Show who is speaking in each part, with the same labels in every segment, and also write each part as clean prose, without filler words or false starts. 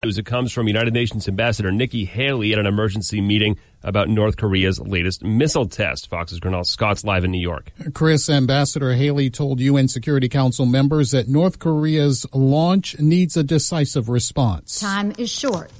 Speaker 1: It comes from United Nations Ambassador Nikki Haley at an emergency meeting about North Korea's latest missile test. Fox's Gernal Scott's live in New York.
Speaker 2: Chris, Ambassador Haley told UN Security Council members that North Korea's launch needs a decisive response.
Speaker 3: Time is short.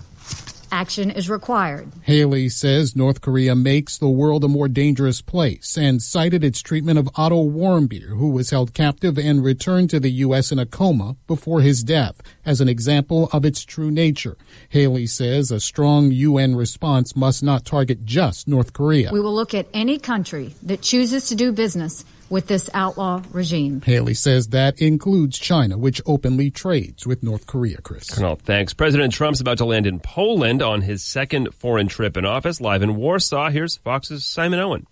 Speaker 3: Action is required.
Speaker 2: Haley says North Korea makes the world a more dangerous place and cited its treatment of Otto Warmbier, who was held captive and returned to the U.S. in a coma before his death, as an example of its true nature. Haley says a strong UN response must not target just North Korea.
Speaker 3: We will look at any country that chooses to do business with this outlaw regime.
Speaker 2: Haley says that includes China, which openly trades with North Korea, Chris.
Speaker 1: Colonel, thanks. President Trump's about to land in Poland on his second foreign trip in office. Live in Warsaw, here's Fox's Simon Owen.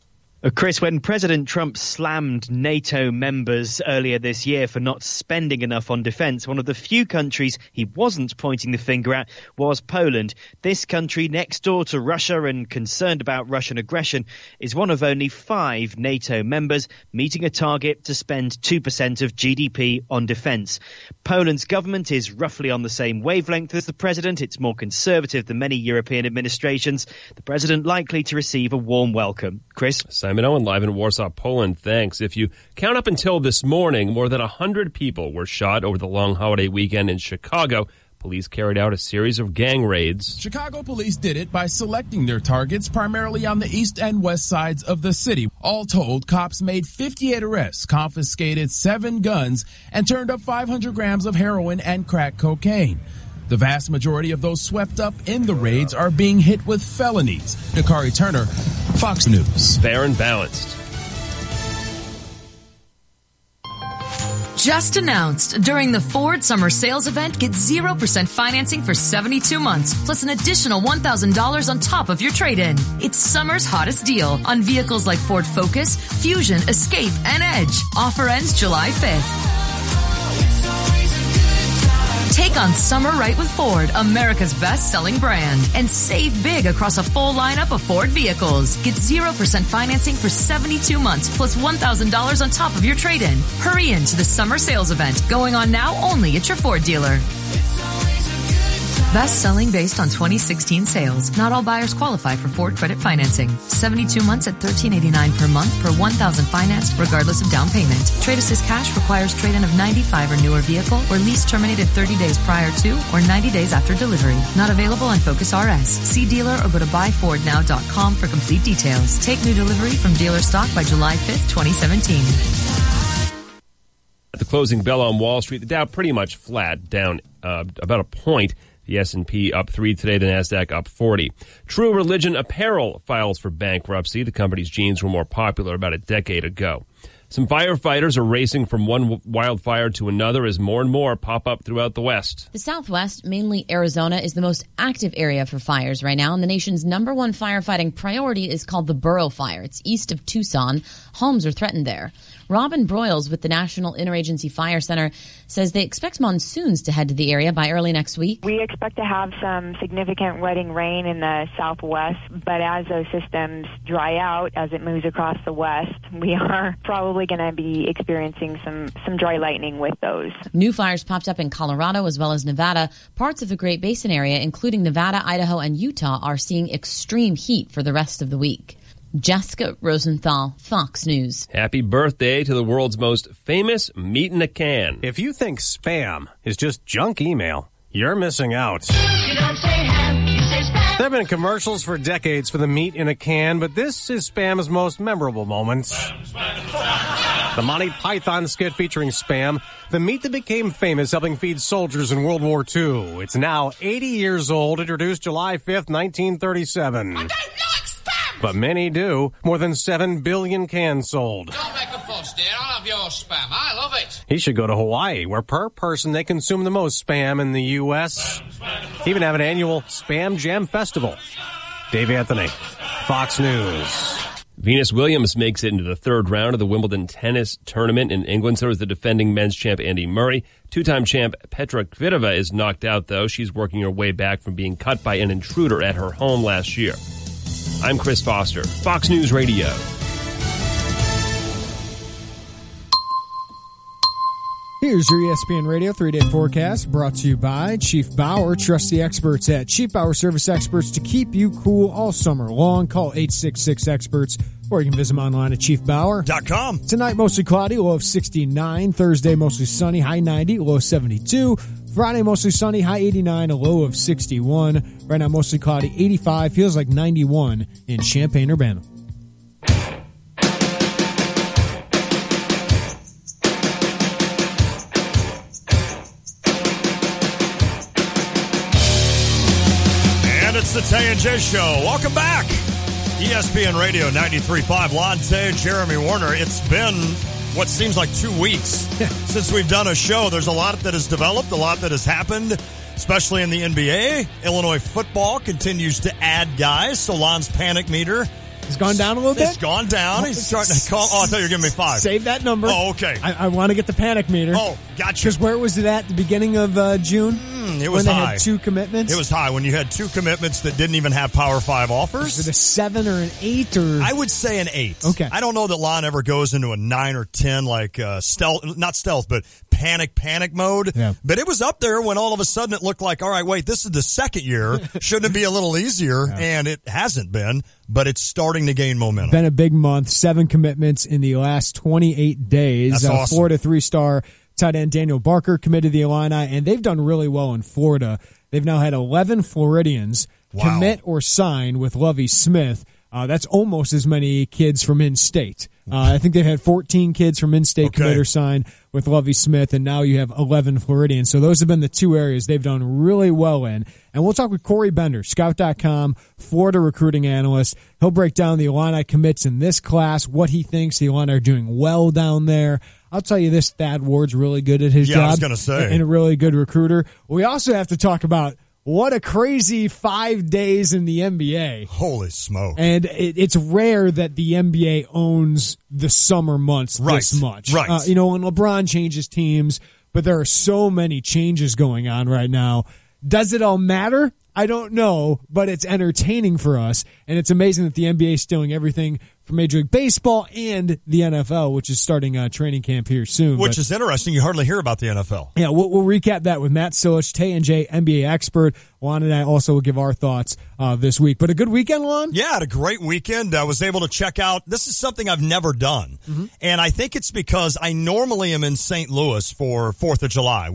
Speaker 4: Chris, when President Trump slammed NATO members earlier this year for not spending enough on defence, one of the few countries he wasn't pointing the finger at was Poland. This country, next door to Russia and concerned about Russian aggression, is one of only 5 NATO members meeting a target to spend 2% of GDP on defence. Poland's government is roughly on the same wavelength as the president. It's more conservative than many European administrations. The president likely to receive a warm welcome. Chris?
Speaker 1: Simon Owen, live in Warsaw, Poland. Thanks. If you count up until this morning, more than 100 people were shot over the long holiday weekend in Chicago. Police carried out a series of gang raids.
Speaker 5: Chicago police did it by selecting their targets primarily on the east and west sides of the city. All told, cops made 58 arrests, confiscated 7 guns, and turned up 500 grams of heroin and crack cocaine. The vast majority of those swept up in the raids are being hit with felonies. Dakari Turner, Fox News.
Speaker 1: Fair and balanced.
Speaker 6: Just announced, during the Ford Summer Sales Event, get 0% financing for 72 months, plus an additional $1,000 on top of your trade-in. It's summer's hottest deal on vehicles like Ford Focus, Fusion, Escape, and Edge. Offer ends July 5th. Take on summer right with Ford, America's best-selling brand, and save big across a full lineup of Ford vehicles. Get 0% financing for 72 months plus $1,000 on top of your trade-in. Hurry into the summer sales event going on now only at your Ford dealer. Best-selling based on 2016 sales. Not all buyers qualify for Ford credit financing. 72 months at $1,389 per month per $1,000 financed regardless of down payment. Trade Assist Cash requires trade-in of 95 or newer vehicle or lease terminated 30 days prior to or 90 days after delivery. Not available on Focus RS. See dealer or go to buyfordnow.com for complete details. Take new delivery from dealer stock by July 5th, 2017.
Speaker 1: At the closing bell on Wall Street, the Dow pretty much flat, down about a point. The S&P up 3 today, the NASDAQ up 40. True Religion Apparel files for bankruptcy. The company's jeans were more popular about a decade ago. Some firefighters are racing from one wildfire to another as more and more pop up throughout the West.
Speaker 7: The Southwest, mainly Arizona, is the most active area for fires right now, and the nation's number one firefighting priority is called the Burrow Fire. It's east of Tucson. Homes are threatened there. Robin Broyles with the National Interagency Fire Center says they expect monsoons to head to the area by early next week.
Speaker 8: We expect to have some significant wetting rain in the southwest, but as those systems dry out, as it moves across the west, we are probably going to be experiencing some dry lightning with those.
Speaker 7: New fires popped up in Colorado as well as Nevada. Parts of the Great Basin area, including Nevada, Idaho, and Utah, are seeing extreme heat for the rest of the week. Jessica Rosenthal, Fox News.
Speaker 1: Happy birthday to the world's most famous meat in a can.
Speaker 9: If you think spam is just junk email, you're missing out.
Speaker 10: You don't say ham, you say spam.
Speaker 9: There have been commercials for decades for the meat in a can, but this is Spam's most memorable moments. The Monty Python skit featuring Spam, the meat that became famous helping feed soldiers in World War II. It's now 80 years old, introduced July 5th, 1937.
Speaker 10: I don't like spam!
Speaker 9: But many do. More than 7 billion cans sold.
Speaker 10: Don't make a fuss, dear. I'll have your spam. I love it.
Speaker 9: He should go to Hawaii, where per person they consume the most spam in the U.S. Even have an annual Spam Jam Festival. Dave Anthony, Fox News.
Speaker 1: Venus Williams makes it into the third round of the Wimbledon tennis tournament in England. So is the defending men's champ Andy Murray. Two-time champ Petra Kvitova is knocked out, though. She's working her way back from being cut by an intruder at her home last year. I'm Chris Foster, Fox News Radio.
Speaker 11: Here's your ESPN Radio 3-day forecast brought to you by Chief Bauer. Trust the experts at Chief Bauer Service Experts to keep you cool all summer long. Call 866-EXPERTS or you can visit them online at chiefbauer.com. Tonight, mostly cloudy, low of 69. Thursday, mostly sunny, high 90, low of 72. Friday, mostly sunny, high 89, a low of 61. Right now, mostly cloudy, 85, feels like 91 in Champaign-Urbana.
Speaker 12: It's the Tay and J Show. Welcome back. ESPN Radio 93.5. Lon Tay, Jeremy Warner. It's been what seems like 2 weeks since we've done a show. There's a lot that has developed, a lot that has happened, especially in the NBA. Illinois football continues to add guys, so Lon's panic meter
Speaker 11: It's gone down a little bit?
Speaker 12: It's gone down. He's starting to call. Oh, I thought you were giving me 5.
Speaker 11: Save that number.
Speaker 12: Oh, okay.
Speaker 11: I want to get the panic meter.
Speaker 12: Oh, gotcha.
Speaker 11: Because where was it at the beginning of June?
Speaker 12: It was
Speaker 11: when
Speaker 12: high.
Speaker 11: They had 2 commitments?
Speaker 12: It was high. When you had 2 commitments that didn't even have Power 5 offers.
Speaker 11: Was it a 7 or an 8? Or
Speaker 12: I would say an 8.
Speaker 11: Okay.
Speaker 12: I don't know that Lon ever goes into a 9 or 10 like stealth, not stealth, but panic mode.
Speaker 11: Yeah.
Speaker 12: But it was up there when all of a sudden it looked like, all right, wait, this is the second year. Shouldn't it be a little easier?
Speaker 11: Yeah.
Speaker 12: And it hasn't been, but it's starting to gain momentum.
Speaker 11: Been a big month. 7 commitments in the last 28 days.
Speaker 12: That's awesome.
Speaker 11: Florida 3-star tight end Daniel Barker committed to the Illini, and they've done really well in Florida. They've now had 11 Floridians commit or sign with Lovie Smith. That's almost as many kids from in-state. I think they've had 14 kids from in-state commit or sign with Lovie Smith, and now you have 11 Floridians. So those have been the 2 areas they've done really well in. And we'll talk with Corey Bender, Scout.com, Florida recruiting analyst. He'll break down the Illini commits in this class, what he thinks the Illini are doing well down there. I'll tell you this, Thad Ward's really good at his job.
Speaker 12: I was going to say.
Speaker 11: And a really good recruiter. We also have to talk about what a crazy 5 days in the NBA.
Speaker 12: Holy smoke.
Speaker 11: And it's rare that the NBA owns the summer months this much.
Speaker 12: Right.
Speaker 11: When LeBron changes teams, but there are so many changes going on right now. Does it all matter? I don't know, but it's entertaining for us. And it's amazing that the NBA is stealing everything from Major League Baseball and the NFL, which is starting training camp here soon.
Speaker 12: Which is interesting. You hardly hear about the NFL.
Speaker 11: Yeah, we'll recap that with Matt Silich, Tay and J NBA expert. Lon and I also will give our thoughts this week. But a good weekend, Lon?
Speaker 12: Yeah, I had a great weekend. I was able to check out. This is something I've never done.
Speaker 11: Mm-hmm.
Speaker 12: And I think it's because I normally am in St. Louis for 4th of July.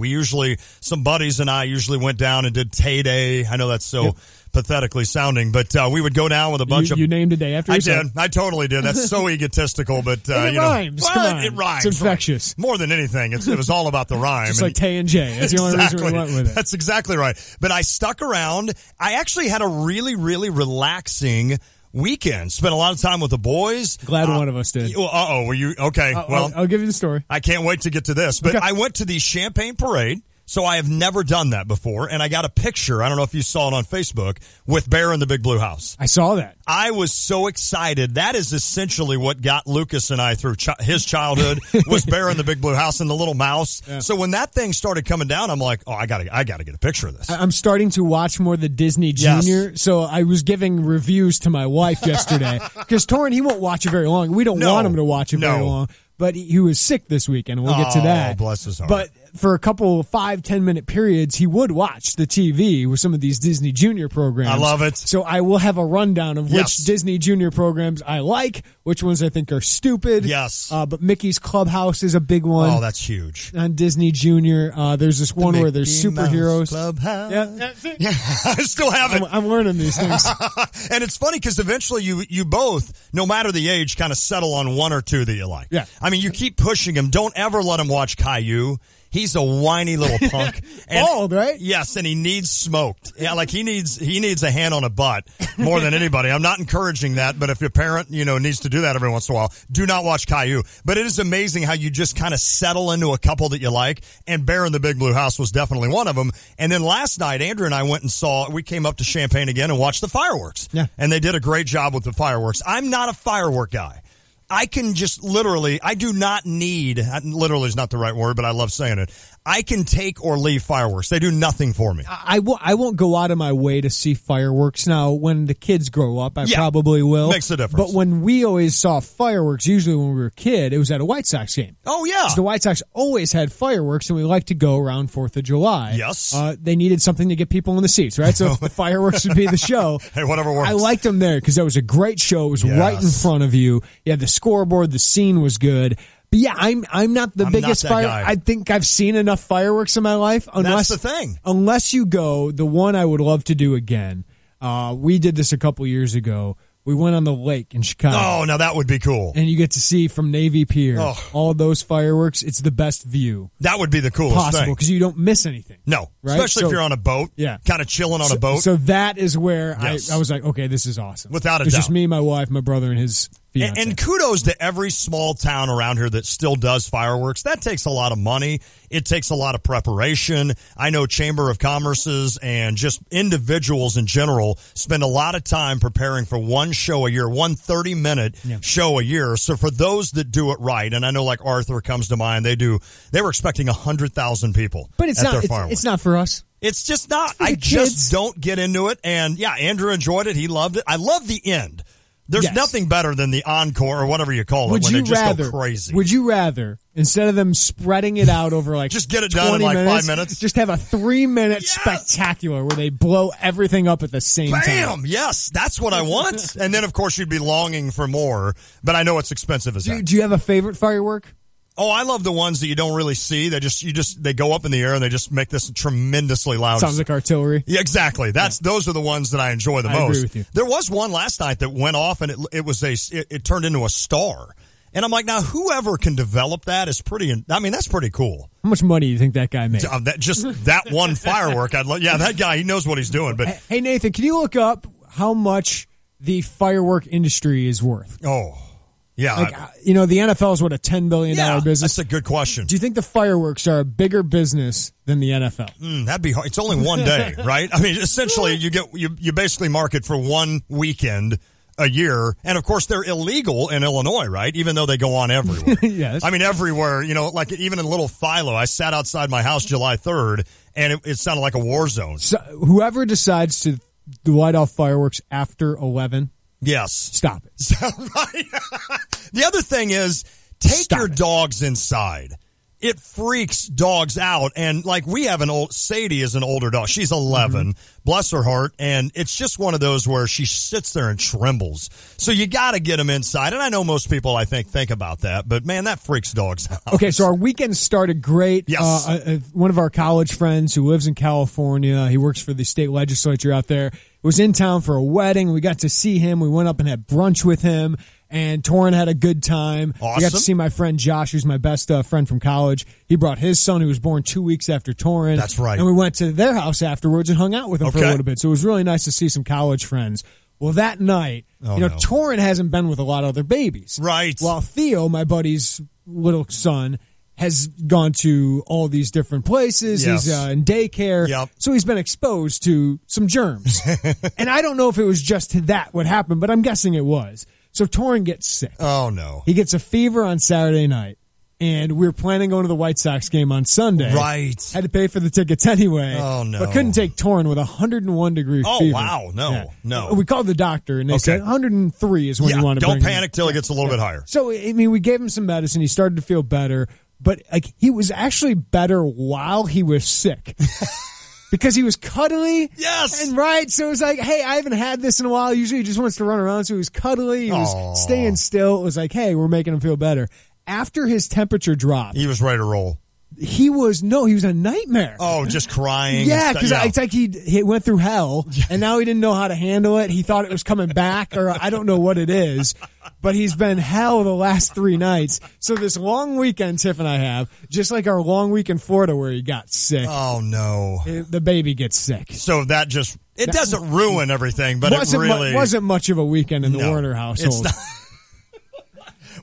Speaker 12: Some buddies and I usually went down and did Tay Day. I know that's so pathetically sounding, but we would go down with a bunch of...
Speaker 11: You named a day after yourself.
Speaker 12: I did. I totally did. That's so egotistical, but
Speaker 11: it rhymes. Come on.
Speaker 12: It rhymes.
Speaker 11: It's infectious.
Speaker 12: More than anything, it was all about the rhyme.
Speaker 11: Just like Tay and J. That's the only reason we went with it.
Speaker 12: That's exactly right. But I stuck around. I actually had a really, really relaxing weekend. Spent a lot of time with the boys.
Speaker 11: Glad one of us did.
Speaker 12: Were you? Okay.
Speaker 11: I'll give you the story.
Speaker 12: I can't wait to get to this. But I went to the Champagne Parade. So I have never done that before, and I got a picture, I don't know if you saw it on Facebook, with Bear in the Big Blue House.
Speaker 11: I saw that.
Speaker 12: I was so excited. That is essentially what got Lucas and I through his childhood, was Bear in the Big Blue House and the little mouse. Yeah. So when that thing started coming down, I'm like, I gotta get a picture of this.
Speaker 11: I'm starting to watch more the Disney Junior, so I was giving reviews to my wife yesterday, because Torrin, he won't watch it very long. We don't want him to watch it very long. But he was sick this weekend, and we'll get to that.
Speaker 12: Bless his heart.
Speaker 11: But for a couple 5-10 minute periods, he would watch the TV with some of these Disney Junior programs.
Speaker 12: I love it.
Speaker 11: So I will have a rundown of which Disney Junior programs I like, which ones I think are stupid.
Speaker 12: Yes.
Speaker 11: But Mickey's Clubhouse is a big one.
Speaker 12: Oh, that's huge.
Speaker 11: On Disney Junior. There's this one where there's superheroes.
Speaker 12: Clubhouse.
Speaker 11: Yeah.
Speaker 12: I still have it.
Speaker 11: I'm learning these things.
Speaker 12: And it's funny because eventually you both, no matter the age, kind of settle on 1 or 2 that you like.
Speaker 11: Yeah.
Speaker 12: I mean, you keep pushing him. Don't ever let him watch Caillou. He's a whiny little punk.
Speaker 11: Bald, right?
Speaker 12: Yes, and he needs smoked. Yeah, like he needs a hand on a butt more than anybody. I'm not encouraging that, but if your parent, needs to do that every once in a while, do not watch Caillou. But it is amazing how you just kind of settle into a couple that you like, and Bear in the Big Blue House was definitely one of them. And then last night, Andrew and I went and we came up to Champaign again and watched the fireworks.
Speaker 11: Yeah.
Speaker 12: And they did a great job with the fireworks. I'm not a firework guy. I can just literally is not the right word, but I love saying it. I can take or leave fireworks. They do nothing for me.
Speaker 11: I won't go out of my way to see fireworks. Now, when the kids grow up, I probably will.
Speaker 12: Makes a difference.
Speaker 11: But when we always saw fireworks, usually when we were a kid, it was at a White Sox game.
Speaker 12: Oh, yeah.
Speaker 11: So the White Sox always had fireworks, and we liked to go around 4th of July.
Speaker 12: Yes.
Speaker 11: They needed something to get people in the seats, right? So if the fireworks would be the show.
Speaker 12: Hey, whatever works.
Speaker 11: I liked them there because that was a great show. It was right in front of you. You had the scoreboard. The scene was good. But yeah, I'm not the biggest
Speaker 12: guy.
Speaker 11: I think I've seen enough fireworks in my life.
Speaker 12: That's the thing.
Speaker 11: Unless you go, the one I would love to do again. We did this a couple years ago. We went on the lake in Chicago.
Speaker 12: Oh, now that would be cool.
Speaker 11: And you get to see from Navy Pier all those fireworks. It's the best view.
Speaker 12: That would be the coolest
Speaker 11: possible because you don't miss anything.
Speaker 12: No,
Speaker 11: right?
Speaker 12: Especially if you're on a boat.
Speaker 11: Yeah,
Speaker 12: kind of chilling on a boat.
Speaker 11: So that is where I was like, okay, this is awesome.
Speaker 12: Without a doubt.
Speaker 11: It's just me, my wife, my brother, and his fiance.
Speaker 12: And kudos to every small town around here that still does fireworks. That takes a lot of money. It takes a lot of preparation. I know Chamber of Commerce's and just individuals in general spend a lot of time preparing for one show a year, one 30-minute show a year. So for those that do it right, and I know like Arthur comes to mind, they were expecting 100,000 people.
Speaker 11: But it's not. It's not for us.
Speaker 12: It's just not. I just don't get into it. And yeah, Andrew enjoyed it. He loved it. I love the end. There's nothing better than the encore or whatever you call it when they just go crazy.
Speaker 11: Would you rather, instead of them spreading it out over like
Speaker 12: just get it done in like 5 minutes,
Speaker 11: just have a 3-minute spectacular where they blow everything up at the same time?
Speaker 12: Bam! Yes, that's what I want. And then, of course, you'd be longing for more, but I know it's expensive as heck.
Speaker 11: Do you have a favorite firework?
Speaker 12: Oh, I love the ones that you don't really see. They go up in the air and they just make this tremendously loud.
Speaker 11: Sounds like artillery.
Speaker 12: Yeah, exactly. Those are the ones that I enjoy the most.
Speaker 11: I agree with you.
Speaker 12: There was one last night that went off and it turned into a star. And I'm like, now whoever can develop that is that's pretty cool.
Speaker 11: How much money do you think that guy made?
Speaker 12: That one firework. That guy, he knows what he's doing. But
Speaker 11: hey, Nathan, can you look up how much the firework industry is worth?
Speaker 12: Oh. Yeah.
Speaker 11: The NFL is $10 billion business?
Speaker 12: That's a good question.
Speaker 11: Do you think the fireworks are a bigger business than the NFL?
Speaker 12: That'd be hard. It's only one day, right? I mean, essentially, you basically market for one weekend a year, and of course, they're illegal in Illinois, right? Even though they go on everywhere.
Speaker 11: Yes.
Speaker 12: I mean, everywhere. Like even in Little Philo, I sat outside my house July 3rd, and it sounded like a war zone.
Speaker 11: So whoever decides to light off fireworks after 11.
Speaker 12: Yes.
Speaker 11: Stop it.
Speaker 12: The other thing is, take your dogs inside. It freaks dogs out. And like Sadie is an older dog. She's 11. Bless her heart. And it's just one of those where she sits there and trembles. So you got to get them inside. And I know most people, I think about that. But man, that freaks dogs out.
Speaker 11: Okay, so our weekend started great.
Speaker 12: Yes.
Speaker 11: One of our college friends who lives in California, he works for the state legislature out there, was in town for a wedding. We got to see him. We went up and had brunch with him. And Torrin had a good time.
Speaker 12: Awesome.
Speaker 11: We got to see my friend Josh, who's my best friend from college. He brought his son, who was born 2 weeks after Torrin.
Speaker 12: That's right.
Speaker 11: And we went to their house afterwards and hung out with them for a little bit. So it was really nice to see some college friends. Well, that night, Torrin hasn't been with a lot of other babies.
Speaker 12: Right.
Speaker 11: While Theo, my buddy's little son, has gone to all these different places.
Speaker 12: Yes.
Speaker 11: He's in daycare.
Speaker 12: Yep.
Speaker 11: So he's been exposed to some germs. And I don't know if it was just that what happened, but I'm guessing it was. So Torrin gets sick.
Speaker 12: Oh, no.
Speaker 11: He gets a fever on Saturday night. And we were planning going to the White Sox game on Sunday.
Speaker 12: Right.
Speaker 11: Had to pay for the tickets anyway.
Speaker 12: Oh, no.
Speaker 11: But couldn't take Torrin with 101-degree fever.
Speaker 12: Oh, wow. No.
Speaker 11: We called the doctor, and they said 103 is when you want to bring him.
Speaker 12: Don't panic till it gets a little bit higher.
Speaker 11: So, I mean, we gave him some medicine. He started to feel better. But he was actually better while he was sick. Because he was cuddly.
Speaker 12: Yes.
Speaker 11: And right. So it was like, hey, I haven't had this in a while. Usually he just wants to run around. So he was cuddly. He was staying still. It was like, hey, we're making him feel better. After his temperature dropped.
Speaker 12: He was ready to roll.
Speaker 11: He was a nightmare.
Speaker 12: Oh, just crying.
Speaker 11: Yeah, because it's like he went through hell, and now he didn't know how to handle it. He thought it was coming back, or I don't know what it is, but he's been hell the last 3 nights. So this long weekend Tiff and I have, just like our long week in Florida where he got sick.
Speaker 12: Oh, no.
Speaker 11: The baby gets sick.
Speaker 12: So that doesn't ruin everything, but it really
Speaker 11: wasn't much of a weekend in the Warner household.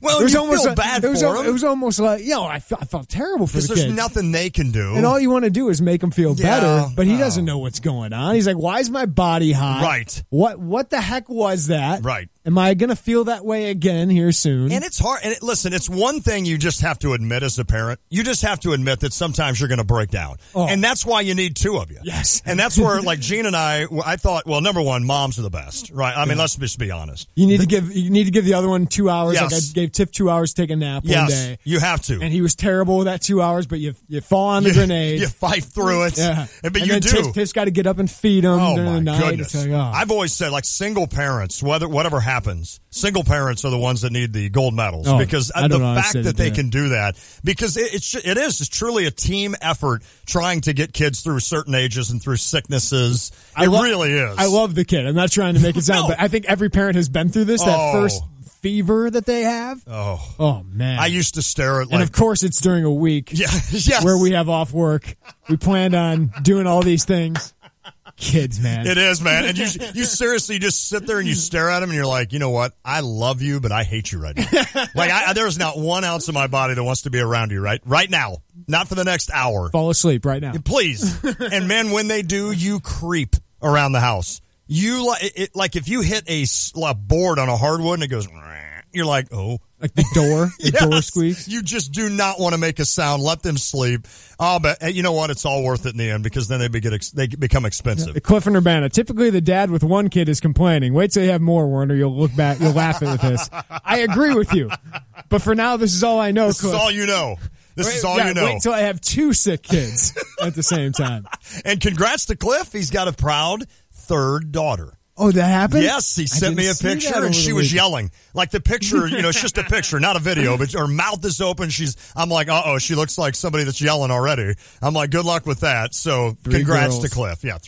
Speaker 12: Well, you feel bad for him.
Speaker 11: It was almost like, I felt terrible for the kid.
Speaker 12: Because there's nothing they can do.
Speaker 11: And all you want to do is make him feel better, but he doesn't know what's going on. He's like, why is my body hot?
Speaker 12: Right.
Speaker 11: What the heck was that?
Speaker 12: Right.
Speaker 11: Am I going to feel that way again here soon?
Speaker 12: And it's hard. And listen, it's one thing you just have to admit as a parent. You just have to admit that sometimes you're going to break down.
Speaker 11: Oh.
Speaker 12: And that's why you need two of you.
Speaker 11: Yes.
Speaker 12: And that's where, like, Gene and I thought, well, number one, moms are the best, right? I mean, let's just be honest.
Speaker 11: You need to give the other one 2 hours.
Speaker 12: Yes.
Speaker 11: Like I gave Tiff 2 hours to take a nap one day.
Speaker 12: You have to.
Speaker 11: And he was terrible with that 2 hours, but you fall on the grenade.
Speaker 12: You fight through it.
Speaker 11: Yeah.
Speaker 12: But
Speaker 11: and
Speaker 12: you
Speaker 11: then
Speaker 12: do.
Speaker 11: Tiff's got to get up and feed him
Speaker 12: Oh,
Speaker 11: during
Speaker 12: my
Speaker 11: the night.
Speaker 12: goodness.
Speaker 11: It's like, oh.
Speaker 12: I've always said, like, single parents, whatever happens, single parents are the ones that need the gold medals because the fact that they can do that, because it's truly a team effort trying to get kids through certain ages and through sicknesses. It really is.
Speaker 11: I love the kid. I'm not trying to make it sound, but I think every parent has been through this, that first fever that they have. Oh, man.
Speaker 12: I used to stare at,
Speaker 11: and of course it's during a week where we have off work. We planned on doing all these things. Kids, man.
Speaker 12: It is, man. And you seriously just sit there and you stare at them and you're like, you know what? I love you, but I hate you right now. Like, there's not 1 ounce of my body that wants to be around you right now. Not for the next hour.
Speaker 11: Fall asleep right now.
Speaker 12: Please. And man, when they do, you creep around the house. You like if you hit a board on a hardwood and it goes, you're like, oh.
Speaker 11: Like the door? The door squeaks?
Speaker 12: You just do not want to make a sound. Let them sleep. Oh, but you know what? It's all worth it in the end because then they become expensive.
Speaker 11: Yeah, Cliff and Urbana. Typically, the dad with one kid is complaining. Wait till you have more, Warner. You'll look back. You'll laugh at this. I agree with you. But for now, this is all I know,
Speaker 12: This
Speaker 11: Cliff.
Speaker 12: is all you know. This is all you know.
Speaker 11: Wait till I have 2 sick kids at the same time.
Speaker 12: And congrats to Cliff. He's got a proud third daughter.
Speaker 11: Oh, that happened?
Speaker 12: Yes, he sent me a picture and she was yelling. Like the picture, it's just a picture, not a video, but her mouth is open. I'm like, uh-oh, she looks like somebody that's yelling already. I'm like, good luck with that. So
Speaker 11: 3
Speaker 12: congrats
Speaker 11: girls.
Speaker 12: to Cliff. Yeah,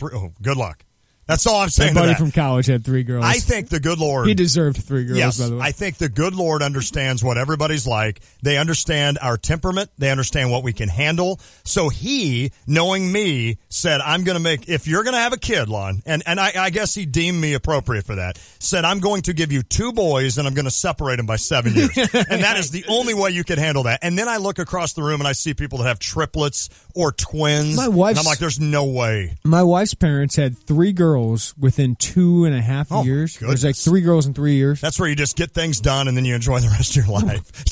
Speaker 12: good luck. That's all I'm saying.
Speaker 11: My buddy from college had 3 girls.
Speaker 12: I think the good Lord.
Speaker 11: He deserved 3 girls,
Speaker 12: yes,
Speaker 11: by the way.
Speaker 12: I think the good Lord understands what everybody's like. They understand our temperament. They understand what we can handle. So he, knowing me, said, I'm going to if you're going to have a kid, Lon, and I guess he deemed me appropriate for that, said, I'm going to give you 2 boys and I'm going to separate them by 7 years. And that is the only way you could handle that. And then I look across the room and I see people that have triplets or twins. And I'm like, there's no way.
Speaker 11: My wife's parents had 3 girls within 2.5 years. It was like 3 girls in 3 years.
Speaker 12: That's where you just get things done and then you enjoy the rest of your life.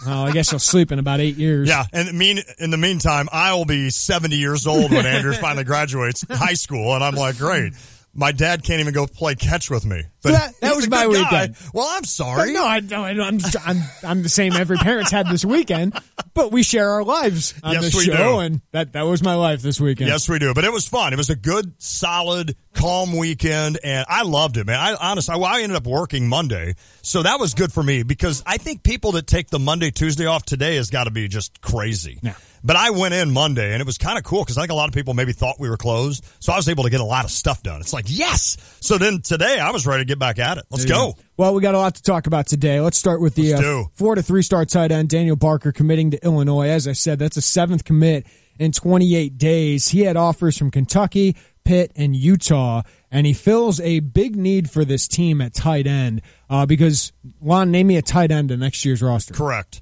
Speaker 11: Oh, I guess you'll sleep in about 8 years.
Speaker 12: Yeah, and in the meantime, I'll be 70 years old when Andrew finally graduates high school, and I'm like, great. My dad can't even go play catch with me. But
Speaker 11: that was my weekend.
Speaker 12: Well, I'm sorry.
Speaker 11: No, I'm the same every parent's had this weekend, but we share our lives on this show, and that was my life this weekend.
Speaker 12: Yes, we do. But it was fun. It was a good, solid, calm weekend, and I loved it, man. I ended up working Monday, so that was good for me because I think people that take the Monday, Tuesday off today has got to be just crazy.
Speaker 11: Yeah.
Speaker 12: But I went in Monday, and it was kind of cool because I think a lot of people maybe thought we were closed, so I was able to get a lot of stuff done. It's like, yes! So then today, I was ready to get back at it. Let's go.
Speaker 11: Well, we got a lot to talk about today. Let's start with the 4 to 3-star tight end Daniel Barker committing to Illinois. As I said, that's a 7th commit in 28 days. He had offers from Kentucky, Pitt, and Utah, and he fills a big need for this team at tight end because, Lon, name me a tight end in next year's roster.
Speaker 12: Correct.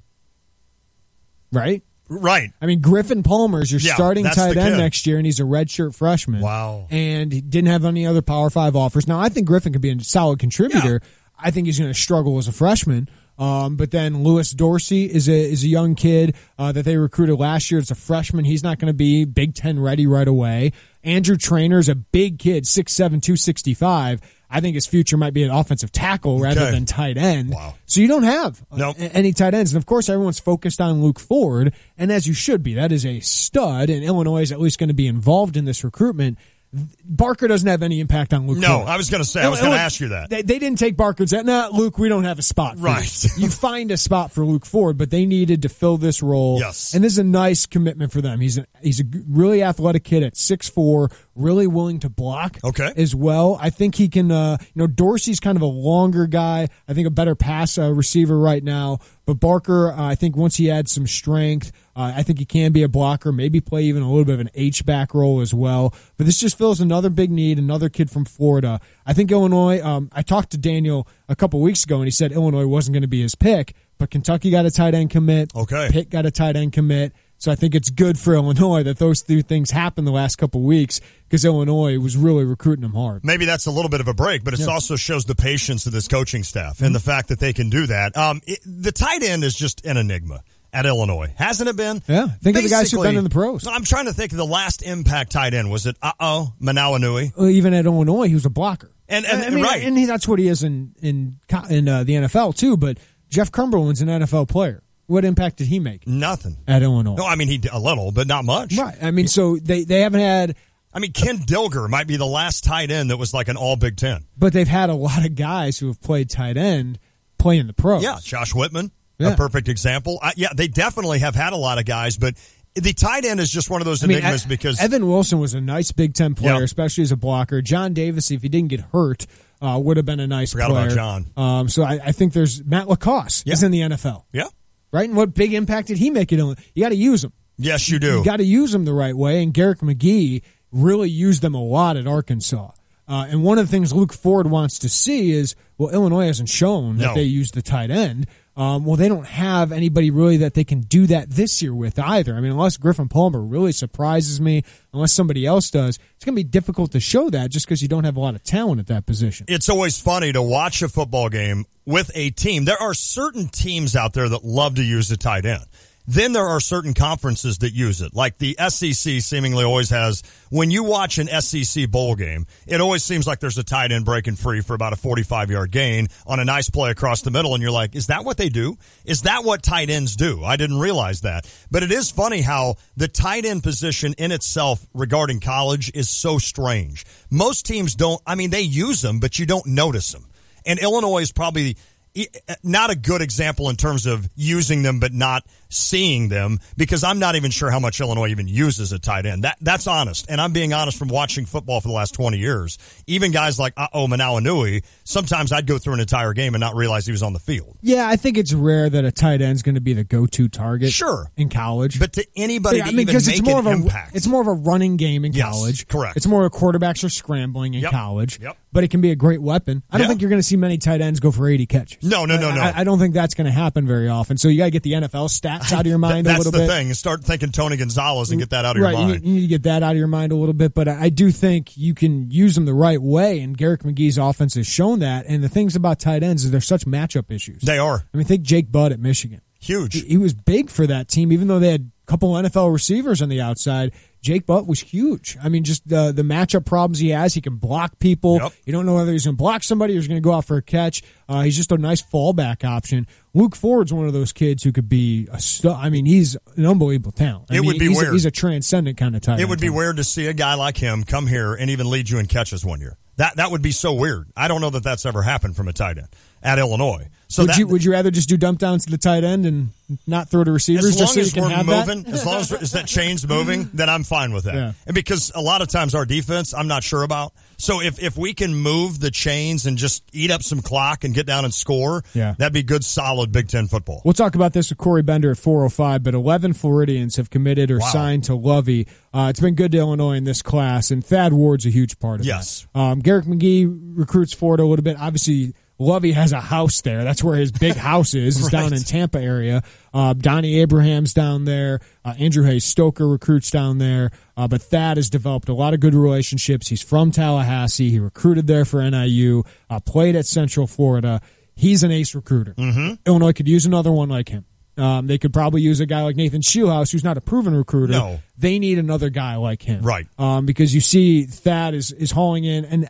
Speaker 11: Right?
Speaker 12: Right.
Speaker 11: I mean, Griffin Palmer's your starting tight end
Speaker 12: kid.
Speaker 11: Next year, and he's a redshirt freshman.
Speaker 12: Wow.
Speaker 11: And he didn't have any other Power 5 offers. Now, I think Griffin could be a solid contributor. Yeah. I think he's going to struggle as a freshman. But then Lewis Dorsey is a young kid that they recruited last year. It's a freshman. He's not going to be Big Ten ready right away. Andrew Trainor's a big kid, 6'7", 265. I think his future might be an offensive tackle rather than tight end.
Speaker 12: Wow.
Speaker 11: So you don't have any tight ends. And, of course, everyone's focused on Luke Ford, and as you should be. That is a stud, and Illinois is at least going to be involved in this recruitment. Barker doesn't have any impact on Luke Ford.
Speaker 12: No, I was going to say, I was going to ask you that.
Speaker 11: They didn't take Barker and say, Luke, we don't have a spot for
Speaker 12: right.
Speaker 11: you. You find a spot for Luke Ford, but they needed to fill this role.
Speaker 12: Yes.
Speaker 11: And this is a nice commitment for them. He's a really athletic kid at 6'4", really willing to block as well. I think he can, Dorsey's kind of a longer guy. I think a better pass receiver right now. But Barker, I think once he adds some strength, I think he can be a blocker, maybe play even a little bit of an H-back role as well. But this just fills another big need, another kid from Florida. I think Illinois, I talked to Daniel a couple weeks ago, and he said Illinois wasn't going to be his pick, but Kentucky got a tight end commit.
Speaker 12: Okay.
Speaker 11: Pitt got a tight end commit. So I think it's good for Illinois that those two things happened the last couple weeks because Illinois was really recruiting them hard.
Speaker 12: Maybe that's a little bit of a break, but it also shows the patience of this coaching staff and the fact that they can do that. The tight end is just an enigma at Illinois. Hasn't it been?
Speaker 11: Yeah. Think of the guys who've been in the pros.
Speaker 12: I'm trying to think of the last impact tight end. Was it Manawanui?
Speaker 11: Well, even at Illinois, he was a blocker.
Speaker 12: And
Speaker 11: right. And that's what he is in the NFL, too. But Jeff Cumberland's an NFL player. What impact did he make?
Speaker 12: Nothing.
Speaker 11: At Illinois.
Speaker 12: No, I mean, he did a little, but not much.
Speaker 11: Right. I mean, so they haven't had...
Speaker 12: I mean, Ken Dilger might be the last tight end that was like an all Big Ten.
Speaker 11: But they've had a lot of guys who have played tight end play in the pros.
Speaker 12: Yeah, Josh Whitman, a perfect example. They definitely have had a lot of guys, but the tight end is just one of those enigmas because...
Speaker 11: Evan Wilson was a nice Big Ten player, especially as a blocker. John Davis, if he didn't get hurt, would have been a nice player.
Speaker 12: Forgot about John.
Speaker 11: So I think there's... Matt Lacoste is in the NFL.
Speaker 12: Yeah.
Speaker 11: Right? And what big impact did he make it on? You got to use him.
Speaker 12: Yes, you do.
Speaker 11: You got to use them the right way, and Garrick McGee really used them a lot at Arkansas. And one of the things Luke Ford wants to see is, well, Illinois hasn't shown that they use the tight end. Well, they don't have anybody really that they can do that this year with either. I mean, unless Griffin Palmer really surprises me, unless somebody else does, it's going to be difficult to show that just because you don't have a lot of talent at that position.
Speaker 12: It's always funny to watch a football game with a team. There are certain teams out there that love to use the tight end. Then there are certain conferences that use it. Like the SEC seemingly always has, when you watch an SEC bowl game, it always seems like there's a tight end breaking free for about a 45-yard gain on a nice play across the middle, and you're like, is that what they do? Is that what tight ends do? I didn't realize that. But it is funny how the tight end position in itself regarding college is so strange. Most teams don't, I mean, they use them, but you don't notice them. And Illinois is probably not a good example in terms of using them but not seeing them, because I'm not even sure how much Illinois even uses a tight end. That's honest, and I'm being honest from watching football for the last 20 years. Even guys like Manawanui, sometimes I'd go through an entire game and not realize he was on the field.
Speaker 11: Yeah, I think it's rare that a tight end's going to be the go-to target.
Speaker 12: Sure,
Speaker 11: in college,
Speaker 12: but to anybody to even make an impact,
Speaker 11: it's more of a running game in college.
Speaker 12: Correct.
Speaker 11: It's more of quarterbacks are scrambling in college.
Speaker 12: Yep.
Speaker 11: But it can be a great weapon. I don't think you're going to see many tight ends go for 80 catches.
Speaker 12: No.
Speaker 11: I don't think that's going to happen very often. So you got to get the NFL stats out of your mind a little bit.
Speaker 12: That's the thing. Start thinking Tony Gonzalez and get that out of your mind.
Speaker 11: You need to get that out of your mind a little bit. But I do think you can use them the right way, and Garrick McGee's offense has shown that. And the things about tight ends is they're such matchup issues.
Speaker 12: They are.
Speaker 11: I mean, think Jake Budd at Michigan.
Speaker 12: Huge.
Speaker 11: He was big for that team, even though they had a couple NFL receivers on the outside. Jake Butt was huge. I mean, just the matchup problems he has. He can block people.
Speaker 12: Yep.
Speaker 11: You don't know whether he's going to block somebody or he's going to go out for a catch. He's just a nice fallback option. Luke Ford's one of those kids who could be a star. I mean, he's an unbelievable talent.
Speaker 12: It would be weird.
Speaker 11: He's a transcendent kind of tight end.
Speaker 12: It would be weird to see a guy like him come here and even lead you in catches one year. That would be so weird. I don't know that that's ever happened from a tight end at Illinois. So
Speaker 11: would you rather just do dump downs to the tight end and not throw to receivers just so you can have
Speaker 12: moving, as long as that chain's moving, then I'm fine with that.
Speaker 11: Yeah.
Speaker 12: And because a lot of times our defense, I'm not sure about. So if we can move the chains and just eat up some clock and get down and score, that'd be good, solid Big Ten football.
Speaker 11: We'll talk about this with Corey Bender at 4:05, but 11 Floridians have committed or signed to Lovey. It's been good to Illinois in this class, and Thad Ward's a huge part of that. Garrick McGee recruits Florida a little bit. Obviously, Lovey has a house there. That's where his big house is. It's down in Tampa area. Donnie Abraham's down there. Andrew Hayes Stoker recruits down there. But Thad has developed a lot of good relationships. He's from Tallahassee. He recruited there for NIU, played at Central Florida. He's an ace recruiter.
Speaker 12: Mm-hmm.
Speaker 11: Illinois could use another one like him. They could probably use a guy like Nathan Shieldhouse, who's not a proven recruiter.
Speaker 12: No.
Speaker 11: They need another guy like him.
Speaker 12: Right.
Speaker 11: Because you see Thad is hauling in. And,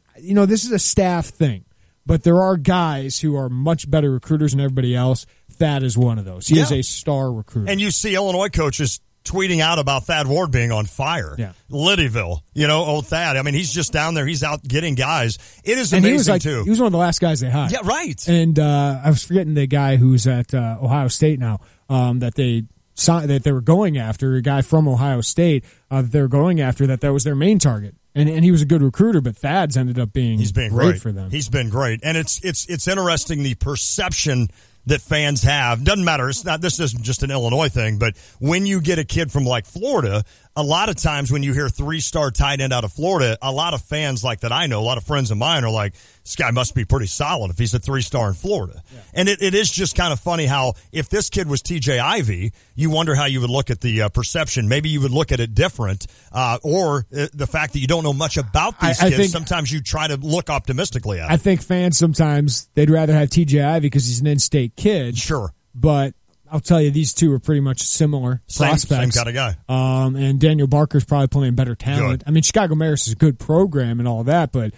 Speaker 11: this is a staff thing. But there are guys who are much better recruiters than everybody else. Thad is one of those. He is a star recruiter.
Speaker 12: And you see Illinois coaches tweeting out about Thad Ward being on fire.
Speaker 11: Yeah.
Speaker 12: Liddyville, old Thad. I mean, he's just down there. He's out getting guys. It is amazing, too.
Speaker 11: He was one of the last guys they hired.
Speaker 12: Yeah, right.
Speaker 11: And I was forgetting the guy who's at Ohio State now that they were going after, a guy from Ohio State that they were going after, that was their main target. And he was a good recruiter, but Thad's ended up being great for them.
Speaker 12: He's been great. And it's interesting, the perception that fans have. Doesn't matter. This isn't just an Illinois thing, but when you get a kid from like Florida, a lot of times when you hear 3-star tight end out of Florida, a lot of fans like that I know, a lot of friends of mine are like, this guy must be pretty solid if he's a 3-star in Florida. Yeah. And it is just kind of funny how if this kid was TJ Ivy, you wonder how you would look at the perception. Maybe you would look at it different, or the fact that you don't know much about these kids. Think, sometimes you try to look optimistically at it.
Speaker 11: I think fans sometimes, they'd rather have TJ Ivy because he's an in-state kid.
Speaker 12: Sure.
Speaker 11: But I'll tell you, these two are pretty much similar prospects.
Speaker 12: Same kind of guy.
Speaker 11: And Daniel Barker's probably playing better talent.
Speaker 12: Good.
Speaker 11: I mean, Chicago Maris is a good program and all that, but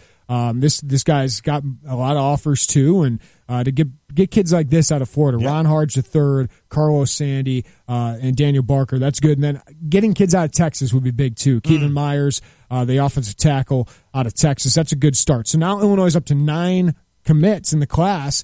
Speaker 11: this guy's got a lot of offers too. And to get kids like this out of Florida, yep. Ron Harge III, Carlos Sandy, and Daniel Barker, that's good. And then getting kids out of Texas would be big too. Keevan Myers, the offensive tackle out of Texas, that's a good start. So now Illinois is up to 9 commits in the class.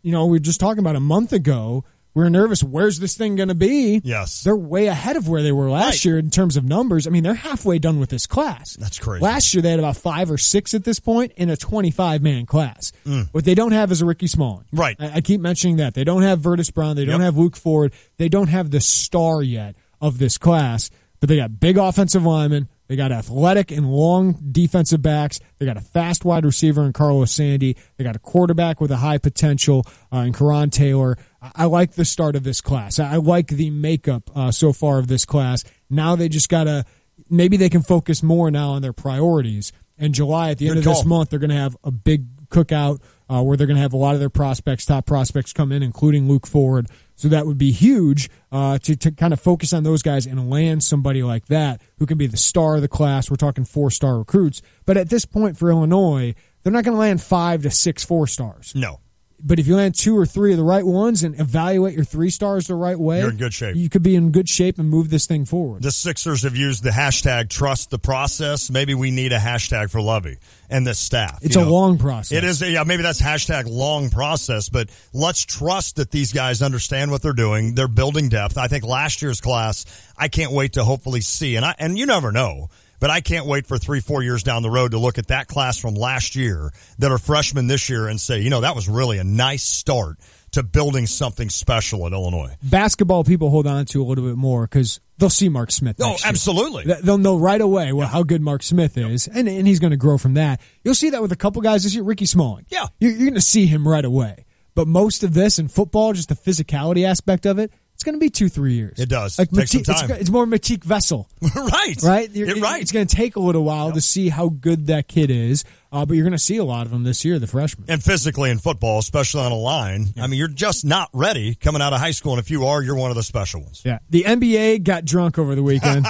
Speaker 11: You know, we were just talking about a month ago. We were nervous. Where's this thing going to be?
Speaker 12: Yes.
Speaker 11: They're way ahead of where they were last year in terms of numbers. I mean, they're halfway done with this class.
Speaker 12: That's crazy.
Speaker 11: Last year, they had about 5 or 6 at this point in a 25-man class. What they don't have is a Ricky Smalling.
Speaker 12: Right.
Speaker 11: I keep mentioning that. They don't have Vertus Brown. They don't have Luke Ford. They don't have the star yet of this class, but they got big offensive linemen. They got athletic and long defensive backs. They got a fast wide receiver in Carlos Sandy. They got a quarterback with a high potential in Karan Taylor. I like the start of this class. I like the makeup so far of this class. Now they just got to – maybe they can focus more now on their priorities. In July, at the end of this month, they're going to have a big cookout where they're going to have a lot of their prospects, top prospects come in, including Luke Ford. So that would be huge to kind of focus on those guys and land somebody like that who can be the star of the class. We're talking 4-star recruits. But at this point for Illinois, they're not going to land 5 to 6 4-stars.
Speaker 12: No.
Speaker 11: But if you land 2 or 3 of the right ones and evaluate your 3-stars the right way,
Speaker 12: you're in good shape.
Speaker 11: You could be in good shape and move this thing forward.
Speaker 12: The Sixers have used the hashtag trust the process. Maybe we need a hashtag for Lovey and this staff.
Speaker 11: It's a long process.
Speaker 12: It is. Yeah, maybe that's hashtag long process, but let's trust that these guys understand what they're doing. They're building depth. I think last year's class, I can't wait to hopefully see. And you never know. But I can't wait for 3-4 years down the road to look at that class from last year that are freshmen this year and say, that was really a nice start to building something special at Illinois.
Speaker 11: Basketball people hold on to a little bit more because they'll see Mark Smith next year.
Speaker 12: Absolutely.
Speaker 11: They'll know right away how good Mark Smith is, and he's going to grow from that. You'll see that with a couple guys this year. Ricky Smalling.
Speaker 12: Yeah.
Speaker 11: You're going to see him right away. But most of this in football, just the physicality aspect of it, it's going to be 2-3 years.
Speaker 12: It does.
Speaker 11: Like
Speaker 12: Take some time.
Speaker 11: It's more Matik Vessel.
Speaker 12: Right.
Speaker 11: Right?
Speaker 12: Right.
Speaker 11: It's going to take a little while to see how good that kid is, but you're going to see a lot of them this year, the freshmen.
Speaker 12: And physically in football, especially on a line, I mean, you're just not ready coming out of high school, and if you are, you're one of the special ones.
Speaker 11: Yeah. The NBA got drunk over the weekend.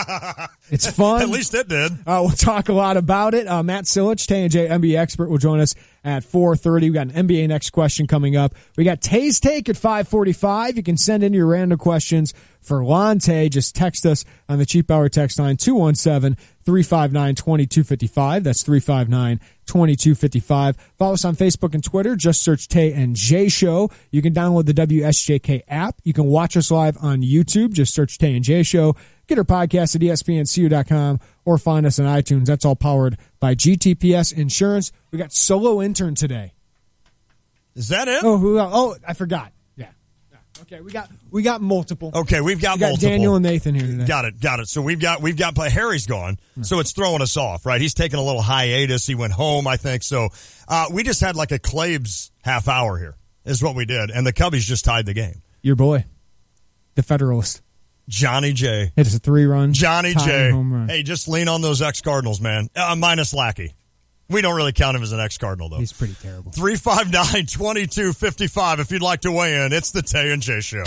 Speaker 11: It's fun.
Speaker 12: At least it did.
Speaker 11: We'll talk a lot about it. Matt Silich, Tay and J NBA expert, will join us at 4:30. We got an NBA Next Question coming up. We got Tay's Take at 5:45. You can send in your random questions for Lante. Just text us on the Cheap Hour text line 217-359-2255. That's 359-2255. Follow us on Facebook and Twitter. Just search Tay and J Show. You can download the WSJK app. You can watch us live on YouTube. Just search Tay and J Show. Get our podcast at ESPNCU.com or find us on iTunes. That's all powered by GTPS Insurance. We got solo intern today.
Speaker 12: Is that it?
Speaker 11: Oh, I forgot. Yeah. Okay, we got multiple.
Speaker 12: Okay, we've got multiple.
Speaker 11: Daniel and Nathan here today.
Speaker 12: Got it. So we've got Harry's gone, so it's throwing us off, right? He's taking a little hiatus. He went home, I think. So we just had like a Claibs half hour here is what we did, and the Cubbies just tied the game.
Speaker 11: Your boy, the Federalist.
Speaker 12: Johnny J.
Speaker 11: It is a 3-run.
Speaker 12: Johnny J.
Speaker 11: Home run.
Speaker 12: Hey, just lean on those ex-Cardinals, man. Minus Lackey. We don't really count him as an ex-Cardinal, though.
Speaker 11: He's pretty terrible.
Speaker 12: 359-2255 if you'd like to weigh in. It's the Tay and J Show.
Speaker 13: An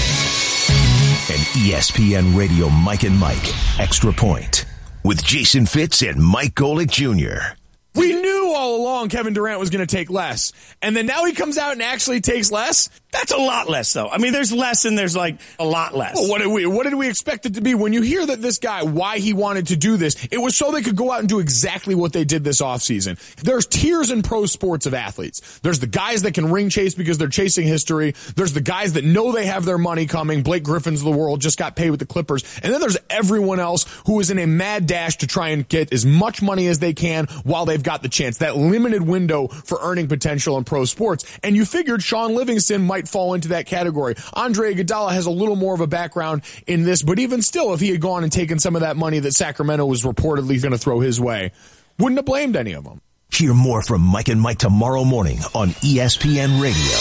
Speaker 13: ESPN Radio Mike and Mike Extra Point with Jason Fitz and Mike Golick Jr.
Speaker 14: We knew all along Kevin Durant was going to take less. And then now he comes out and actually takes less?
Speaker 15: That's a lot less, though. I mean, there's less and there's like a lot less.
Speaker 14: Well, what did we expect it to be? When you hear that this guy, why he wanted to do this, it was so they could go out and do exactly what they did this offseason. There's tiers in pro sports of athletes. There's the guys that can ring chase because they're chasing history. There's the guys that know they have their money coming. Blake Griffin's of the world just got paid with the Clippers. And then there's everyone else who is in a mad dash to try and get as much money as they can while they've got the chance. That limited window for earning potential in pro sports. And you figured Sean Livingston might might fall into that category. Andre Iguodala has a little more of a background in this, but even still, if he had gone and taken some of that money that Sacramento was reportedly going to throw his way, wouldn't have blamed any of them.
Speaker 13: Hear more from Mike and Mike tomorrow morning on ESPN Radio.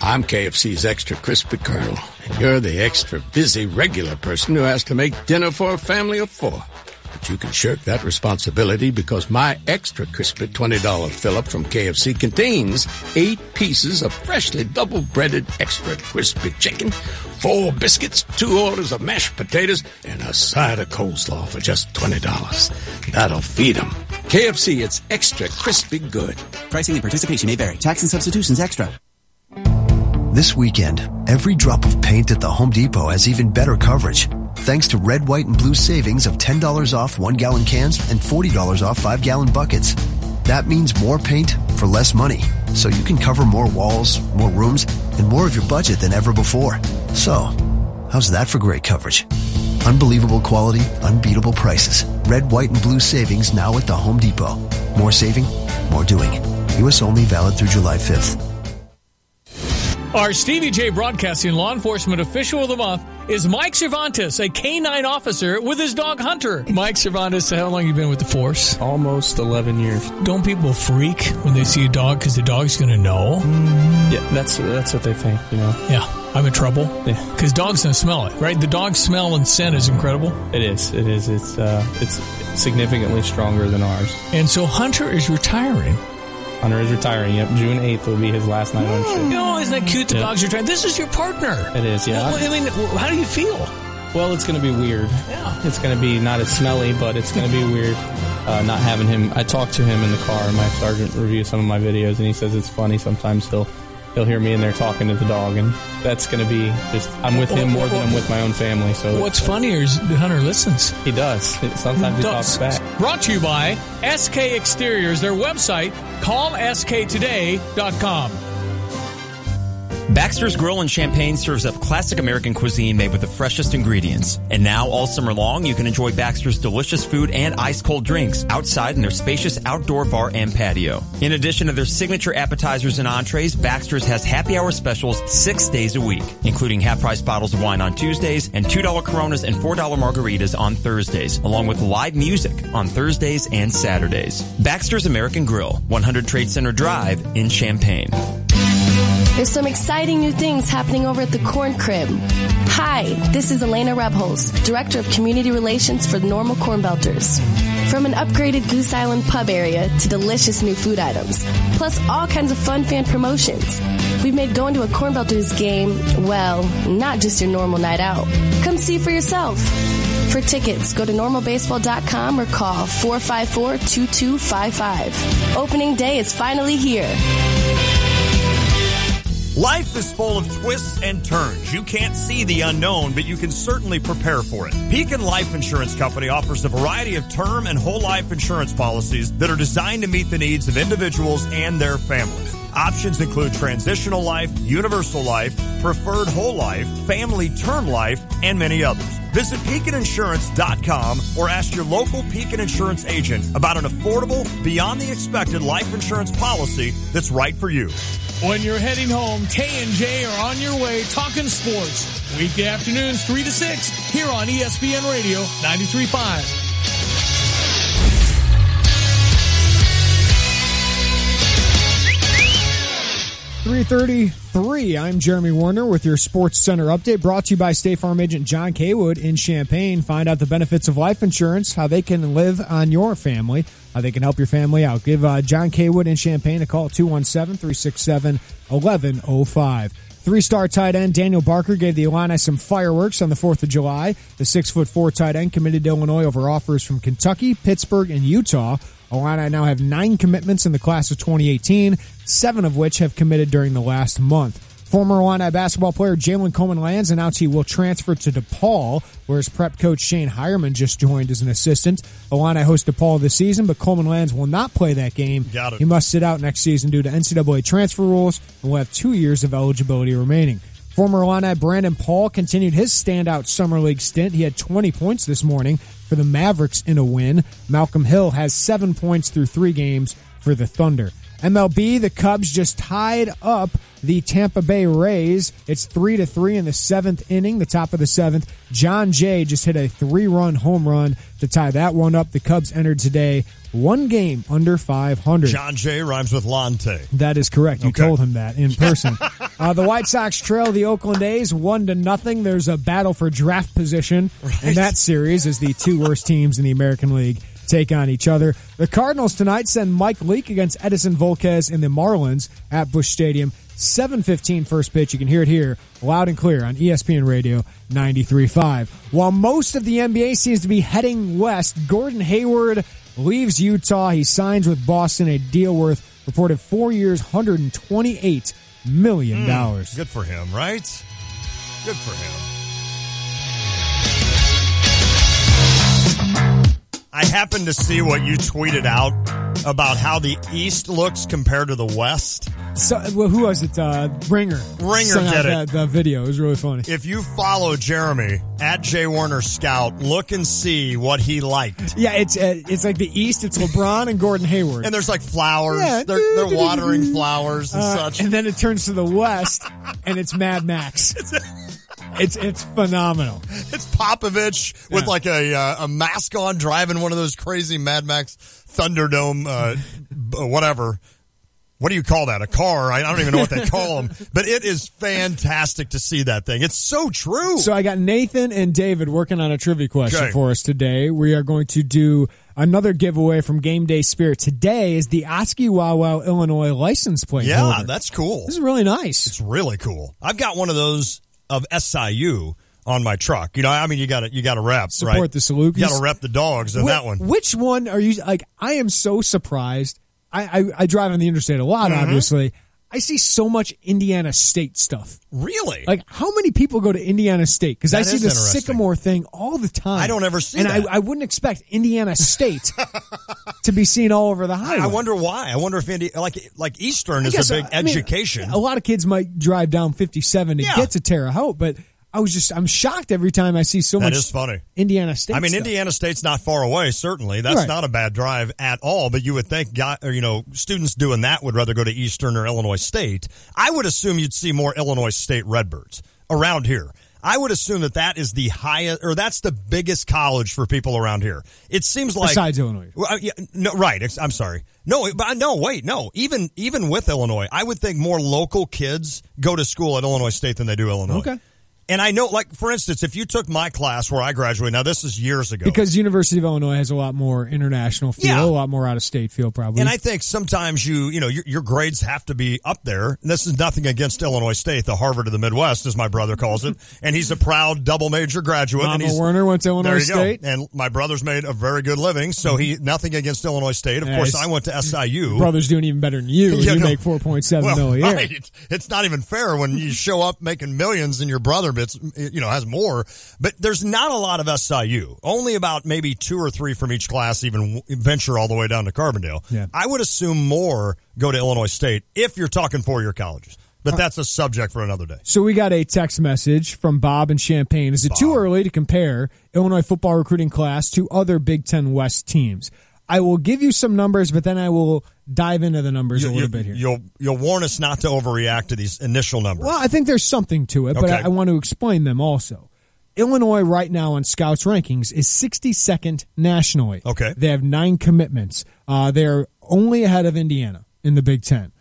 Speaker 16: I'm KFC's Extra Crispy Colonel, and you're the extra busy regular person who has to make dinner for a family of 4. But you can shirk that responsibility because my Extra Crispy $20 fill-up from KFC contains 8 pieces of freshly double-breaded extra crispy chicken, 4 biscuits, 2 orders of mashed potatoes, and a side of coleslaw for just $20. That'll feed them. KFC, it's extra crispy good.
Speaker 17: Pricing and participation may vary. Tax and substitutions extra.
Speaker 18: This weekend, every drop of paint at the Home Depot has even better coverage. Thanks to red, white, and blue savings of $10 off 1-gallon cans and $40 off 5-gallon buckets. That means more paint for less money, so you can cover more walls, more rooms, and more of your budget than ever before. So, how's that for great coverage? Unbelievable quality, unbeatable prices. Red, white, and blue savings now at the Home Depot. More saving, more doing. U.S. only, valid through July 5th.
Speaker 19: Our Stevie J Broadcasting Law Enforcement Official of the Month is Mike Cervantes, a K-9 officer with his dog Hunter. Mike Cervantes, how long have you been with the force?
Speaker 20: Almost 11 years.
Speaker 19: Don't people freak when they see a dog because the dog's going to know?
Speaker 20: Yeah, that's what they think, you know.
Speaker 19: Yeah, I'm in trouble.
Speaker 20: Yeah.
Speaker 19: Because dogs don't smell it, right? The dog's smell and scent is incredible.
Speaker 20: It is. It's significantly stronger than ours.
Speaker 19: And so Hunter is retiring.
Speaker 20: Hunter is retiring. Yep, June 8th will be his last night on shift.
Speaker 19: Oh, isn't that cute? The dog's retiring. This is your partner.
Speaker 20: It is, yeah.
Speaker 19: Well, I mean, how do you feel?
Speaker 20: Well, it's going to be weird.
Speaker 19: Yeah.
Speaker 20: It's going to be not as smelly, but it's going to be weird not having him. I talked to him in the car. My sergeant reviewed some of my videos, and he says it's funny. Sometimes he'll hear me in there talking to the dog, and that's going to be just, I'm with him more than I'm with my own family. So
Speaker 19: what's funnier is Hunter listens.
Speaker 20: He does. Sometimes he talks back.
Speaker 19: Brought to you by SK Exteriors, their website, callsktoday.com.
Speaker 21: Baxter's Grill in Champaign serves up classic American cuisine made with the freshest ingredients. And now, all summer long, you can enjoy Baxter's delicious food and ice-cold drinks outside in their spacious outdoor bar and patio. In addition to their signature appetizers and entrees, Baxter's has happy hour specials 6 days a week, including half-price bottles of wine on Tuesdays and $2 Coronas and $4 margaritas on Thursdays, along with live music on Thursdays and Saturdays. Baxter's American Grill, 100 Trade Center Drive in Champaign.
Speaker 22: There's some exciting new things happening over at the Corn Crib. Hi, this is Elena Rebholz, Director of Community Relations for the Normal Corn Belters. From an upgraded Goose Island pub area to delicious new food items, plus all kinds of fun fan promotions, we've made going to a Corn Belters game, well, not just your normal night out. Come see for yourself. For tickets, go to normalbaseball.com or call 454-2255. Opening day is finally here.
Speaker 12: Life is full of twists and turns. You can't see the unknown, but you can certainly prepare for it. Beacon Life Insurance Company offers a variety of term and whole life insurance policies that are designed to meet the needs of individuals and their families. Options include transitional life, universal life, preferred whole life, family term life, and many others. Visit PeakinInsurance.com or ask your local Peakin Insurance agent about an affordable, beyond the expected life insurance policy that's right for you.
Speaker 19: When you're heading home, Tay and J are on your way talking sports. Weekday afternoons 3 to 6 here on ESPN Radio 93.5.
Speaker 11: 3:33. I'm Jeremy Warner with your Sports Center update, brought to you by State Farm agent John Kaywood in Champaign. Find out the benefits of life insurance, how they can live on your family, how they can help your family out. Give John Kaywood in Champaign a call at 217-367-1105. 3-star tight end Daniel Barker gave the Illini some fireworks on the 4th of July. The 6'4" tight end committed to Illinois over offers from Kentucky, Pittsburgh, and Utah. Illini now have 9 commitments in the class of 2018, 7 of which have committed during the last month. Former Illini basketball player Jalen Coleman-Lands announced he will transfer to DePaul, where his prep coach Shane Hireman just joined as an assistant. Illini host DePaul this season, but Coleman-Lands will not play that game.
Speaker 12: Got it.
Speaker 11: He must sit out next season due to NCAA transfer rules and will have 2 years of eligibility remaining. Former Illini Brandon Paul continued his standout summer league stint. He had 20 points this morning for the Mavericks in a win. Malcolm Hill has 7 points through 3 games for the Thunder. MLB, the Cubs just tied up the Tampa Bay Rays. It's 3-3 in the 7th inning, the top of the 7th. John Jay just hit a 3-run home run to tie that one up. The Cubs entered today one game under 500.
Speaker 12: John Jay rhymes with Lante.
Speaker 11: That is correct. You told him that in person. The White Sox trail the Oakland A's 1-0. There's a battle for draft position in that series as the two worst teams in the American League take on each other. The Cardinals tonight send Mike Leake against Edison Volquez in the Marlins at Busch Stadium. 7:15 first pitch. You can hear it here loud and clear on ESPN Radio 93.5. While most of the NBA seems to be heading west, Gordon Hayward leaves Utah. He signs with Boston, a deal worth reported 4 years, $128 million.
Speaker 12: Good for him, right? Good for him. I happened to see what you tweeted out about how the East looks compared to the West.
Speaker 11: So, well, who was it? Ringer
Speaker 12: did it.
Speaker 11: The video. It was really funny.
Speaker 12: If you follow Jeremy at Jay Warner Scout, look and see what he liked.
Speaker 11: Yeah, it's like the East. It's LeBron and Gordon Hayward,
Speaker 12: and there's like flowers. Yeah. They're watering flowers and such.
Speaker 11: And then it turns to the West, and it's Mad Max. It's phenomenal.
Speaker 12: It's Popovich with like a mask on, driving one of those crazy Mad Max Thunderdome, whatever. What do you call that? A car? I don't even know what they call them. But it is fantastic to see that thing. It's so true.
Speaker 11: So I got Nathan and David working on a trivia question for us today. We are going to do another giveaway from Game Day Spirit. Today is the Oskiwawa, Illinois license plate holder.
Speaker 12: That's cool.
Speaker 11: This is really nice.
Speaker 12: It's really cool. I've got one of those of SIU on my truck. You know, I mean, you got to rep,
Speaker 11: support
Speaker 12: right?
Speaker 11: The Salukis.
Speaker 12: You got to rep the dogs in that one.
Speaker 11: Which one are you, like, I am so surprised. I drive on the interstate a lot, obviously. I see so much Indiana State stuff.
Speaker 12: Really?
Speaker 11: Like, how many people go to Indiana State? Because I see the Sycamore thing all the time.
Speaker 12: I don't ever see
Speaker 11: that.
Speaker 12: And
Speaker 11: I wouldn't expect Indiana State to be seen all over the highway.
Speaker 12: I wonder why. I wonder if like Eastern is a big education.
Speaker 11: A lot of kids might drive down 57 to get to Terre Haute, but I'm shocked every time I see so much.
Speaker 12: That is funny.
Speaker 11: Indiana State.
Speaker 12: I mean,
Speaker 11: stuff.
Speaker 12: Indiana State's not far away. Certainly, that's not a bad drive at all. But you would think, students doing that would rather go to Eastern or Illinois State. I would assume you'd see more Illinois State Redbirds around here. I would assume that is the highest, or that's the biggest college for people around here. It seems like
Speaker 11: besides Illinois.
Speaker 12: I'm sorry. Even with Illinois, I would think more local kids go to school at Illinois State than they do Illinois.
Speaker 11: Okay.
Speaker 12: And I know, like, for instance, if you took my class where I graduated, now this is years ago.
Speaker 11: Because University of Illinois has a lot more international feel, a lot more out-of-state feel, probably.
Speaker 12: And I think sometimes your grades have to be up there. And this is nothing against Illinois State, the Harvard of the Midwest, as my brother calls it. And he's a proud double major graduate.
Speaker 11: Mama Werner went to Illinois State.
Speaker 12: Go. And my brother's made a very good living, so nothing against Illinois State. Of course, I went to SIU.
Speaker 11: Brother's doing even better than you. You make $4.7 million a year.
Speaker 12: Right. It's not even fair when you show up making millions and your brother has more, but there's not a lot of SIU. Only about maybe 2 or 3 from each class even venture all the way down to Carbondale.
Speaker 11: Yeah.
Speaker 12: I would assume more go to Illinois State if you're talking four-year colleges. But that's a subject for another day.
Speaker 11: So we got a text message from Bob in Champaign. Is it too early to compare Illinois football recruiting class to other Big Ten West teams? I will give you some numbers, but then I will dive into the numbers a little bit here.
Speaker 12: You'll warn us not to overreact to these initial numbers.
Speaker 11: Well, I think there's something to it, but I want to explain them also. Illinois right now on Scouts rankings is 62nd nationally.
Speaker 12: Okay.
Speaker 11: They have 9 commitments. They're only ahead of Indiana in the Big Ten.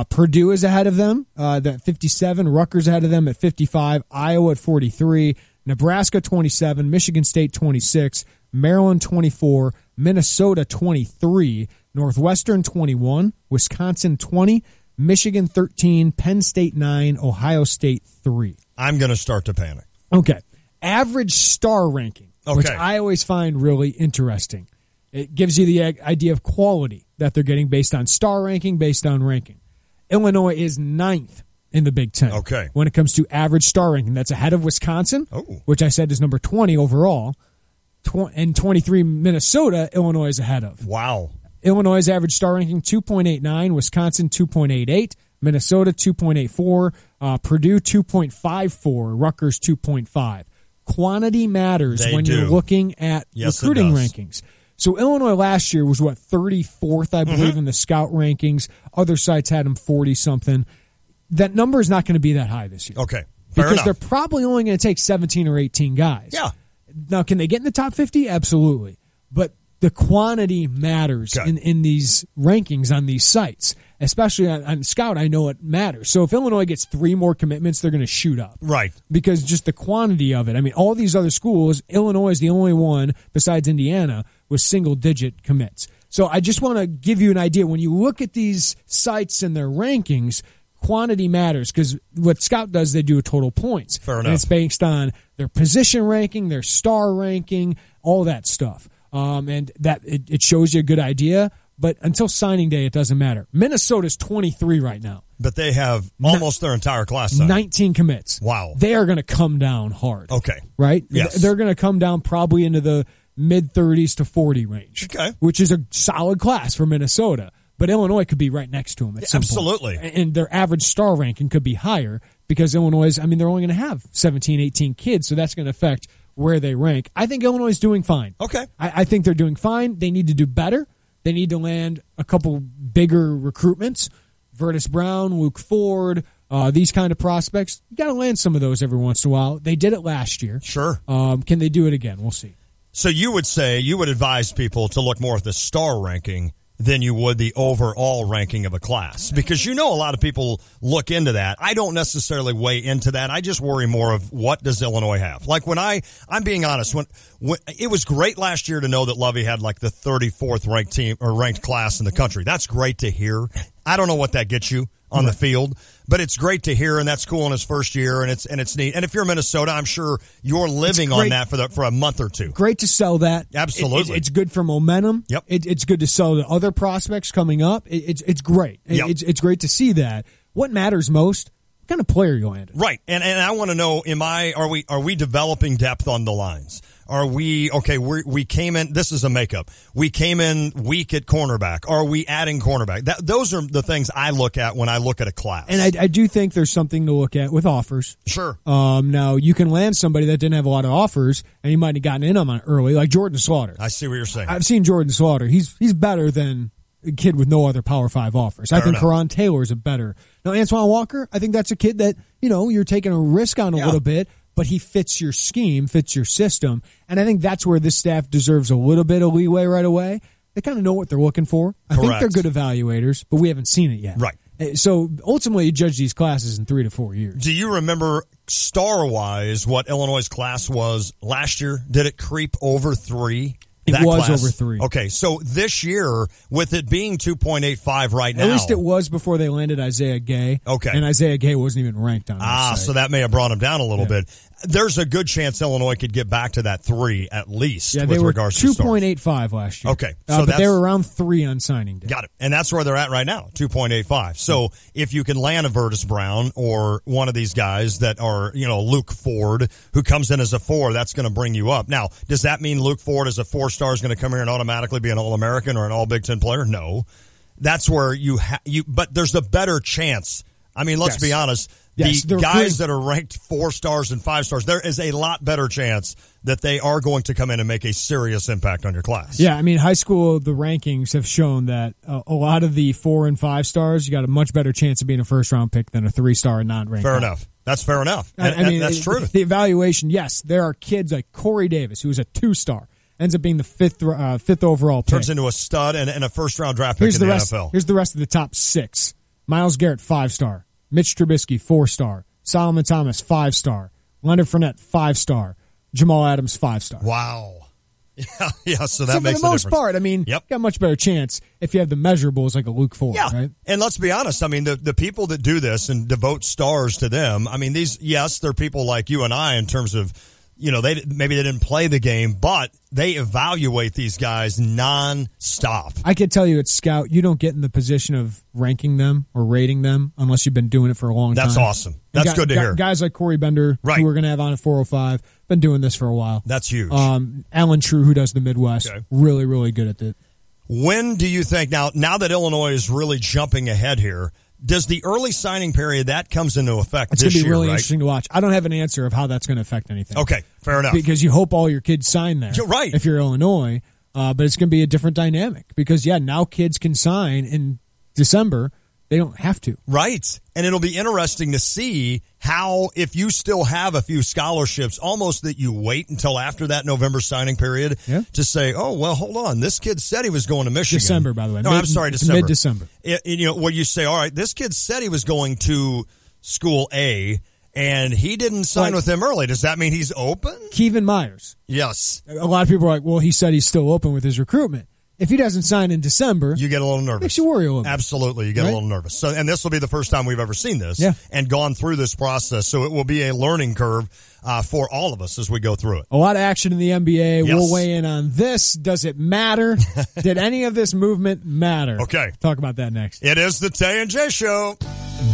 Speaker 11: Purdue is ahead of them at 57. Rutgers ahead of them at 55. Iowa at 43. Nebraska 27. Michigan State 26. Maryland 24. Minnesota 23. Northwestern 21. Wisconsin 20. Michigan 13. Penn State 9. Ohio State 3.
Speaker 12: I'm going to start to panic.
Speaker 11: Okay. Average star ranking, which I always find really interesting. It gives you the idea of quality that they're getting based on star ranking, based on ranking. Illinois is 9th in the Big Ten.
Speaker 12: Okay.
Speaker 11: When it comes to average star ranking, that's ahead of Wisconsin, which I said is number 20 overall. And 23 Minnesota, Illinois is ahead of.
Speaker 12: Wow.
Speaker 11: Illinois' average star ranking 2.89, Wisconsin 2.88, Minnesota 2.84, Purdue 2.54, Rutgers 2.5. Quantity matters when you're looking at recruiting rankings. So Illinois last year was, 34th, I believe, in the scout rankings. Other sites had them 40-something. That number is not going to be that high this year.
Speaker 12: Okay, fair
Speaker 11: because
Speaker 12: enough.
Speaker 11: they're probably only going to take 17 or 18 guys.
Speaker 12: Yeah.
Speaker 11: Now, can they get in the top 50? Absolutely. But the quantity matters in these rankings on these sites, especially on Scout. I know it matters. So if Illinois gets 3 more commitments, they're going to shoot up.
Speaker 12: Right.
Speaker 11: Because just the quantity of it. I mean, all these other schools, Illinois is the only one besides Indiana with single-digit commits. So I just want to give you an idea. When you look at these sites and their rankings, quantity matters, because what Scout does, they do a total points.
Speaker 12: Fair enough.
Speaker 11: And it's based on their position ranking, their star ranking, all that stuff. And that it shows you a good idea, but until signing day, it doesn't matter. Minnesota's 23 right now.
Speaker 12: But they have almost their entire class signed.
Speaker 11: 19 commits.
Speaker 12: Wow.
Speaker 11: They are going to come down hard.
Speaker 12: Okay.
Speaker 11: Right?
Speaker 12: Yes.
Speaker 11: They're going to come down probably into the mid-30s to 40 range.
Speaker 12: Okay.
Speaker 11: Which is a solid class for Minnesota. But Illinois could be right next to them at some
Speaker 12: Absolutely.
Speaker 11: point. And their average star ranking could be higher because Illinois, they're only going to have 17, 18 kids, so that's going to affect where they rank. I think Illinois is doing fine.
Speaker 12: Okay.
Speaker 11: I think they're doing fine. They need to do better. They need to land a couple bigger recruitments. Vertus Brown, Luke Ford, these kind of prospects. You got to land some of those every once in a while. They did it last year.
Speaker 12: Sure.
Speaker 11: Can they do it again? We'll see.
Speaker 12: So you would advise people to look more at the star ranking than you would the overall ranking of a class, because a lot of people look into that. I don't necessarily weigh into that. I just worry more of what does Illinois have. Like when I'm being honest, when it was great last year to know that Lovey had like the 34th ranked team or ranked class in the country. That's great to hear. I don't know what that gets you on the field, but it's great to hear, and that's cool in his first year, and it's neat. And if you're Minnesota, I'm sure you're living on that for a month or two.
Speaker 11: Great to sell that.
Speaker 12: Absolutely,
Speaker 11: it's good for momentum.
Speaker 12: Yep,
Speaker 11: it's good to sell to other prospects coming up. It's great.
Speaker 12: Yep.
Speaker 11: It's great to see that. What matters most? What kind of player you landed?
Speaker 12: Right, and I want to know: are we developing depth on the lines? Are we okay? We came in. This is a makeup. We came in weak at cornerback. Are we adding cornerback? Those are the things I look at when I look at a class.
Speaker 11: And I do think there's something to look at with offers.
Speaker 12: Sure.
Speaker 11: Now you can land somebody that didn't have a lot of offers, and you might have gotten in on it early, like Jordan Slaughter.
Speaker 12: I see what you're saying.
Speaker 11: I've seen Jordan Slaughter. He's better than a kid with no other Power 5 offers. I think Karan Taylor's a better. Now Antoine Walker, I think that's a kid that you're taking a risk on a little bit. But he fits your scheme, fits your system. And I think that's where this staff deserves a little bit of leeway right away. They kind of know what they're looking for. I think they're good evaluators, but we haven't seen it yet.
Speaker 12: Right.
Speaker 11: So ultimately, you judge these classes in 3 to 4 years.
Speaker 12: Do you remember star-wise what Illinois' class was last year? Did it creep over 3?
Speaker 11: It was over 3.
Speaker 12: Okay, so this year, with it being 2.85 right now.
Speaker 11: At least it was before they landed Isaiah Gay.
Speaker 12: Okay.
Speaker 11: And Isaiah Gay wasn't even ranked on the site.
Speaker 12: So that may have brought him down a little bit. There's a good chance Illinois could get back to that 3 at least with regards to
Speaker 11: 2.85 last year.
Speaker 12: Okay.
Speaker 11: So but they were around 3 on signing day.
Speaker 12: Got it. And that's where they're at right now, 2.85. So if you can land a Vertus Brown or one of these guys that are, Luke Ford, who comes in as a 4, that's going to bring you up. Now, does that mean Luke Ford as a 4-star is going to come here and automatically be an All-American or an All-Big Ten player? No. That's where but there's a better chance. I mean, let's be honest. The guys that are ranked 4 stars and 5 stars, there is a lot better chance that they are going to come in and make a serious impact on your class.
Speaker 11: Yeah, I mean, high school, the rankings have shown that a lot of the 4 and 5 stars, you got a much better chance of being a first-round pick than a 3-star and non-ranked.
Speaker 12: Fair enough. That's fair enough.
Speaker 11: I mean,
Speaker 12: that's true.
Speaker 11: The evaluation, yes, there are kids like Corey Davis, who was a 2-star, ends up being the 5th overall pick.
Speaker 12: Turns into a stud and a first-round draft pick in the NFL.
Speaker 11: Here's the rest of the top 6. Myles Garrett, 5-star. Mitch Trubisky, 4-star. Solomon Thomas, 5-star. Leonard Fournette, 5-star. Jamal Adams, 5-star.
Speaker 12: Wow. Yeah, so that makes
Speaker 11: for the most part, I mean, you got a much better chance if you have the measurables like a Luke Ford, right?
Speaker 12: And let's be honest, I mean, the people that do this and devote stars to them, I mean, they're people like you and I in terms of, maybe they didn't play the game, but they evaluate these guys non-stop.
Speaker 11: I can tell you at Scout, you don't get in the position of ranking them or rating them unless you've been doing it for a long time.
Speaker 12: That's awesome. That's good to hear.
Speaker 11: Guys like Corey Bender, who we're going to have on at 405, been doing this for a while.
Speaker 12: That's huge.
Speaker 11: Alan True, who does the Midwest, really, really good at it.
Speaker 12: When do you think, now that Illinois is really jumping ahead here, does the early signing period, that comes into effect this year,
Speaker 11: It's going to be really
Speaker 12: right?
Speaker 11: interesting to watch. I don't have an answer of how that's going to affect anything.
Speaker 12: Okay, fair enough.
Speaker 11: Because you hope all your kids sign there.
Speaker 12: You're right.
Speaker 11: If you're Illinois. but it's going to be a different dynamic because, now kids can sign in December. They don't have to.
Speaker 12: Right. And it'll be interesting to see how, if you still have a few scholarships, almost that you wait until after that November signing period to say, oh, well, hold on. This kid said he was going to Michigan.
Speaker 11: December, by the way.
Speaker 12: No, I'm sorry, December.
Speaker 11: Mid-December.
Speaker 12: Where you say, all right, this kid said he was going to school A, and he didn't sign with them early. Does that mean he's open?
Speaker 11: Kevin Myers.
Speaker 12: Yes.
Speaker 11: A lot of people are like, well, he said he's still open with his recruitment. If he doesn't sign in December,
Speaker 12: you get a little nervous.
Speaker 11: Makes you worry a little bit.
Speaker 12: Absolutely. You get a little nervous. So, and this will be the first time we've ever seen this and gone through this process. So it will be a learning curve for all of us as we go through it.
Speaker 11: A lot of action in the NBA.
Speaker 12: Yes.
Speaker 11: We'll weigh in on this. Does it matter? Did any of this movement matter?
Speaker 12: Okay.
Speaker 11: Talk about that next.
Speaker 12: It is the Tay and J Show.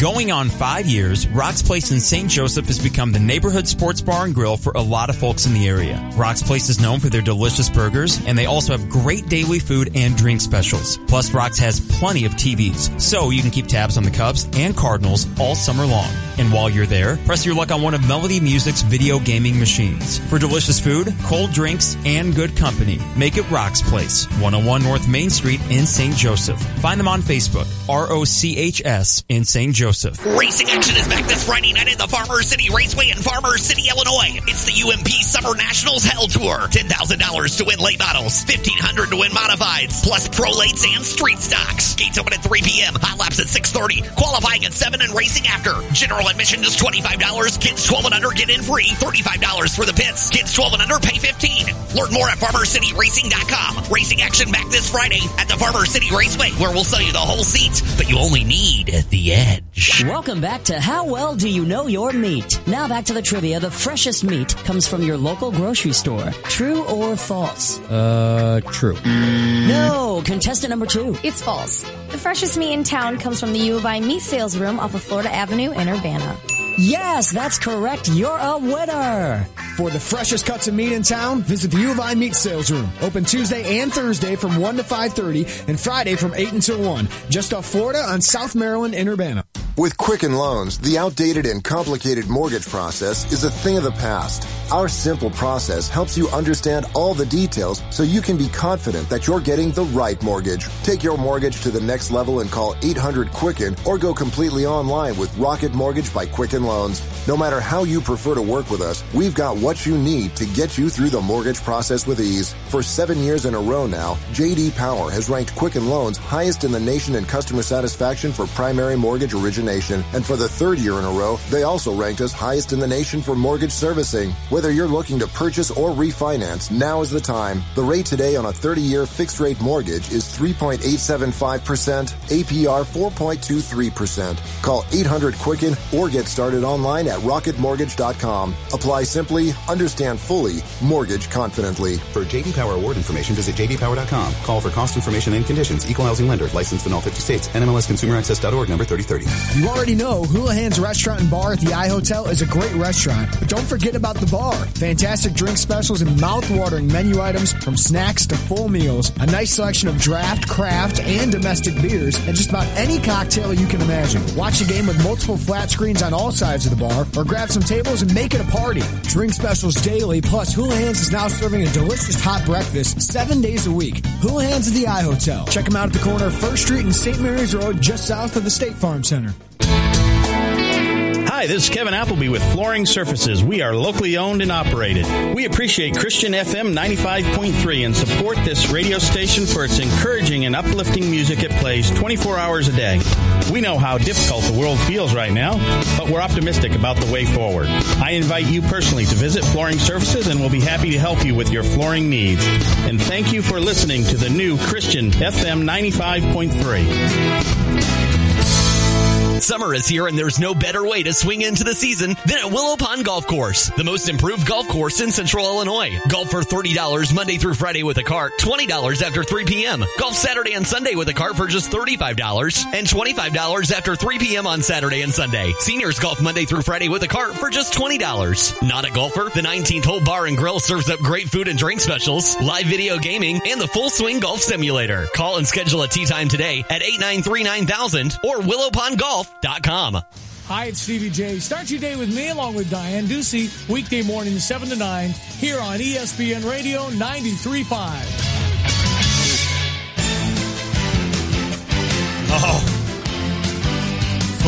Speaker 21: Going on 5 years, Rock's Place in St. Joseph has become the neighborhood sports bar and grill for a lot of folks in the area. Rock's Place is known for their delicious burgers, and they also have great daily food and drink specials. Plus, Rock's has plenty of TVs, so you can keep tabs on the Cubs and Cardinals all summer long. And while you're there, press your luck on one of Melody Music's video gaming machines. For delicious food, cold drinks, and good company, make it Rock's Place, 101 North Main Street in St. Joseph. Find them on Facebook, ROCHS in St. Joseph.
Speaker 2: Racing action is back this Friday night at the Farmer City Raceway in Farmer City, Illinois. It's the UMP Summer Nationals Hell Tour. $10,000 to win late models, $1,500 to win modifieds, plus pro lates and street stocks. Gates open at 3 p.m., hot laps at 6:30, qualifying at 7 and racing after. General admission is $25. Kids 12 and under get in free. $35 for the pits. Kids 12 and under pay $15. Learn more at FarmerCityRacing.com. Racing action back this Friday at the Farmer City Raceway, where we'll sell you the whole seat, but you only need the edge.
Speaker 3: Welcome back to How Well Do You Know Your Meat? Now back to the trivia. The freshest meat comes from your local grocery store. True or false?
Speaker 23: True.
Speaker 3: No. Contestant number 2.
Speaker 24: It's false. The freshest meat in town comes from the U of I meat sales room off of Florida Avenue in Urbana.
Speaker 3: Yes, that's correct. You're a winner.
Speaker 23: For the freshest cuts of meat in town, visit the U of I Meat Sales Room. Open Tuesday and Thursday from 1 to 5:30 and Friday from 8 until 1. Just off Florida on South Maryland in Urbana.
Speaker 25: With Quicken Loans, the outdated and complicated mortgage process is a thing of the past. Our simple process helps you understand all the details so you can be confident that you're getting the right mortgage. Take your mortgage to the next level and call 800-QUICKEN or go completely online with Rocket Mortgage by Quicken Loans. No matter how you prefer to work with us, we've got what you need to get you through the mortgage process with ease. For 7 years in a row now, J.D. Power has ranked Quicken Loans highest in the nation in customer satisfaction for primary mortgage origination. And for the 3rd year in a row, they also ranked us highest in the nation for mortgage servicing. Whether you're looking to purchase or refinance, now is the time. The rate today on a 30-year fixed-rate mortgage is 3.875%, APR 4.23%. Call 800-QUICKEN or get started online at rocketmortgage.com. Apply simply, understand fully, mortgage confidently.
Speaker 17: For J.D. Power award information, visit jdpower.com. Call for cost information and conditions. Equal housing lender. Licensed in all 50 states. NMLSConsumerAccess.org number 3030.
Speaker 23: You already know Houlihan's Restaurant and Bar at the iHotel is a great restaurant, but don't forget about the bar. Fantastic drink specials and mouth-watering menu items from snacks to full meals. A nice selection of draft, craft, and domestic beers, and just about any cocktail you can imagine. Watch a game with multiple flat screens on all sides of the bar, or grab some tables and make it a party. Drink specials daily, plus Houlihan's is now serving a delicious hot breakfast 7 days a week. Houlihan's at the iHotel. Check them out at the corner of 1st Street and St. Mary's Road, just south of the State Farm Center.
Speaker 26: Hi, this is Kevin Appleby with Flooring Surfaces. We are locally owned and operated. We appreciate Christian FM 95.3 and support this radio station for its encouraging and uplifting music it plays 24 hours a day. We know how difficult the world feels right now, but we're optimistic about the way forward. I invite you personally to visit Flooring Surfaces, and we'll be happy to help you with your flooring needs. And thank you for listening to the new Christian FM 95.3.
Speaker 2: Summer is here, and there's no better way to swing into the season than at Willow Pond Golf Course, the most improved golf course in Central Illinois. Golf for $30 Monday through Friday with a cart, $20 after 3 p.m. Golf Saturday and Sunday with a cart for just $35 and $25 after 3 p.m. on Saturday and Sunday. Seniors golf Monday through Friday with a cart for just $20. Not a golfer? The 19th Hole Bar and Grill serves up great food and drink specials, live video gaming, and the Full Swing Golf Simulator. Call and schedule a tee time today at 893-9000 or willowpondgolf.com.
Speaker 19: Hi, it's Stevie J. Start your day with me along with Diane Ducey, weekday morning 7 to 9 here on ESPN Radio 93.5.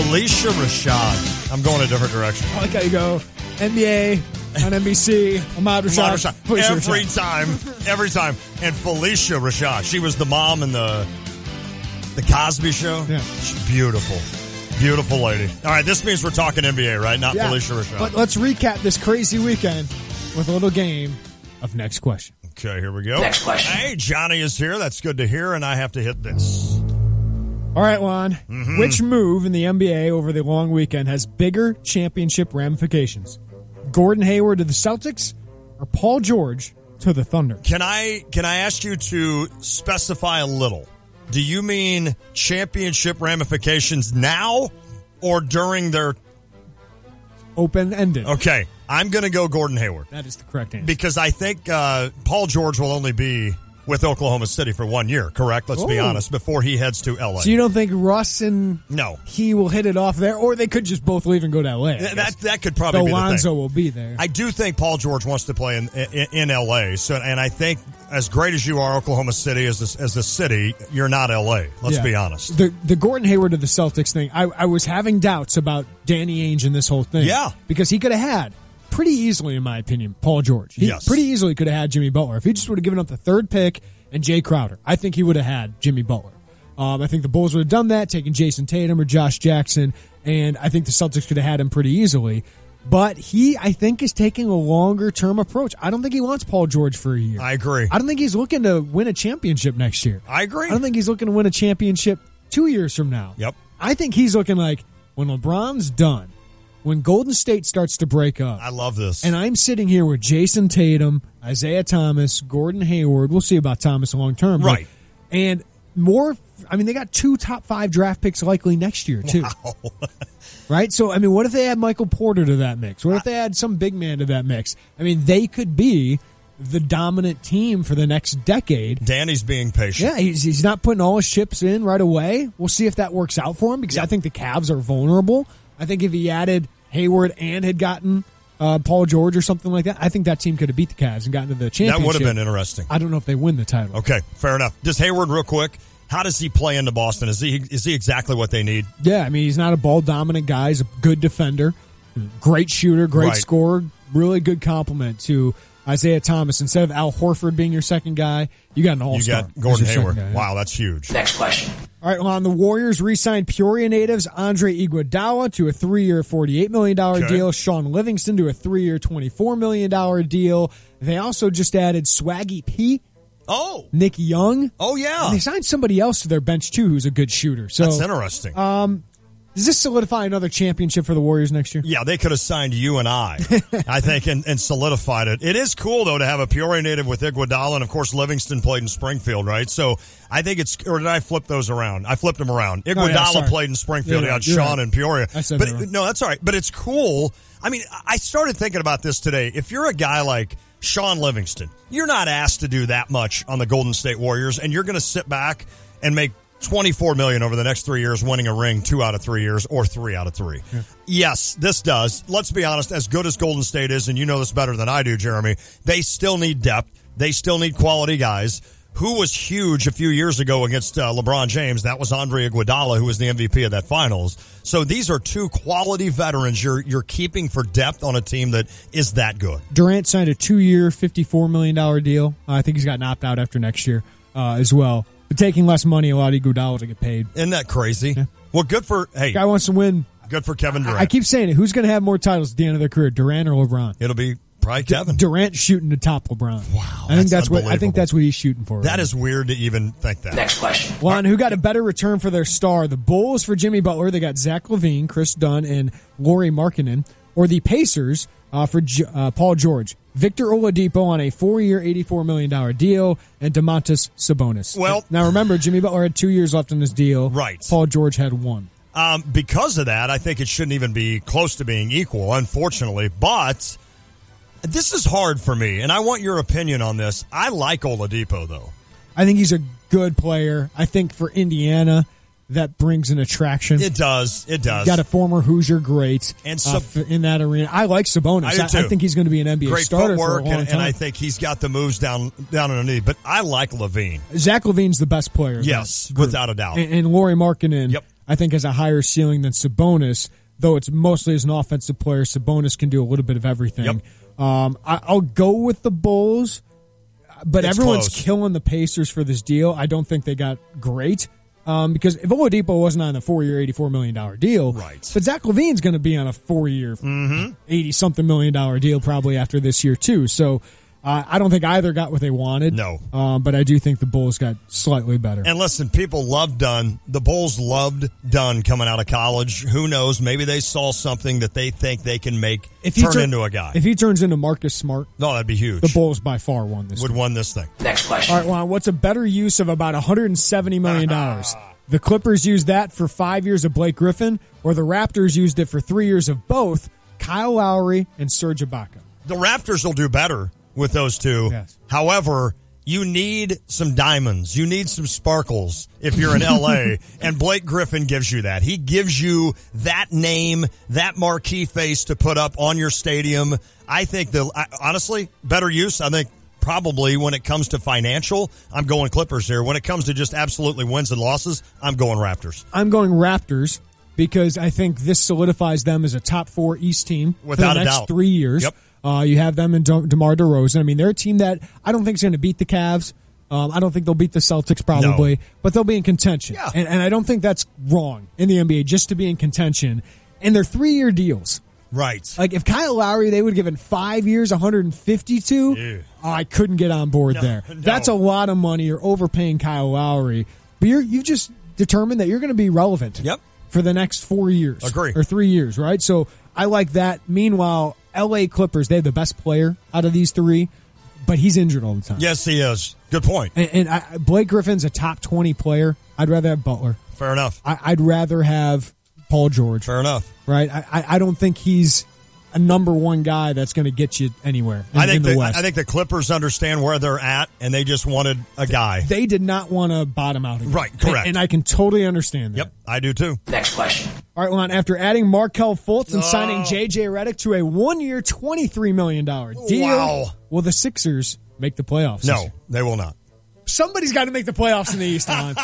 Speaker 12: Felicia Rashad. I'm going a different direction.
Speaker 11: I like how you go NBA on NBC. Ahmad Rashad.
Speaker 12: Every time. And Felicia Rashad. She was the mom in the Cosby Show.
Speaker 11: Yeah.
Speaker 12: She's beautiful. Beautiful lady. All right, this means we're talking NBA, right? Not Felicia Rashad.
Speaker 11: But let's recap this crazy weekend with a little game of Next Question.
Speaker 12: Okay, here we go.
Speaker 4: Next question.
Speaker 12: Hey, Johnny is here. That's good to hear, and I have to hit this.
Speaker 11: All right, Lon.
Speaker 12: Mm-hmm.
Speaker 11: Which move in the NBA over the long weekend has bigger championship ramifications? Gordon Hayward to the Celtics or Paul George to the Thunder?
Speaker 12: Can I ask you to specify a little? Do you mean championship ramifications now or during their
Speaker 11: open-ended?
Speaker 12: Okay, I'm going to go Gordon Hayward.
Speaker 11: That is the correct answer.
Speaker 12: Because I think Paul George will only be with Oklahoma City for 1 year, correct? Let's be honest, before he heads to L.A.
Speaker 11: So you don't think Russ and
Speaker 12: no,
Speaker 11: he will hit it off there? Or they could just both leave and go to L.A.
Speaker 12: That could probably be
Speaker 11: Lonzo
Speaker 12: the thing.
Speaker 11: will be there.
Speaker 12: I do think Paul George wants to play in L.A. So, and I think as great as you are, Oklahoma City as a city, you're not L.A. Let's be honest.
Speaker 11: The Gordon Hayward to the Celtics thing, I was having doubts about Danny Ainge and this whole thing.
Speaker 12: Yeah.
Speaker 11: Because he could have had, pretty easily in my opinion, Paul George. He pretty easily could have had Jimmy Butler. If he just would have given up the third pick and Jay Crowder, I think he would have had Jimmy Butler. I think the Bulls would have done that, taken Jason Tatum or Josh Jackson, and I think the Celtics could have had him pretty easily. But he, I think, is taking a longer-term approach. I don't think he wants Paul George for a year.
Speaker 12: I agree.
Speaker 11: I don't think he's looking to win a championship next year.
Speaker 12: I agree.
Speaker 11: I don't think he's looking to win a championship 2 years from now.
Speaker 12: Yep.
Speaker 11: I think he's looking like when LeBron's done, when Golden State starts to break up.
Speaker 12: I love this.
Speaker 11: And I'm sitting here with Jason Tatum, Isaiah Thomas, Gordon Hayward. We'll see about Thomas long term.
Speaker 12: Right.
Speaker 11: And more, I mean, they got 2 top 5 draft picks likely next year, too.
Speaker 12: Wow.
Speaker 11: Right? So, I mean, what if they add Michael Porter to that mix? What if they add some big man to that mix? I mean, they could be the dominant team for the next decade.
Speaker 12: Danny's being patient.
Speaker 11: Yeah, he's not putting all his chips in right away. We'll see if that works out for him because I think the Cavs are vulnerable. I think if he added Hayward and had gotten Paul George or something like that, I think that team could have beat the Cavs and gotten to the championship.
Speaker 12: That would have been interesting.
Speaker 11: I don't know if they win the title.
Speaker 12: Okay, fair enough. Just Hayward real quick. How does he play into Boston? Is he exactly what they need?
Speaker 11: Yeah, I mean, he's not a ball-dominant guy. He's a good defender, great shooter, great scorer, really good compliment to Isaiah Thomas. Instead of Al Horford being your second guy, you got an all-star.
Speaker 12: You got Gordon Hayward.
Speaker 11: Guy,
Speaker 12: wow, that's huge.
Speaker 4: Next question.
Speaker 11: All right, well, the Warriors re-signed Peoria natives Andre Iguodala to a 3-year, $48 million deal. Sean Livingston to a 3-year, $24 million deal. They also just added Swaggy P.
Speaker 12: Oh.
Speaker 11: Nick Young.
Speaker 12: Oh, yeah.
Speaker 11: And they signed somebody else to their bench, too, who's a good shooter. So
Speaker 12: that's interesting.
Speaker 11: Does this solidify another championship for the Warriors next year?
Speaker 12: Yeah, they could have signed you and I think, and solidified it. It is cool, though, to have a Peoria native with Iguodala, and, of course, Livingston played in Springfield, right? So I think it's – or did I flip those around? I flipped them around. Iguodala played in Springfield. You got Sean in Peoria.
Speaker 11: I said
Speaker 12: but
Speaker 11: that wrong.
Speaker 12: No, that's all right. But it's cool. I mean, I started thinking about this today. If you're a guy like Sean Livingston, you're not asked to do that much on the Golden State Warriors, and you're going to sit back and make $24 million over the next 3 years, winning a ring 2 out of 3 years or 3 out of 3. Yeah. Yes, this does. Let's be honest, as good as Golden State is, and you know this better than I do, Jeremy, they still need depth. They still need quality guys. Who was huge a few years ago against LeBron James? That was Andre Iguodala, who was the MVP of that finals. So these are 2 quality veterans you're keeping for depth on a team that is that good.
Speaker 11: Durant signed a 2-year, $54 million deal. I think he's got an opt-out after next year as well. But taking less money allowed Iguodala to get paid.
Speaker 12: Isn't that crazy? Yeah. Well, good for, hey.
Speaker 11: Guy wants to win.
Speaker 12: Good for Kevin Durant.
Speaker 11: I keep saying it. Who's going to have more titles at the end of their career, Durant or LeBron?
Speaker 12: It'll be probably Kevin.
Speaker 11: Durant shooting to top LeBron.
Speaker 12: Wow.
Speaker 11: I think that's what he's shooting for.
Speaker 12: That is weird to even think that.
Speaker 4: Next question.
Speaker 11: Juan, who got a better return for their star? The Bulls for Jimmy Butler. They got Zach LaVine, Chris Dunn, and Lauri Markkanen. Or the Pacers for Paul George. Victor Oladipo on a 4-year, $84 million deal, and Domantas Sabonis.
Speaker 12: Well,
Speaker 11: now remember, Jimmy Butler had 2 years left on his deal.
Speaker 12: Right.
Speaker 11: Paul George had 1.
Speaker 12: Because of that, I think it shouldn't even be close to being equal, unfortunately. But this is hard for me, and I want your opinion on this. I like Oladipo, though.
Speaker 11: I think he's a good player. I think for Indiana, that brings an attraction.
Speaker 12: It does.
Speaker 11: Got a former Hoosier great
Speaker 12: and
Speaker 11: in that arena. I like Sabonis.
Speaker 12: I
Speaker 11: think he's going to be an NBA
Speaker 12: great
Speaker 11: starter
Speaker 12: footwork,
Speaker 11: for a long time.
Speaker 12: And I think he's got the moves down on the knee. But I like LaVine.
Speaker 11: Zach LaVine's the best player.
Speaker 12: Yes, without a doubt.
Speaker 11: And Lauri Markkanen.
Speaker 12: Yep.
Speaker 11: I think has a higher ceiling than Sabonis, though it's mostly as an offensive player. Sabonis can do a little bit of everything.
Speaker 12: Yep.
Speaker 11: I'll go with the Bulls, but
Speaker 12: It's
Speaker 11: everyone's
Speaker 12: close.
Speaker 11: killing the Pacers for this deal. I don't think they got great. Because if Oladipo wasn't on a 4-year, $84 million deal,
Speaker 12: right.
Speaker 11: But Zach LaVine's going to be on a 4-year, $80-something million deal probably after this year, too. So I don't think either got what they wanted.
Speaker 12: No.
Speaker 11: But I do think the Bulls got slightly better.
Speaker 12: And listen, people love Dunn. The Bulls loved Dunn coming out of college. Who knows? Maybe they saw something that they think they can make turn into a guy.
Speaker 11: If he turns into Marcus Smart,
Speaker 12: no, that'd be huge.
Speaker 11: The Bulls by far won this.
Speaker 12: Would won this thing.
Speaker 4: Next question.
Speaker 11: All right, Juan, what's a better use of about $170 million? The Clippers used that for 5 years of Blake Griffin, or the Raptors used it for 3 years of both Kyle Lowry and Serge Ibaka?
Speaker 12: The Raptors will do better with those two.
Speaker 11: Yes.
Speaker 12: However, you need some diamonds. You need some sparkles if you're in L.A., and Blake Griffin gives you that. He gives you that name, that marquee face to put up on your stadium. I think, honestly, better use, I think, probably when it comes to financial, I'm going Clippers here. When it comes to just absolutely wins and losses, I'm going Raptors.
Speaker 11: I'm going Raptors because I think this solidifies them as a top 4 East team
Speaker 12: Without
Speaker 11: for the
Speaker 12: a
Speaker 11: next
Speaker 12: doubt.
Speaker 11: 3 years.
Speaker 12: Yep.
Speaker 11: You have them in DeMar DeRozan. I mean, they're a team that I don't think is going to beat the Cavs. I don't think they'll beat the Celtics probably, but they'll be in contention.
Speaker 12: Yeah.
Speaker 11: And I don't think that's wrong in the NBA just to be in contention. And they're 3-year deals.
Speaker 12: Right.
Speaker 11: Like if Kyle Lowry, they would have given 5 years, 152. I couldn't get on board there.
Speaker 12: No.
Speaker 11: That's a lot of money. You're overpaying Kyle Lowry, but you've just determined that you're going to be relevant.
Speaker 12: Yep.
Speaker 11: For the next 4 years.
Speaker 12: Agree.
Speaker 11: Or 3 years, right? So I like that. Meanwhile, LA Clippers, they have the best player out of these 3, but he's injured all the time.
Speaker 12: Yes, he is. Good point.
Speaker 11: And Blake Griffin's a top 20 player. I'd rather have Butler.
Speaker 12: Fair enough.
Speaker 11: I'd rather have Paul George.
Speaker 12: Fair enough.
Speaker 11: Right? I don't think he's a number 1 guy that's going to get you anywhere in the West.
Speaker 12: I think the Clippers understand where they're at, and they just wanted a guy.
Speaker 11: They did not want to bottom out again.
Speaker 12: Right, correct.
Speaker 11: And I can totally understand that.
Speaker 12: Yep, I do too.
Speaker 4: Next question.
Speaker 11: All right, Lon, after adding Markelle Fultz and signing J.J. Redick to a 1-year, $23 million deal,
Speaker 12: Wow.
Speaker 11: will the Sixers make the playoffs?
Speaker 12: No, they will not.
Speaker 11: Somebody's got to make the playoffs in the East, Lon.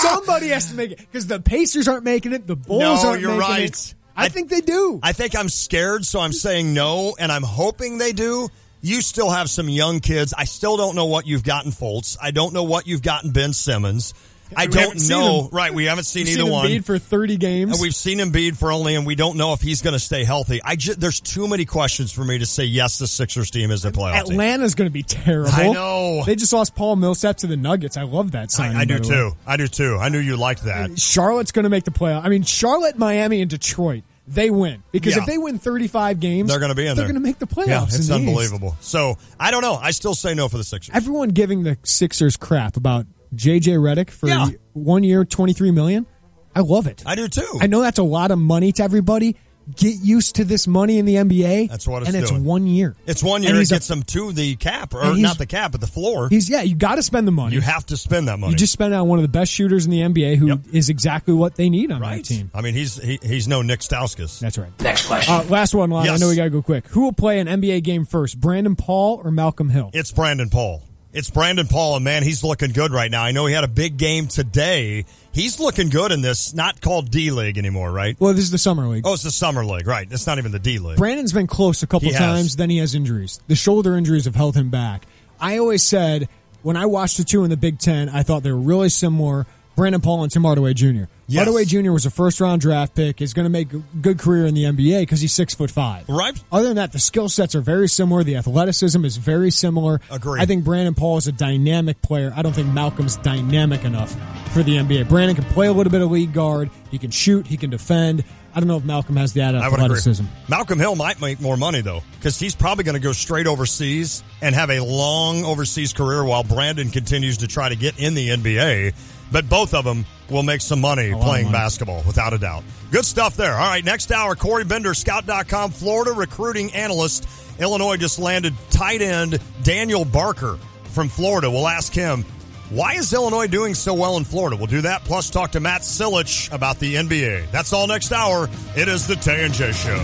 Speaker 11: Somebody has to make it because the Pacers aren't making it. The Bulls aren't making
Speaker 12: right.
Speaker 11: it. I think they do.
Speaker 12: I think I'm scared, so I'm saying no, and I'm hoping they do. You still have some young kids. I still don't know what you've got in Fultz. I don't know what you've got in Ben Simmons. I don't know. Right, we haven't seen either one.
Speaker 11: We've seen Embiid for 30 games.
Speaker 12: And we've seen Embiid for only, and we don't know if he's going to stay healthy. There's too many questions for me to say, yes, the Sixers team is a playoff team.
Speaker 11: Atlanta's going to be terrible.
Speaker 12: I know.
Speaker 11: They just lost Paul Millsap to the Nuggets. I love that signing.
Speaker 12: I do too. I do too. I knew you liked that.
Speaker 11: Charlotte's going to make the playoff. I mean, Charlotte, Miami, and Detroit. They win. Because if they win 35 games,
Speaker 12: they're going to be in there.
Speaker 11: They're going to make the playoffs.
Speaker 12: Yeah, it's
Speaker 11: in the
Speaker 12: unbelievable.
Speaker 11: East.
Speaker 12: So, I don't know. I still say no for the Sixers.
Speaker 11: Everyone giving the Sixers crap about J.J. Redick for 1 year, $23 million. I love it.
Speaker 12: I do too.
Speaker 11: I know that's a lot of money to everybody. Get used to this money in the NBA.
Speaker 12: That's what it's
Speaker 11: doing.
Speaker 12: doing.
Speaker 11: It's 1 year.
Speaker 12: It's 1 year. It gets them to the cap, or not the cap, but the floor.
Speaker 11: You got to spend the money.
Speaker 12: You have to spend that money.
Speaker 11: You just spend it on one of the best shooters in the NBA who is exactly what they need on that team.
Speaker 12: I mean, he's no Nick Stauskas.
Speaker 11: That's right.
Speaker 4: Next question.
Speaker 11: Last one, Lon.
Speaker 12: Yes.
Speaker 11: I know we got to go quick. Who will play an NBA game first, Brandon Paul or Malcolm Hill?
Speaker 12: It's Brandon Paul. It's Brandon Paul, and man, he's looking good right now. I know he had a big game today. He's looking good in this, not called D-League anymore, right?
Speaker 11: Well, this is the Summer League.
Speaker 12: Oh, it's the Summer League, right. It's not even the D-League.
Speaker 11: Brandon's been close a couple times, then he has injuries. The shoulder injuries have held him back. I always said, when I watched the two in the Big Ten, I thought they were really similar, Brandon Paul and Tim Hardaway Jr.
Speaker 12: Yes.
Speaker 11: Hardaway Jr. was a first-round draft pick, is going to make a good career in the NBA because he's 6'5".
Speaker 12: Right.
Speaker 11: Other than that, the skill sets are very similar. The athleticism is very similar.
Speaker 12: Agree.
Speaker 11: I think Brandon Paul is a dynamic player. I don't think Malcolm's dynamic enough for the NBA. Brandon can play a little bit of lead guard. He can shoot. He can defend. I don't know if Malcolm has that athleticism.
Speaker 12: Malcolm Hill might make more money, though, because he's probably going to go straight overseas and have a long overseas career while Brandon continues to try to get in the NBA. But both of them will make some money playing basketball, without a doubt. Good stuff there. All right, next hour, Corey Bender, Scout.com, Florida recruiting analyst. Illinois just landed tight end Daniel Barker from Florida. We'll ask him, why is Illinois doing so well in Florida? We'll do that, plus talk to Matt Silich about the NBA. That's all next hour. It is the Tay and J Show.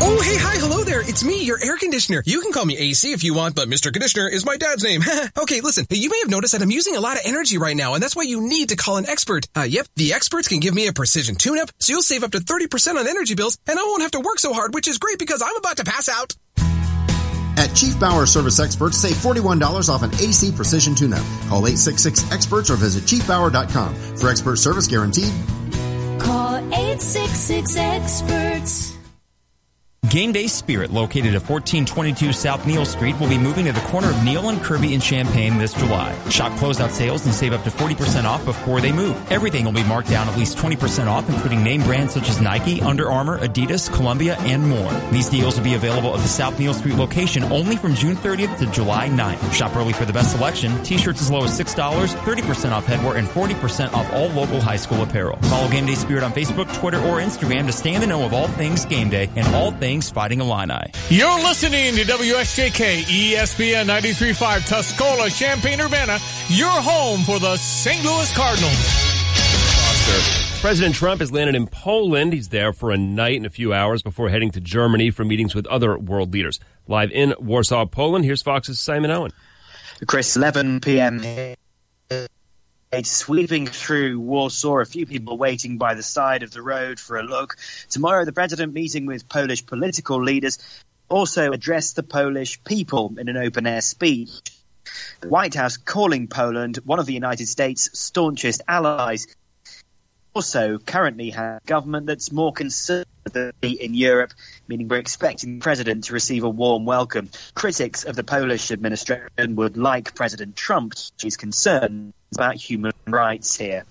Speaker 4: Oh, hey, hi, hello there. It's me, your air conditioner. You can call me AC if you want, but Mr. Conditioner is my dad's name. Okay, listen, you may have noticed that I'm using a lot of energy right now, and that's why you need to call an expert. Yep, the experts can give me a precision tune-up, so you'll save up to 30% on energy bills, and I won't have to work so hard, which is great because I'm about to pass out.
Speaker 5: At Chief Bauer Service Experts, save $41 off an AC Precision Tune-Up. Call 866-EXPERTS or visit chiefbauer.com. For expert service guaranteed.
Speaker 6: Call 866-EXPERTS.
Speaker 21: Game Day Spirit, located at 1422 South Neal Street, will be moving to the corner of Neal and Kirby in Champaign this July. Shop closeout sales and save up to 40% off before they move. Everything will be marked down at least 20% off, including name brands such as Nike, Under Armour, Adidas, Columbia, and more. These deals will be available at the South Neal Street location only from June 30th to July 9th. Shop early for the best selection. T-shirts as low as $6, 30% off headwear, and 40% off all local high school apparel. Follow Game Day Spirit on Facebook, Twitter, or Instagram to stay in the know of all things game day and all things Fighting Illini.
Speaker 19: You're listening to WSJK ESPN 93.5 Tuscola, Champaign-Urbana, your home for the St. Louis Cardinals.
Speaker 1: President Trump has landed in Poland. He's there for a night and a few hours before heading to Germany for meetings with other world leaders. Live in Warsaw, Poland, here's Fox's Simon Owen.
Speaker 7: Chris, 11 p.m. Sweeping through Warsaw, a few people waiting by the side of the road for a look. Tomorrow, the president meeting with Polish political leaders, also addressed the Polish people in an open-air speech. The White House calling Poland one of the United States' staunchest allies. Also, currently has a government that's more conservative in Europe, meaning we're expecting the president to receive a warm welcome. Critics of the Polish administration would like President Trump. She's concerned about human rights here.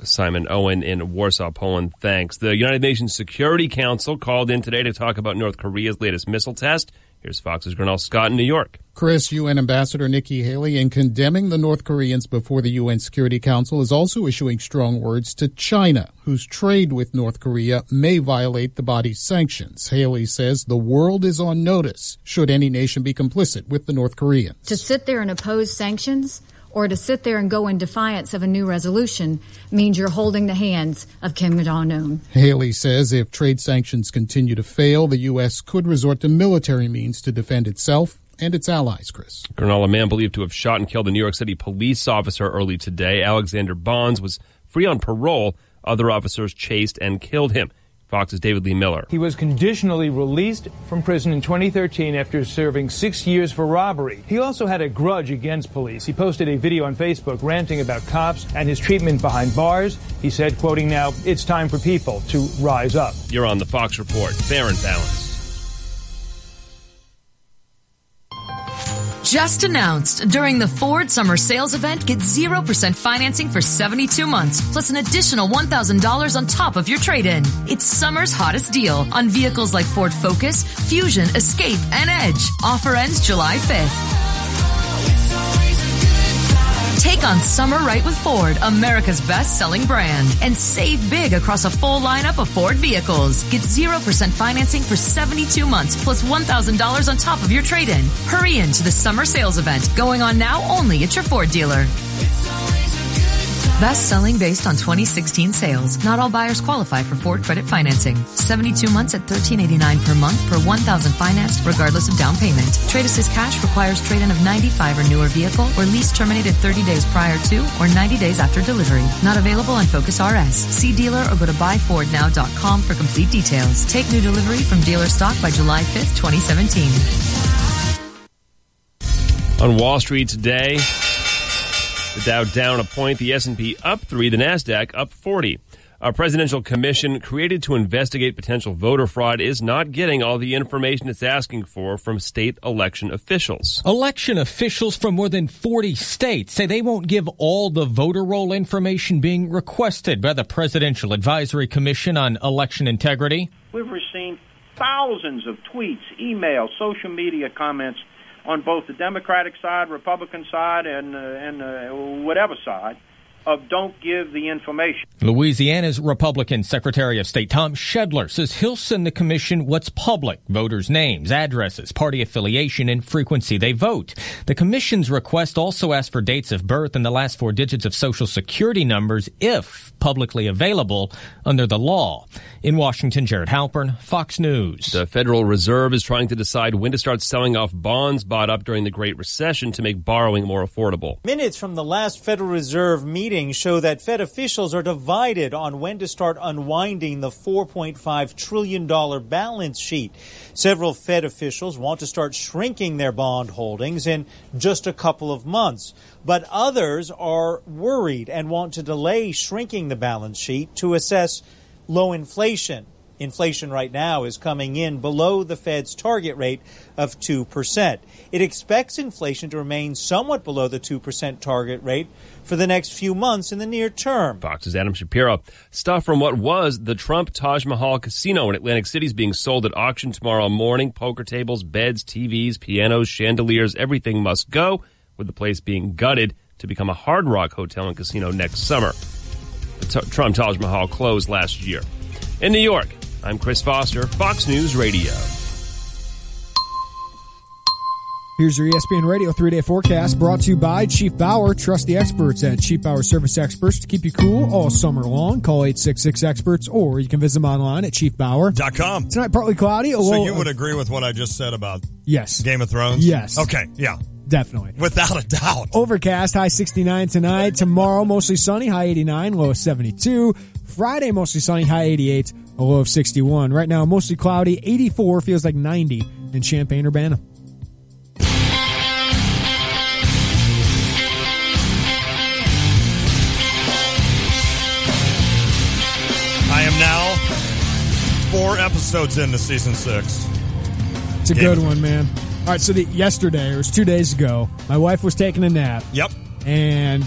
Speaker 1: Simon Owen in Warsaw, Poland. Thanks. The United Nations Security Council called in today to talk about North Korea's latest missile test. Here's Fox's Grinnell Scott in New York.
Speaker 8: Chris, UN Ambassador Nikki Haley, in condemning the North Koreans before the UN Security Council, is also issuing strong words to China, whose trade with North Korea may violate the body's sanctions. Haley says the world is on notice should any nation be complicit with the North Koreans.
Speaker 10: To sit there and oppose sanctions or to sit there and go in defiance of a new resolution means you're holding the hands of Kim Jong-un.
Speaker 8: Haley says if trade sanctions continue to fail, the U.S. could resort to military means to defend itself and its allies, Chris.
Speaker 1: Colonel, a man believed to have shot and killed a New York City police officer early today. Alexander Bonds was free on parole. Other officers chased and killed him. Fox's David Lee Miller.
Speaker 27: He was conditionally released from prison in 2013 after serving 6 years for robbery. He also had a grudge against police. He posted a video on Facebook ranting about cops and his treatment behind bars. He said, quoting now, "It's time for people to rise up."
Speaker 1: You're on the Fox Report. Fair and balanced.
Speaker 28: Just announced, during the Ford Summer Sales Event, get 0% financing for 72 months, plus an additional $1,000 on top of your trade-in. It's summer's hottest deal on vehicles like Ford Focus, Fusion, Escape, and Edge. Offer ends July 5th. Take on summer right with Ford, America's best-selling brand, and save big across a full lineup of Ford vehicles. Get 0% financing for 72 months, plus $1,000 on top of your trade-in. Hurry into the summer sales event, going on now only at your Ford dealer. Best selling based on 2016 sales. Not all buyers qualify for Ford credit financing. 72 months at $1,389 per month per $1,000 financed regardless of down payment. Trade assist cash requires trade-in of 95 or newer vehicle or lease terminated 30 days prior to or 90 days after delivery. Not available on Focus RS. See dealer or go to buyfordnow.com for complete details. Take new delivery from dealer stock by July 5th, 2017.
Speaker 1: On Wall Street today, the Dow down a point, the S&P up 3, the NASDAQ up 40. A presidential commission created to investigate potential voter fraud is not getting all the information it's asking for from state election officials.
Speaker 29: Election officials from more than 40 states say they won't give all the voter roll information being requested by the Presidential Advisory Commission on Election Integrity.
Speaker 30: We've received thousands of tweets, emails, social media comments on both the Democratic side, Republican side, and whatever side, of don't give the information.
Speaker 29: Louisiana's Republican Secretary of State Tom Shedler says he'll send the commission what's public: voters' names, addresses, party affiliation, and frequency they vote. The commission's request also asks for dates of birth and the last 4 digits of Social Security numbers if publicly available under the law. In Washington, Jared Halpern, Fox News.
Speaker 1: The Federal Reserve is trying to decide when to start selling off bonds bought up during the Great Recession to make borrowing more affordable.
Speaker 6: Minutes from the last Federal Reserve meeting show that Fed officials are divided on when to start unwinding the $4.5 trillion balance sheet. Several Fed officials want to start shrinking their bond holdings in just a couple of months, but others are worried and want to delay shrinking the balance sheet to assess low inflation. Inflation right now is coming in below the Fed's target rate of 2%. It expects inflation to remain somewhat below the 2% target rate for the next few months in the near term.
Speaker 1: Fox's Adam Shapiro. Stuff from what was the Trump Taj Mahal Casino in Atlantic City is being sold at auction tomorrow morning. Poker tables, beds, TVs, pianos, chandeliers, everything must go, with the place being gutted to become a Hard Rock hotel and casino next summer. The Trump Taj Mahal closed last year. In New York, I'm Chris Foster, Fox News Radio.
Speaker 11: Here's your ESPN Radio 3-day forecast brought to you by Chief Bauer. Trust the experts at Chief Bauer Service Experts to keep you cool all summer long. Call 866-EXPERTS or you can visit them online at chiefbauer.com. Tonight, partly cloudy.
Speaker 12: So you would agree with what I just said about
Speaker 11: yes,
Speaker 12: Game of Thrones?
Speaker 11: Yes.
Speaker 12: Okay, yeah.
Speaker 11: Definitely.
Speaker 12: Without a doubt.
Speaker 11: Overcast, high 69 tonight. Tomorrow, mostly sunny, high 89, low of 72. Friday, mostly sunny, high 88, a low of 61. Right now, mostly cloudy, 84, feels like 90 in Champaign-Urbana.
Speaker 12: I am now 4 episodes into season 6.
Speaker 11: It's a good one, man. All right, so yesterday, or it was 2 days ago, my wife was taking a nap.
Speaker 12: Yep.
Speaker 11: And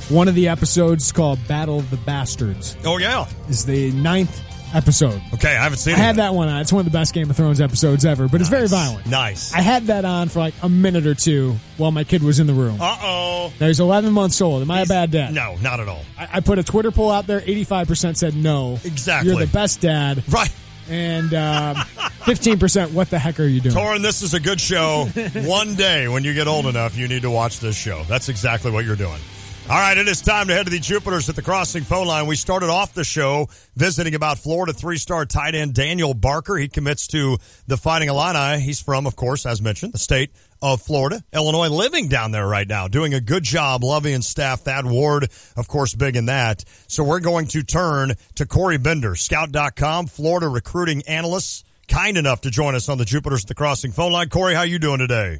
Speaker 11: one of the episodes is called Battle of the Bastards.
Speaker 12: Oh, yeah.
Speaker 11: It's the 9th episode.
Speaker 12: Okay, I haven't seen it.
Speaker 11: I had that one on. It's one of the best Game of Thrones episodes ever, but It's very violent.
Speaker 12: Nice.
Speaker 11: I had that on for like a minute or two while my kid was in the room.
Speaker 12: Uh-oh.
Speaker 11: Now, he's 11 months old. Am I a bad dad?
Speaker 12: No, not at all.
Speaker 11: I put a Twitter poll out there. 85% said no.
Speaker 12: Exactly.
Speaker 11: You're the best dad.
Speaker 12: Right.
Speaker 11: And 15%, what the heck are you doing?
Speaker 12: Torrin, this is a good show. One day when you get old enough, you need to watch this show. That's exactly what you're doing. All right, it is time to head to the Jupiters at the Crossing phone line. We started off the show visiting about Florida 3-star tight end Daniel Barker. He commits to the Fighting Illini. He's from, of course, as mentioned, the state of Florida. Illinois, living down there right now, doing a good job. Lovey and staff, Thad Ward, of course, big in that. So we're going to turn to Corey Bender, Scout.com, Florida recruiting analyst, kind enough to join us on the Jupiters at the Crossing phone line. Corey, how you doing today?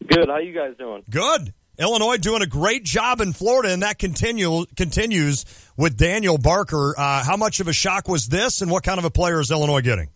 Speaker 9: Good. How you guys doing?
Speaker 12: Good. Illinois doing a great job in Florida, and that continues with Daniel Barker. How much of a shock was this, and what kind of a player is Illinois getting?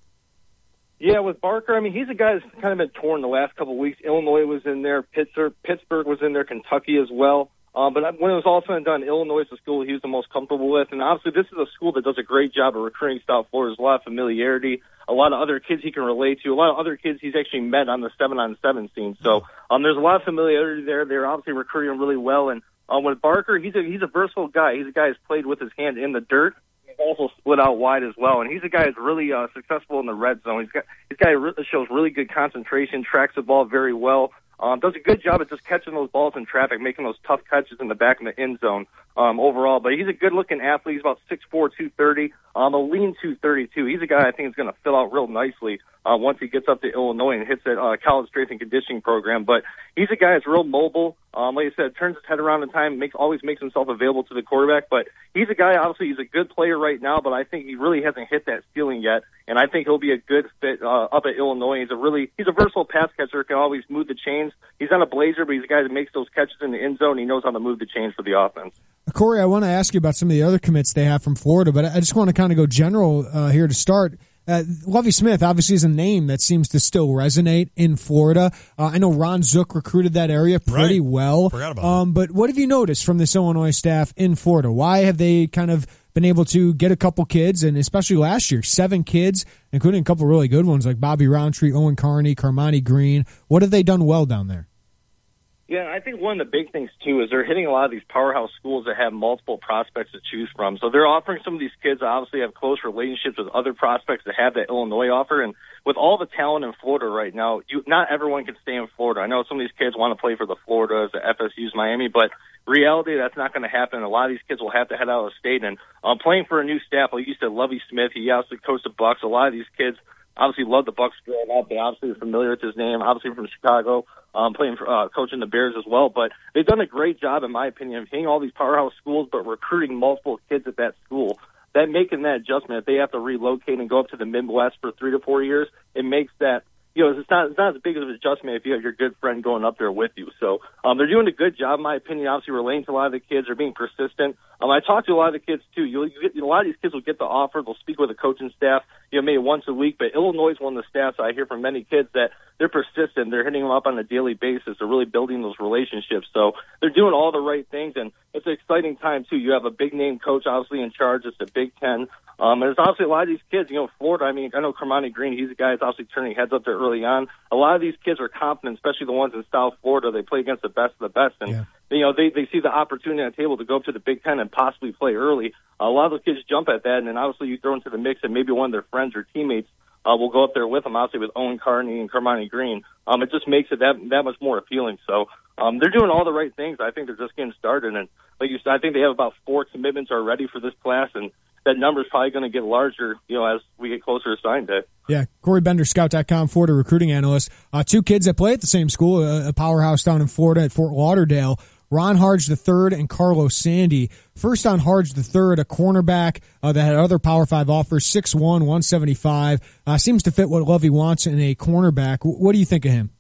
Speaker 9: Yeah, with Barker, I mean, he's a guy that's kind of been torn the last couple of weeks. Illinois was in there. Pittsburgh was in there. Kentucky as well. But when it was all said and done, Illinois is the school he was the most comfortable with. And obviously, this is a school that does a great job of recruiting South Florida. There's a lot of familiarity, a lot of other kids he can relate to, a lot of other kids he's actually met on the 7-on-7 scene. So there's a lot of familiarity there. They're obviously recruiting him really well. And with Barker, he's a versatile guy. He's a guy who's played with his hand in the dirt. He's also split out wide as well. And he's a guy who's really successful in the red zone. He's a guy who shows really good concentration, tracks the ball very well. Does a good job at just catching those balls in traffic, making those tough catches in the back of the end zone overall. But he's a good-looking athlete. He's about 6'4", 230, a lean 232. He's a guy I think is going to fill out real nicely once he gets up to Illinois and hits that college strength and conditioning program. But he's a guy that's real mobile. Like I said, turns his head around in time, always makes himself available to the quarterback. But he's a guy, obviously, he's a good player right now, but I think he really hasn't hit that ceiling yet. And I think he'll be a good fit up at Illinois. He's a versatile pass catcher, can always move the chains. He's not a blazer, but he's a guy that makes those catches in the end zone. He knows how to move the chains for the offense.
Speaker 11: Corey, I want to ask you about some of the other commits they have from Florida, but I just want to kind of go general here to start. Lovie Smith obviously is a name that seems to still resonate in Florida. I know Ron Zook recruited that area pretty well.
Speaker 12: Forgot about that.
Speaker 11: But what have you noticed from this Illinois staff in Florida? Why have they kind of been able to get a couple kids, and especially last year, 7 kids, including a couple really good ones like Bobby Roundtree, Owen Carney, Carmani Green? What have they done well down there?
Speaker 9: Yeah, I think one of the big things, too, is they're hitting a lot of these powerhouse schools that have multiple prospects to choose from. So they're offering some of these kids that obviously have close relationships with other prospects that have that Illinois offer. And with all the talent in Florida right now, not everyone can stay in Florida. I know some of these kids want to play for the Floridas, the FSUs, Miami, but reality, that's not going to happen. A lot of these kids will have to head out of state. And playing for a new staff, like you said, Lovie Smith, he obviously coached the Bucks. A lot of these kids obviously love the Bucks growing up. They obviously are familiar with his name, obviously from Chicago, playing for, coaching the Bears as well. But they've done a great job, in my opinion, of hitting all these powerhouse schools, but recruiting multiple kids at that school. That making that adjustment, if they have to relocate and go up to the Midwest for 3 to 4 years, it makes that, it's not as big of an adjustment if you have your good friend going up there with you. So they're doing a good job, in my opinion, obviously relating to a lot of the kids. They're being persistent. I talk to a lot of the kids, too. A lot of these kids will get the offer. They'll speak with the coaching staff, maybe once a week. But Illinois is one of the staffs I hear from many kids that they're persistent. They're hitting them up on a daily basis. They're really building those relationships. So they're doing all the right things, and it's an exciting time, too. You have a big-name coach, obviously, in charge. It's the Big Ten. And there's obviously a lot of these kids, Florida, I know Kermani Green, he's a guy that's obviously turning heads up there early on. A lot of these kids are confident, especially the ones in South Florida. They play against the best of the best, and they see the opportunity on the table to go up to the Big Ten and possibly play early. A lot of those kids jump at that, and then obviously you throw into the mix and maybe one of their friends or teammates will go up there with them, obviously with Owen Carney and Kermani Green. It just makes it that much more appealing. So they're doing all the right things. I think they're just getting started, and like you said, I think they have about 4 commitments already for this class, and that number is probably going to get larger, as we get closer to sign day.
Speaker 11: Yeah, Corey Bender, Scout.com, Florida recruiting analyst. 2 kids that play at the same school, a powerhouse down in Florida at Fort Lauderdale. Ron Harge III and Carlos Sandy. First on Harge III, a cornerback that had other Power 5 offers, 6'1", 175. Seems to fit what Lovie wants in a cornerback. What do you think of him?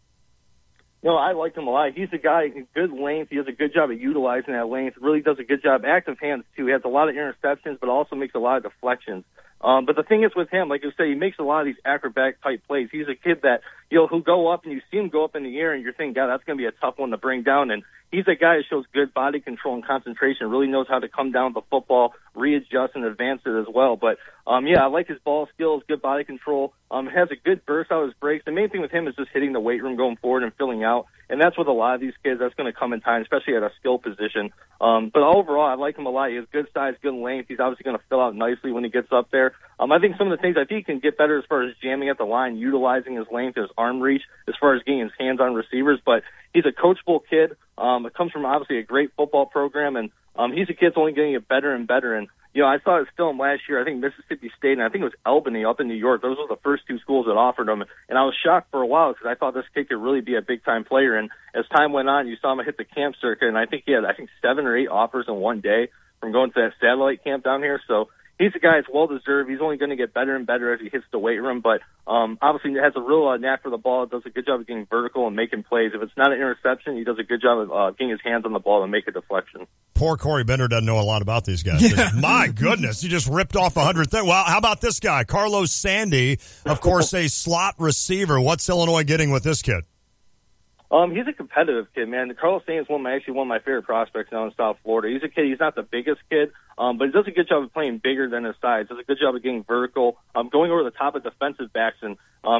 Speaker 9: I like him a lot. He's a guy, good length. He does a good job of utilizing that length. Really does a good job. Active hands, too. He has a lot of interceptions, but also makes a lot of deflections. But the thing is with him, like you say, he makes a lot of these acrobatic-type plays. He's a kid that, who'll go up, and you see him go up in the air, and you're thinking, God, that's going to be a tough one to bring down. And he's a guy that shows good body control and concentration, really knows how to come down with the football, readjust, and advance it as well. But, I like his ball skills, good body control. Has a good burst out of his breaks. The main thing with him is just hitting the weight room going forward and filling out. And that's with a lot of these kids. That's going to come in time, especially at a skill position. But overall, I like him a lot. He has good size, good length. He's obviously going to fill out nicely when he gets up there. I think some of the things I think he can get better as far as jamming at the line, utilizing his length, his arm reach, as far as getting his hands on receivers. But he's a coachable kid. It comes from obviously a great football program, and he's a kid that's only getting it better and better. And I saw his film last year. I think Mississippi State, and I think it was Albany up in New York. Those were the first 2 schools that offered him. And I was shocked for a while because I thought this kid could really be a big-time player. And as time went on, you saw him hit the camp circuit, and I think he had 7 or 8 offers in one day from going to that satellite camp down here. So he's a guy that's well-deserved. He's only going to get better and better as he hits the weight room. But obviously he has a real knack for the ball. Does a good job of getting vertical and making plays. If it's not an interception, he does a good job of getting his hands on the ball and make a deflection.
Speaker 12: Poor Corey Bender doesn't know a lot about these guys. Yeah. My goodness, you just ripped off 100 things. Well, how about this guy, Carlos Sandy, of course, a slot receiver. What's Illinois getting with this kid?
Speaker 9: He's a competitive kid, man. Carlos Sandy is one of my favorite prospects now in South Florida. He's a kid. He's not the biggest kid, but he does a good job of playing bigger than his size. Does a good job of getting vertical, going over the top of defensive backs. And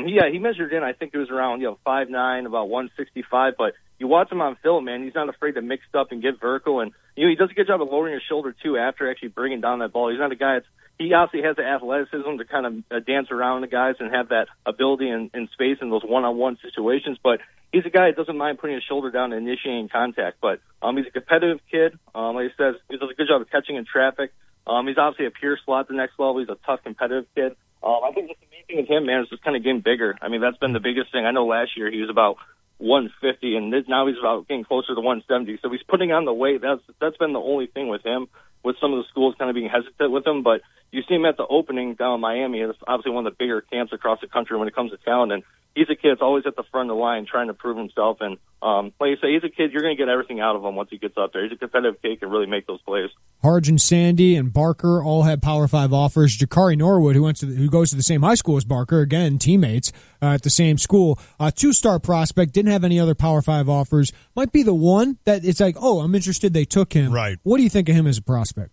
Speaker 9: he measured in. I think it was around 5'9", about 165. But you watch him on film, man. He's not afraid to mix it up and get vertical. And he does a good job of lowering his shoulder too after actually bringing down that ball. He's not a guy he obviously has the athleticism to kind of dance around the guys and have that ability and space in those one-on-one situations. But he's a guy that doesn't mind putting his shoulder down and initiating contact. But he's a competitive kid. Like I said, he does a good job of catching in traffic. He's obviously a pure slot at the next level. He's a tough, competitive kid. I think just the main thing with him, man, is just kind of getting bigger. I mean, that's been the biggest thing. I know last year he was about 150, and now he's about getting closer to 170. So he's putting on the weight. That's been the only thing with him, with some of the schools kind of being hesitant with him. But you see him at the opening down in Miami. It's obviously one of the bigger camps across the country when it comes to talent. And he's a kid that's always at the front of the line trying to prove himself. And like I say, he's a kid, you're going to get everything out of him once he gets up there. He's a competitive kid, can really make those plays.
Speaker 11: Harge and Sandy and Barker all had Power 5 offers. Jakari Norwood, who goes to the same high school as Barker, again, teammates at the same school. 2-star prospect, didn't have any other Power 5 offers. Might be the one that it's like, oh, I'm interested they took him.
Speaker 12: Right.
Speaker 11: What do you think of him as a prospect?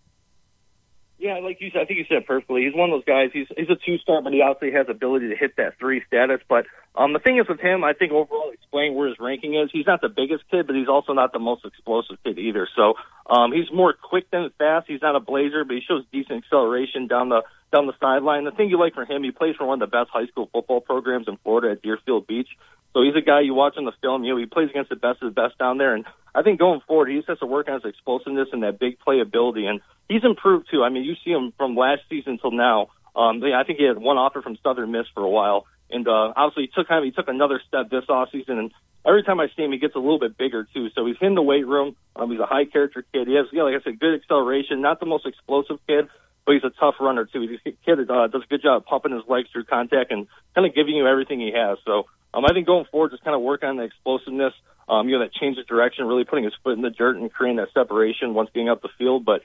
Speaker 9: Yeah, like you said, I think you said it perfectly. He's one of those guys. He's a 2-star, but he obviously has ability to hit that 3 status. But The thing is with him, I think overall, explain where his ranking is. He's not the biggest kid, but he's also not the most explosive kid either. So he's more quick than fast. He's not a blazer, but he shows decent acceleration down the sideline. The thing you like for him, he plays for one of the best high school football programs in Florida at Deerfield Beach. So he's a guy you watch on the film. He plays against the best of the best down there. And I think going forward, he just has to work on his explosiveness and that big playability. And he's improved too. I mean, you see him from last season till now. I think he had one offer from Southern Miss for a while. And obviously he took another step this offseason. And every time I see him, he gets a little bit bigger too. So he's in the weight room. He's a high character kid. He has, like I said, good acceleration. Not the most explosive kid, but he's a tough runner too. He's a kid that does a good job pumping his legs through contact and kind of giving you everything he has. So I think going forward, just kind of work on the explosiveness. That change of direction, really putting his foot in the dirt and creating that separation once getting up the field. But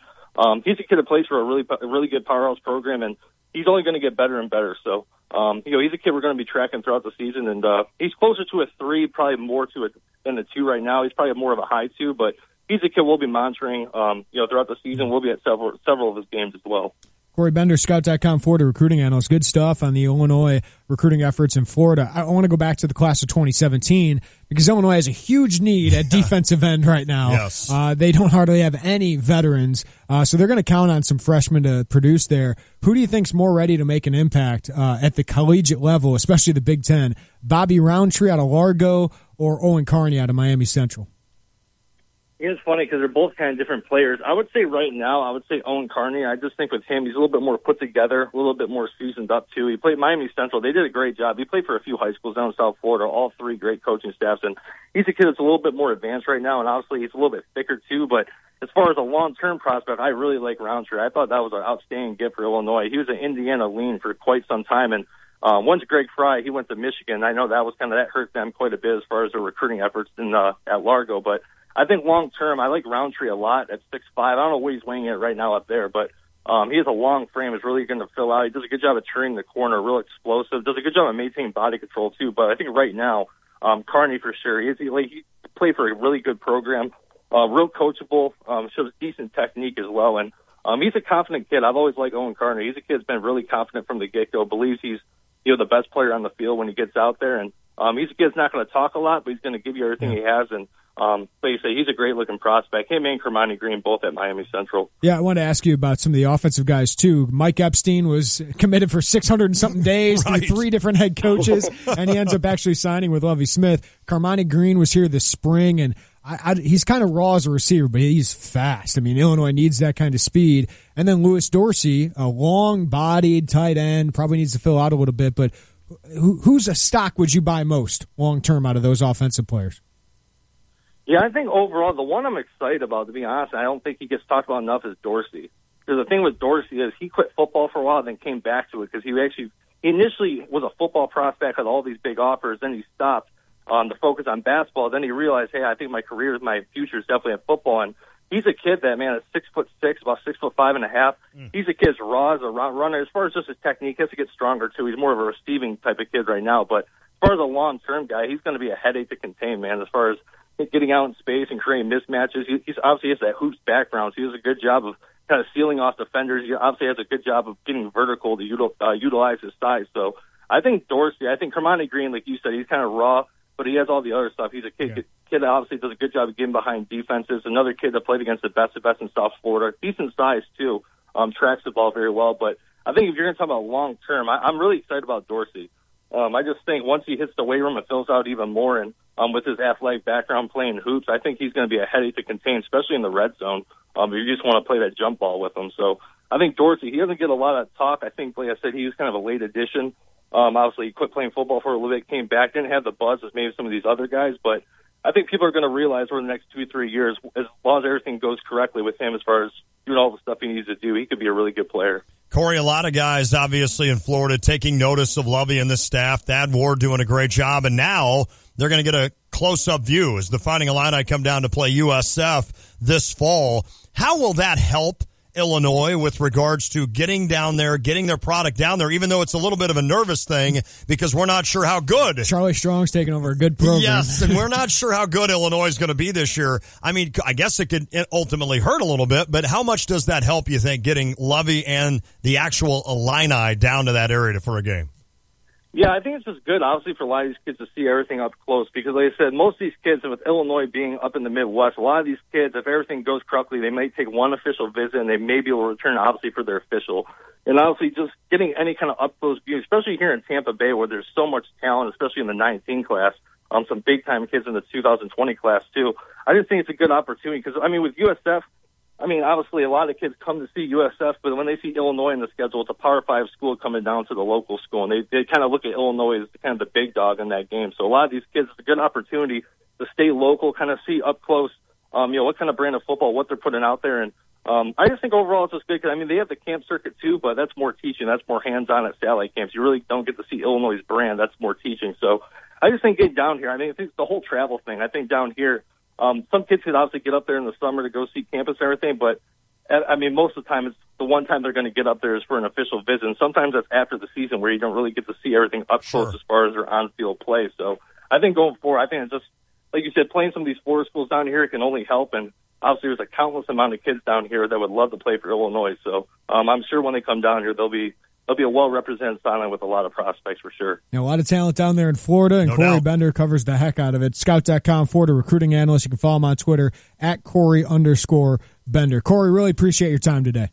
Speaker 9: he's a kid that plays for a really good powerhouse program, and he's only going to get better and better. So, he's a kid we're going to be tracking throughout the season, and he's closer to a 3, probably more to it than a 2 right now. He's probably more of a high 2, but he's a kid we'll be monitoring, throughout the season. We'll be at several of his games as well.
Speaker 11: Corey Bender, Scout.com Florida recruiting analyst. Good stuff on the Illinois recruiting efforts in Florida. I want to go back to the class of 2017 because Illinois has a huge need at defensive end right now.
Speaker 12: Yes.
Speaker 11: They don't hardly have any veterans, so they're going to count on some freshmen to produce there. Who do you think's more ready to make an impact at the collegiate level, especially the Big Ten? Bobby Roundtree out of Largo or Owen Carney out of Miami Central?
Speaker 9: It's funny because they're both kind of different players. I would say right now, I would say Owen Carney. I just think with him, he's a little bit more put together, a little bit more seasoned up too. He played Miami Central. They did a great job. He played for a few high schools down in South Florida, all 3 great coaching staffs. And he's a kid that's a little bit more advanced right now. And obviously he's a little bit thicker too. But as far as a long-term prospect, I really like Roundtree. I thought that was an outstanding gift for Illinois. He was an Indiana lean for quite some time. And once Greg Fry, he went to Michigan. I know that hurt them quite a bit as far as their recruiting efforts at Largo. But I think long term, I like Roundtree a lot at 6'5". I don't know what he's weighing at right now up there, but he has a long frame. Is really going to fill out. He does a good job of turning the corner, real explosive. Does a good job of maintaining body control too. But I think right now, Carney for sure. He played for a really good program, real coachable, shows decent technique as well, and he's a confident kid. I've always liked Owen Carney. He's a kid that's been really confident from the get go. Believes he's the best player on the field when he gets out there, and he's a kid that's not going to talk a lot, but he's going to give you everything he has. And so you say he's a great looking prospect. Him and Kermani Green both at Miami Central.
Speaker 11: Yeah, I want to ask you about some of the offensive guys too. Mike Epstein was committed for 600 and something days
Speaker 12: Right.
Speaker 11: through 3 different head coaches, and he ends up actually signing with Lovie Smith. Kermani Green was here this spring, and he's kind of raw as a receiver, but he's fast. I mean, Illinois needs that kind of speed. And then Lewis Dorsey, a long-bodied tight end, probably needs to fill out a little bit, but who's a stock would you buy most long-term out of those offensive players?
Speaker 9: Yeah, I think overall, the one I'm excited about, to be honest, I don't think he gets talked about enough, is Dorsey. Because the thing with Dorsey is he quit football for a while, then came back to it because he initially was a football prospect, had all these big offers, then he stopped to focus on basketball. Then he realized, hey, I think my future is definitely in football. And he's a kid that, man, is 6'6", about 6'5.5". He's a kid that's raw as a runner. As far as just his technique, he has to get stronger too. He's more of a receiving type of kid right now. But as far as a long-term guy, he's going to be a headache to contain, man. As far as getting out in space and creating mismatches, he's obviously has that hoops background. So he does a good job of kind of sealing off defenders. He obviously has a good job of getting vertical to utilize his size. So I think Dorsey, I think Kermani Green, like you said, he's kind of raw, but he has all the other stuff. He's a kid that obviously does a good job of getting behind defenses. Another kid that played against the best in South Florida. Decent size, too. Tracks the ball very well. But I think if you're going to talk about long-term, I'm really excited about Dorsey. I just think once he hits the weight room, it fills out even more. And with his athletic background playing hoops, I think he's going to be a headache to contain, especially in the red zone. If you just want to play that jump ball with him. So I think Dorsey, he doesn't get a lot of talk. I think, like I said, he was kind of a late addition. Obviously, he quit playing football for a little bit, came back, didn't have the buzz as maybe some of these other guys. But I think people are going to realize over the next 2-3 years, as long as everything goes correctly with him as far as doing all the stuff he needs to do, he could be a really good player.
Speaker 12: Corey, a lot of guys obviously in Florida taking notice of Lovie and this staff. Thad Ward doing a great job, and now they're going to get a close-up view as the Fighting Illini come down to play USF this fall. How will that help Illinois with regards to getting down there, getting their product down there, even though it's a little bit of a nervous thing because we're not sure how good.
Speaker 11: Charlie Strong's taking over a good program.
Speaker 12: Yes, and we're not sure how good Illinois is going to be this year. I mean, I guess it could ultimately hurt a little bit, but how much does that help, you think, getting Lovie and the actual Illini down to that area for a game?
Speaker 9: Yeah, I think it's just good, obviously, for a lot of these kids to see everything up close because, like I said, most of these kids, with Illinois being up in the Midwest, a lot of these kids, if everything goes correctly, they may take one official visit and they may be able to return, obviously, for their official. And obviously, just getting any kind of up-close view, especially here in Tampa Bay where there's so much talent, especially in the 19 class, some big-time kids in the 2020 class, too. I just think it's a good opportunity because, I mean, with USF, I mean, obviously, a lot of kids come to see USF, but when they see Illinois in the schedule, it's a Power 5 school coming down to the local school, and they kind of look at Illinois as kind of the big dog in that game. So a lot of these kids, it's a good opportunity to stay local, kind of see up close, what kind of brand of football, what they're putting out there. And I just think overall it's just good because, I mean, they have the camp circuit too, but that's more teaching. That's more hands-on at satellite camps. You really don't get to see Illinois' brand. That's more teaching. So I just think getting down here, I think it's the whole travel thing. I think down here, some kids could obviously get up there in the summer to go see campus and everything, but I mean, most of the time, it's the one time they're going to get up there is for an official visit. And sometimes that's after the season where you don't really get to see everything up close as far as their on-field play. So I think going forward, I think it's just, like you said, playing some of these Florida schools down here, it can only help. And obviously there's a countless amount of kids down here that would love to play for Illinois. So I'm sure when they come down here, they'll be a well-represented sideline with a lot of prospects for sure.
Speaker 11: A lot of talent down there in Florida, and Corey Bender covers the heck out of it. Scout.com, Florida recruiting analyst. You can follow him on Twitter at Corey_Bender. Corey, really appreciate your time today.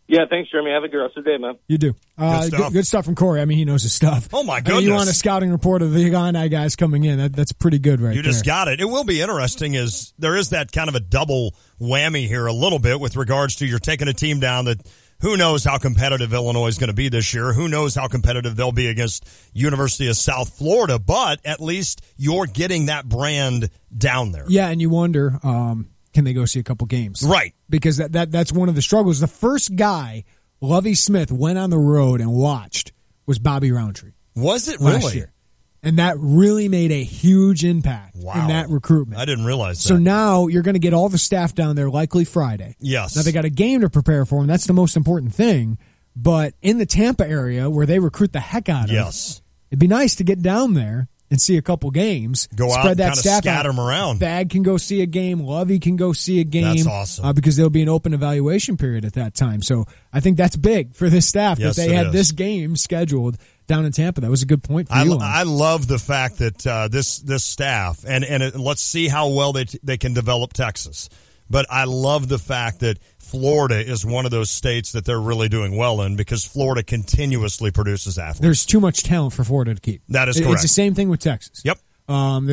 Speaker 9: Yeah, thanks, Jeremy. Have a good rest of the day, man.
Speaker 11: You do. Good stuff from Corey. I mean, he knows his stuff.
Speaker 12: Oh, my goodness.
Speaker 11: You want a scouting report of the Illini guys coming in. That's pretty good right there.
Speaker 12: You just got it. It will be interesting is there is that kind of a double whammy here a little bit with regards to you're taking a team down that who knows how competitive Illinois is going to be this year. Who knows how competitive they'll be against University of South Florida. But at least you're getting that brand down there.
Speaker 11: Yeah, and you wonder, can they go see a couple games?
Speaker 12: Right.
Speaker 11: Because that's one of the struggles. The first guy Lovie Smith went on the road and watched was Bobby Roundtree.
Speaker 12: Was it
Speaker 11: last
Speaker 12: really?
Speaker 11: Year. And that really made a huge impact in that recruitment.
Speaker 12: I didn't realize that.
Speaker 11: So now you're going to get all the staff down there, likely Friday.
Speaker 12: Yes.
Speaker 11: Now they got a game to prepare for, and that's the most important thing. But in the Tampa area, where they recruit the heck out of, it'd be nice to get down there and see a couple games.
Speaker 12: Go
Speaker 11: spread
Speaker 12: out and
Speaker 11: that
Speaker 12: kind of
Speaker 11: staff
Speaker 12: scatter
Speaker 11: out.
Speaker 12: them around.
Speaker 11: Bag can go see a game. Lovey can go see a game.
Speaker 12: That's awesome.
Speaker 11: Because there'll be an open evaluation period at that time. So I think that's big for this staff that they had this game scheduled down in Tampa. That was a good point for you.
Speaker 12: I love the fact that this staff, and let's see how well they can develop Texas. But I love the fact that Florida is one of those states that they're really doing well in because Florida continuously produces athletes.
Speaker 11: There's too much talent for Florida to keep.
Speaker 12: That is correct.
Speaker 11: It's the same thing with Texas.
Speaker 12: Yep.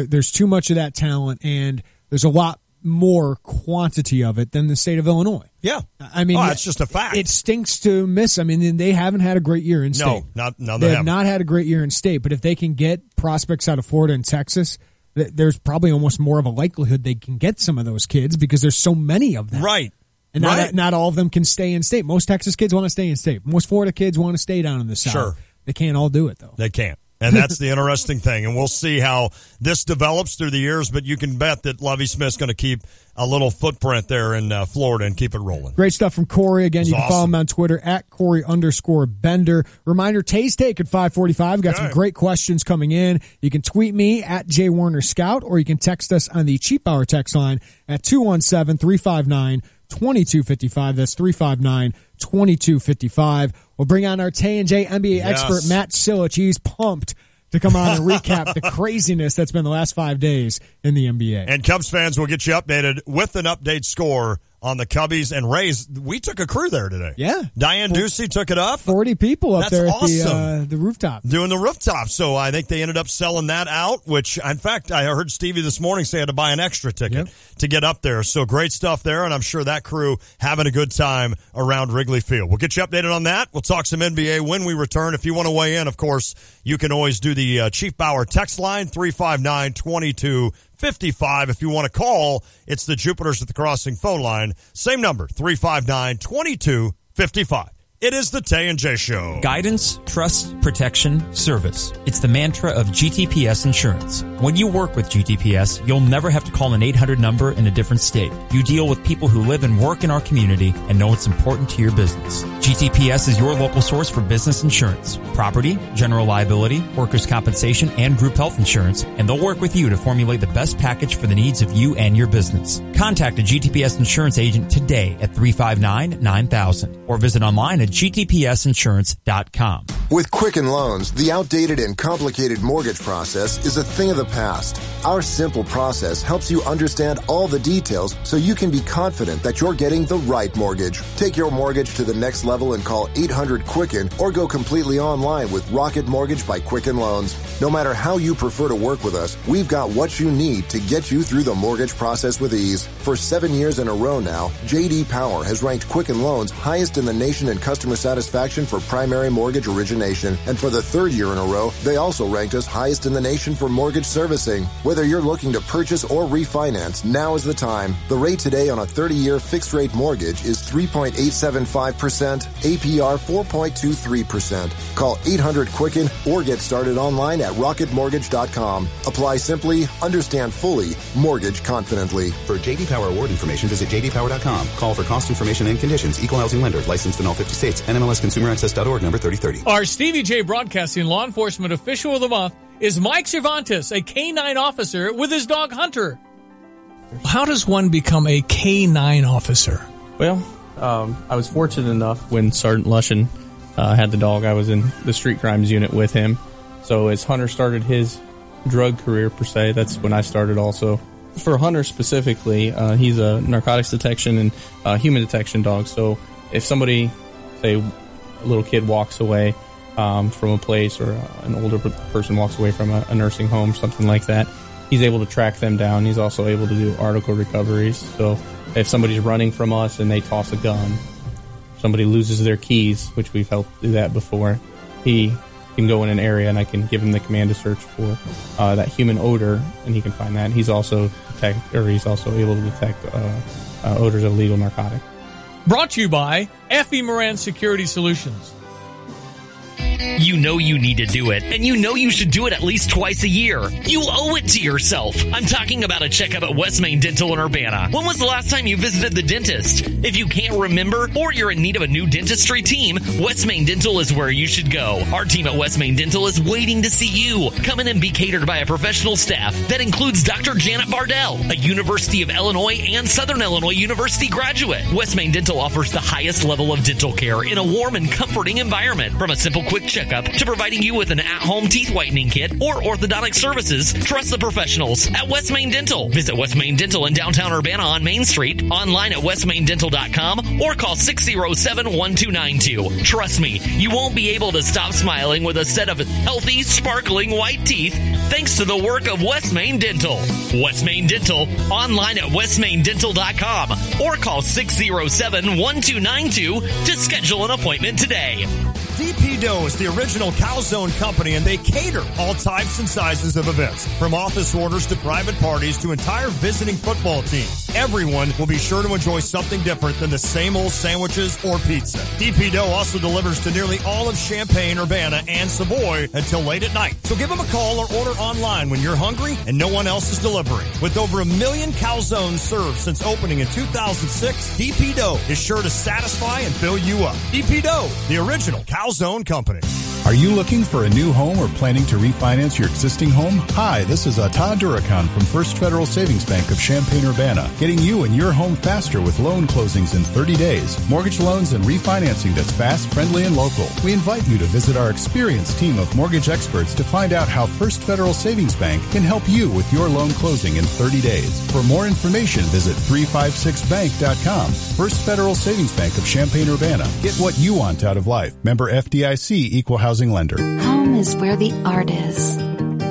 Speaker 11: There's too much of that talent, and there's a lot more quantity of it than the state of Illinois.
Speaker 12: Yeah.
Speaker 11: I mean,
Speaker 12: it's just a fact.
Speaker 11: It stinks to miss. I mean, they haven't had a great year in state.
Speaker 12: No,
Speaker 11: they have not had a great year in state, but if they can get prospects out of Florida and Texas, there's probably almost more of a likelihood they can get some of those kids because there's so many of them.
Speaker 12: Right.
Speaker 11: And not all of them can stay in state. Most Texas kids want to stay in state. Most Florida kids want to stay down in the South.
Speaker 12: Sure.
Speaker 11: They can't all do it, though.
Speaker 12: They can't. And that's the interesting thing. And we'll see how this develops through the years, but you can bet that Lovie Smith's going to keep a little footprint there in Florida and keep it rolling.
Speaker 11: Great stuff from Corey. Again, you can follow him on Twitter at Corey_Bender. Reminder, Tay's Take at 5:45. Got some great questions coming in. You can tweet me at JWarnerScout, or you can text us on the Cheap Hour text line at 217-359-2255. That's 359-2255. We'll bring on our Tay and J NBA expert, Matt Silich. He's pumped to come on and recap the craziness that's been the last 5 days in the NBA.
Speaker 12: And Cubs fans will get you updated with an update score on the Cubbies and Rays. We took a crew there today.
Speaker 11: Yeah.
Speaker 12: Diane Ducey took it up.
Speaker 11: 40 people up there at
Speaker 12: awesome.
Speaker 11: the rooftop.
Speaker 12: Doing the rooftop. So I think they ended up selling that out, which, in fact, I heard Stevie this morning say I had to buy an extra ticket to get up there. So great stuff there, and I'm sure that crew having a good time around Wrigley Field. We'll get you updated on that. We'll talk some NBA when we return. If you want to weigh in, of course, you can always do the Chief Bauer text line, 359-2255. If you want to call, it's the Jupiters at the Crossing phone line. Same number, 359-2255. It is the Tay and J Show.
Speaker 21: Guidance, trust, protection, service. It's the mantra of GTPS Insurance. When you work with GTPS, you'll never have to call an 800 number in a different state. You deal with people who live and work in our community and know it's important to your business. GTPS is your local source for business insurance, property, general liability, workers' compensation, and group health insurance, and they'll work with you to formulate the best package for the needs of you and your business. Contact a GTPS insurance agent today at 359-9000 or visit online at gtpsinsurance.com.
Speaker 3: With Quicken Loans, the outdated and complicated mortgage process is a thing of the past. Our simple process helps you understand all the details so you can be confident that you're getting the right mortgage. Take your mortgage to the next level and call 800-QUICKEN or go completely online with Rocket Mortgage by Quicken Loans. No matter how you prefer to work with us, we've got what you need to get you through the mortgage process with ease. For 7 years in a row now, J.D. Power has ranked Quicken Loans highest in the nation in customer satisfaction for primary mortgage origination. And for the 3rd year in a row, they also ranked us highest in the nation for mortgage servicing. Whether you're looking to purchase or refinance, now is the time. The rate today on a 30-year fixed-rate mortgage is 3.875%, APR 4.23%. Call 800-QUICKEN or get started online at rocketmortgage.com. Apply simply, understand fully, mortgage confidently.
Speaker 17: For J.D. Power award information, visit jdpower.com. Call for cost information and conditions. Equal housing lender. Licensed in all 50 states. NMLSConsumerAccess.org number 3030.
Speaker 19: Our Stevie J Broadcasting Law Enforcement Official of the Month is Mike Cervantes, a K-9 officer with his dog Hunter. How does one become a K-9 officer?
Speaker 13: Well, I was fortunate enough when Sergeant Lushin had the dog. I was in the street crimes unit with him. So as Hunter started his drug career, per se, that's when I started also. For Hunter specifically, he's a narcotics detection and human detection dog. So if somebody, say, a little kid walks away from a place, or an older person walks away from a nursing home, something like that, he's able to track them down. He's also able to do article recoveries. So if somebody's running from us and they toss a gun, somebody loses their keys, which we've helped do that before, he can go in an area and I can give him the command to search for that human odor, and he can find that. He's also able to detect odors of illegal narcotic.
Speaker 19: Brought to you by F.E. Moran Security Solutions.
Speaker 2: You know you need to do it, and you know you should do it at least twice a year. You owe it to yourself. I'm talking about a checkup at West Main Dental in Urbana. When was the last time you visited the dentist? If you can't remember, or you're in need of a new dentistry team, West Main Dental is where you should go. Our team at West Main Dental is waiting to see you. Come in and be catered by a professional staff that includes Dr. Janet Bardell, a University of Illinois and Southern Illinois University graduate. West Main Dental offers the highest level of dental care in a warm and comforting environment. From a simple quick checkup to providing you with an at-home teeth whitening kit or orthodontic services, trust the professionals at West Main Dental. Visit West Main Dental in downtown Urbana on Main Street, online at westmaindental.com, or call 607-1292. Trust me, you won't be able to stop smiling with a set of healthy, sparkling white teeth thanks to the work of West Main Dental. West Main Dental, online at westmaindental.com, or call 607-1292 to schedule an appointment today.
Speaker 12: DP Dough is the original Calzone company, and they cater all types and sizes of events, from office orders to private parties to entire visiting football teams. Everyone will be sure to enjoy something different than the same old sandwiches or pizza. DP Dough also delivers to nearly all of Champaign, Urbana, and Savoy until late at night. So give them a call or order online when you're hungry and no one else is delivering. With over 1 million calzones served since opening in 2006, DP Dough is sure to satisfy and fill you up. DP Dough, the original Calzone company.
Speaker 14: Are you looking for a new home or planning to refinance your existing home? Hi, this is Todd Durakan from First Federal Savings Bank of Champaign-Urbana, getting you and your home faster with loan closings in 30 days, mortgage loans, and refinancing that's fast, friendly, and local. We invite you to visit our experienced team of mortgage experts to find out how First Federal Savings Bank can help you with your loan closing in 30 days. For more information, visit 356bank.com. First Federal Savings Bank of Champaign-Urbana. Get what you want out of life. Member FDIC, Equal Housing Lender.
Speaker 15: Home is where the art is.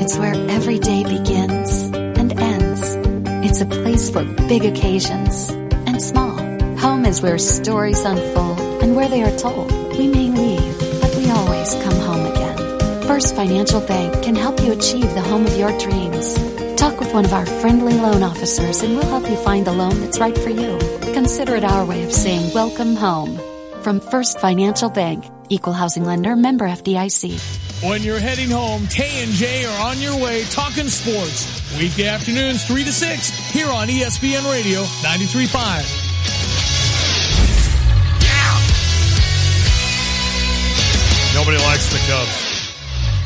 Speaker 15: It's where every day begins and ends. It's a place for big occasions and small. Home is where stories unfold and where they are told. We may leave, but we always come home again. First Financial Bank can help you achieve the home of your dreams. Talk with one of our friendly loan officers and we'll help you find the loan that's right for you. Consider it our way of saying welcome home. From First Financial Bank, Equal Housing Lender, member FDIC.
Speaker 19: When you're heading home, Tay and J are on your way talking sports. Weekday afternoons 3 to 6 here on ESPN Radio 93.5.
Speaker 12: Nobody likes the Cubs.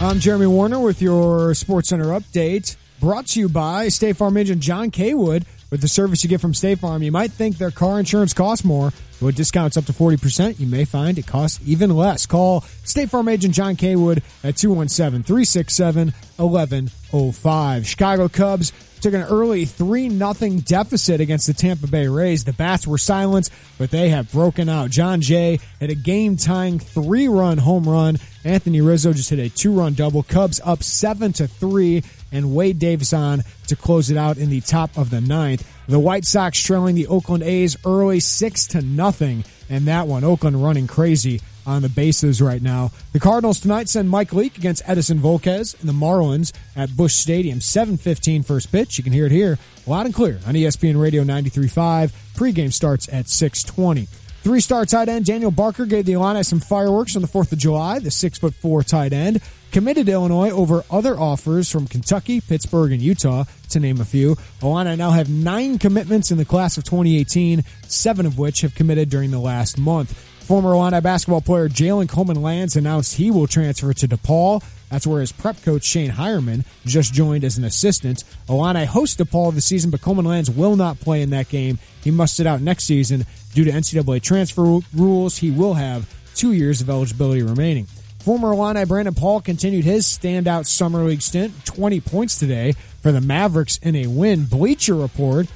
Speaker 11: I'm Jeremy Warner with your SportsCenter update, brought to you by State Farm agent John Kaywood. With the service you get from State Farm, you might think their car insurance costs more, With discounts up to 40%, you may find it costs even less. Call State Farm agent John Kaywood at 217-367-1105. Chicago Cubs took an early 3-0 deficit against the Tampa Bay Rays. The bats were silenced, but they have broken out. John Jay hit a game-tying 3-run home run. Anthony Rizzo just hit a 2-run double. Cubs up 7-3, and Wade Davis on to close it out in the top of the 9th. The White Sox trailing the Oakland A's early 6-0, and that one, Oakland running crazy on the bases right now. The Cardinals tonight send Mike Leake against Edison Volquez and the Marlins at Busch Stadium. 7:15 first pitch. You can hear it here loud and clear on ESPN Radio 93.5. Pregame starts at 6:20. 3-star tight end Daniel Barker gave the Illini some fireworks on the 4th of July. The 6'4" tight end committed to Illinois over other offers from Kentucky, Pittsburgh, and Utah, to name a few. Illini now have 9 commitments in the class of 2018, 7 of which have committed during the last month. Former Illini basketball player Jalen Coleman-Lands announced he will transfer to DePaul. That's where his prep coach Shane Hireman just joined as an assistant. Illini host DePaul this season, but Coleman-Lands will not play in that game. He must sit out next season due to NCAA transfer rules. He will have 2 years of eligibility remaining. Former Illini Brandon Paul continued his standout summer league stint, 20 points today for the Mavericks in a win. Bleacher Report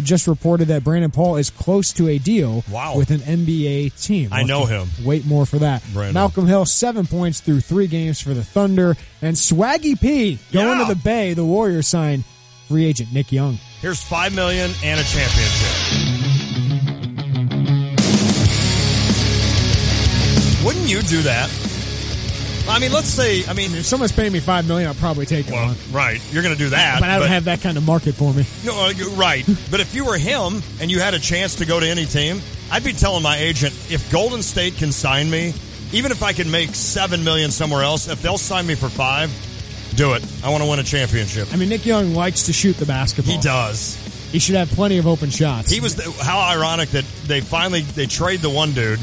Speaker 11: just reported that Brandon Paul is close to a deal with an NBA team.
Speaker 12: I know him.
Speaker 11: Wait more for that.
Speaker 12: Brandon.
Speaker 11: Malcolm Hill, 7 points through 3 games for the Thunder. And Swaggy P going to the Bay. The Warriors sign free agent Nick Young.
Speaker 12: Here's $5 million and a championship. Wouldn't you do that? I mean, let's say,
Speaker 11: if someone's paying me $5 million, I'll probably take it.
Speaker 12: Well, right. You're going to do that.
Speaker 11: But I don't have that kind of market for me.
Speaker 12: No, you're right. But if you were him and you had a chance to go to any team, I'd be telling my agent, if Golden State can sign me, even if I can make $7 million somewhere else, if they'll sign me for $5, do it. I want to win a championship.
Speaker 11: I mean, Nick Young likes to shoot the basketball.
Speaker 12: He does.
Speaker 11: He should have plenty of open shots.
Speaker 12: He was. How ironic that they trade the one dude.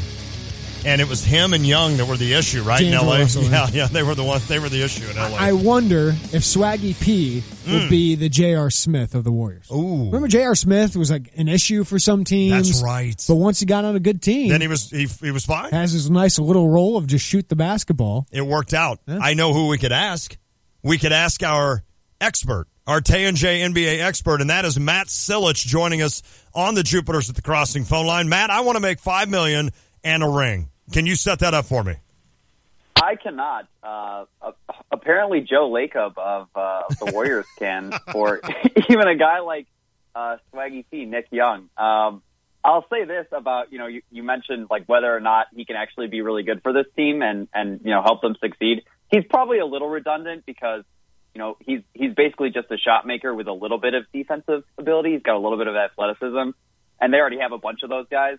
Speaker 12: And it was him and Young that were the issue, right, in L.A.?
Speaker 11: Russell,
Speaker 12: yeah, they were the issue in L.A.
Speaker 11: I wonder if Swaggy P would be the J.R. Smith of the Warriors.
Speaker 12: Ooh.
Speaker 11: Remember J.R. Smith was like an issue for some teams?
Speaker 12: That's right.
Speaker 11: But once he got on a good team,
Speaker 12: then he was fine.
Speaker 11: Has his nice little role of just shoot the basketball.
Speaker 12: It worked out. Yeah. I know who we could ask. We could ask our expert, our Tay and J NBA expert, and that is Matt Silich joining us on the Jupiters at the Crossing phone line. Matt, I want to make $5 million and a ring. Can you set that up for me?
Speaker 4: I cannot. Apparently, Joe Lacob of the Warriors can, or even a guy like Swaggy P, Nick Young. I'll say this about, you mentioned like whether or not he can actually be really good for this team and help them succeed. He's probably a little redundant because he's basically just a shot maker with a little bit of defensive ability. He's got a little bit of athleticism, and they already have a bunch of those guys.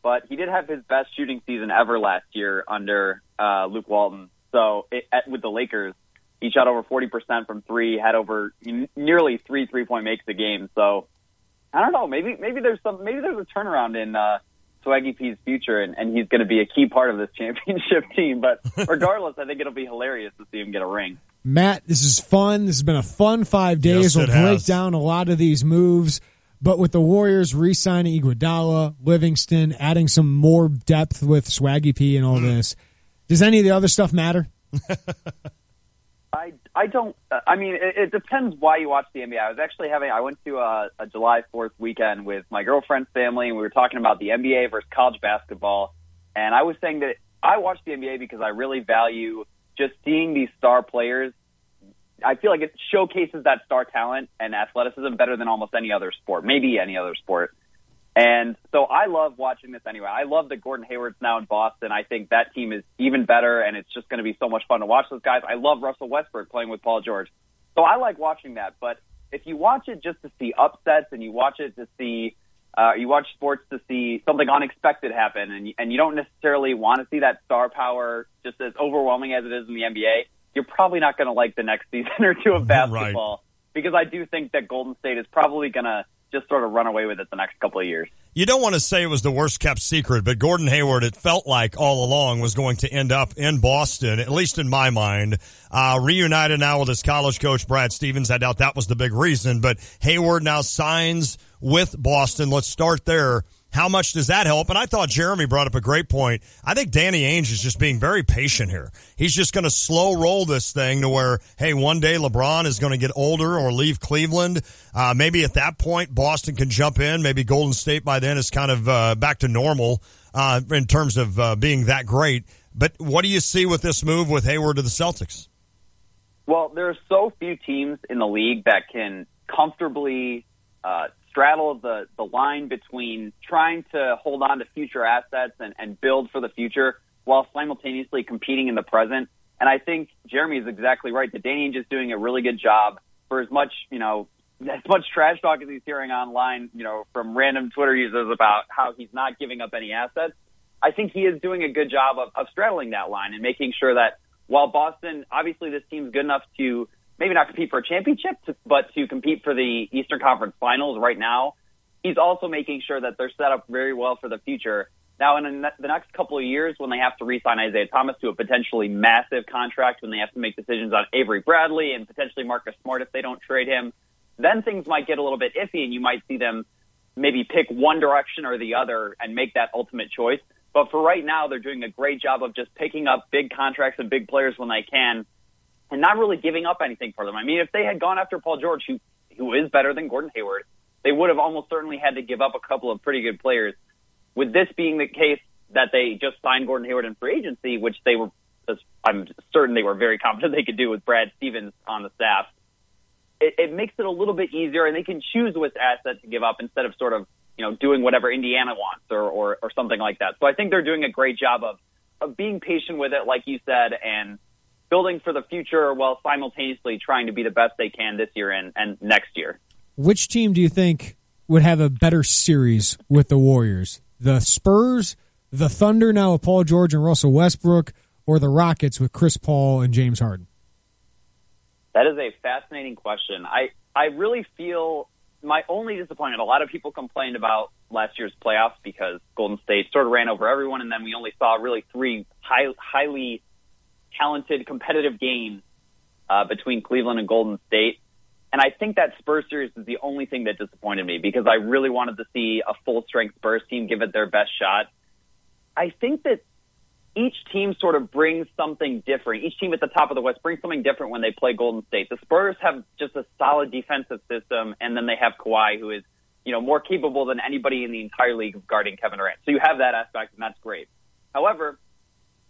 Speaker 4: But he did have his best shooting season ever last year under Luke Walton. So with the Lakers, he shot over 40% from 3, had over nearly 3 3-point makes a game. So I don't know. Maybe there's a turnaround in Swaggy P's future, and he's going to be a key part of this championship team. But regardless, I think it'll be hilarious to see him get a ring.
Speaker 11: Matt, this is fun. This has been a fun 5 days.
Speaker 12: Yes,
Speaker 11: we'll break down a lot of these moves. But with the Warriors re-signing Iguodala, Livingston, adding some more depth with Swaggy P and all this, does any of the other stuff matter?
Speaker 4: I don't. I mean, it depends why you watch the NBA. I went to a July 4th weekend with my girlfriend's family, and we were talking about the NBA versus college basketball. And I was saying that I watch the NBA because I really value just seeing these star players. I feel like it showcases that star talent and athleticism better than almost any other sport, maybe any other sport. And so I love watching this anyway. I love that Gordon Hayward's now in Boston. I think that team is even better, and it's just going to be so much fun to watch those guys. I love Russell Westbrook playing with Paul George. So I like watching that. But if you watch it just to see upsets and you watch it to see you watch sports to see something unexpected happen, and you don't necessarily want to see that star power just as overwhelming as it is in the NBA, you're probably not going to like the next season or two of basketball. Right. Because I do think that Golden State is probably going to just sort of run away with it the next couple of years.
Speaker 12: You don't want to say it was the worst kept secret, but Gordon Hayward, it felt like all along, was going to end up in Boston, at least in my mind. Reunited now with his college coach, Brad Stevens. I doubt that was the big reason, but Hayward now signs with Boston. Let's start there. how much does that help? And I thought Jeremy brought up a great point. I think Danny Ainge is just being very patient here. He's just going to slow roll this thing to where, hey, one day LeBron is going to get older or leave Cleveland. Maybe at that point, Boston can jump in. Maybe Golden State by then is kind of back to normal in terms of being that great. But what do you see with this move with Hayward to the Celtics?
Speaker 4: Well, there are so few teams in the league that can comfortably straddle the line between trying to hold on to future assets and build for the future while simultaneously competing in the present. And I think Jeremy is exactly right that Danny Ainge is doing a really good job for as much trash talk as he's hearing online, from random Twitter users about how he's not giving up any assets. I think he is doing a good job of straddling that line and making sure that while Boston, obviously this team's good enough to maybe not compete for a championship, but to compete for the Eastern Conference Finals right now, he's also making sure that they're set up very well for the future. Now, in the next couple of years, when they have to re-sign Isaiah Thomas to a potentially massive contract, when they have to make decisions on Avery Bradley and potentially Marcus Smart if they don't trade him, then things might get a little bit iffy, and you might see them maybe pick one direction or the other and make that ultimate choice. But for right now, they're doing a great job of just picking up big contracts and big players when they can, and not really giving up anything for them. I mean, if they had gone after Paul George, who is better than Gordon Hayward, they would have almost certainly had to give up a couple of pretty good players. With this being the case that they just signed Gordon Hayward in free agency, which I'm certain they were very confident they could do with Brad Stevens on the staff, it makes it a little bit easier, and they can choose which asset to give up instead of sort of, doing whatever Indiana wants or something like that. So I think they're doing a great job of being patient with it, like you said, and building for the future while simultaneously trying to be the best they can this year and next year.
Speaker 11: Which team do you think would have a better series with the Warriors? The Spurs, the Thunder now with Paul George and Russell Westbrook, or the Rockets with Chris Paul and James Harden?
Speaker 4: That is a fascinating question. I really feel my only disappointment, a lot of people complained about last year's playoffs because Golden State sort of ran over everyone, and then we only saw really three highly talented, competitive games between Cleveland and Golden State. And I think that Spurs series is the only thing that disappointed me because I really wanted to see a full-strength Spurs team give it their best shot. I think that each team sort of brings something different. Each team at the top of the West brings something different when they play Golden State. The Spurs have just a solid defensive system, and then they have Kawhi, who is, more capable than anybody in the entire league of guarding Kevin Durant. So you have that aspect, and that's great. However,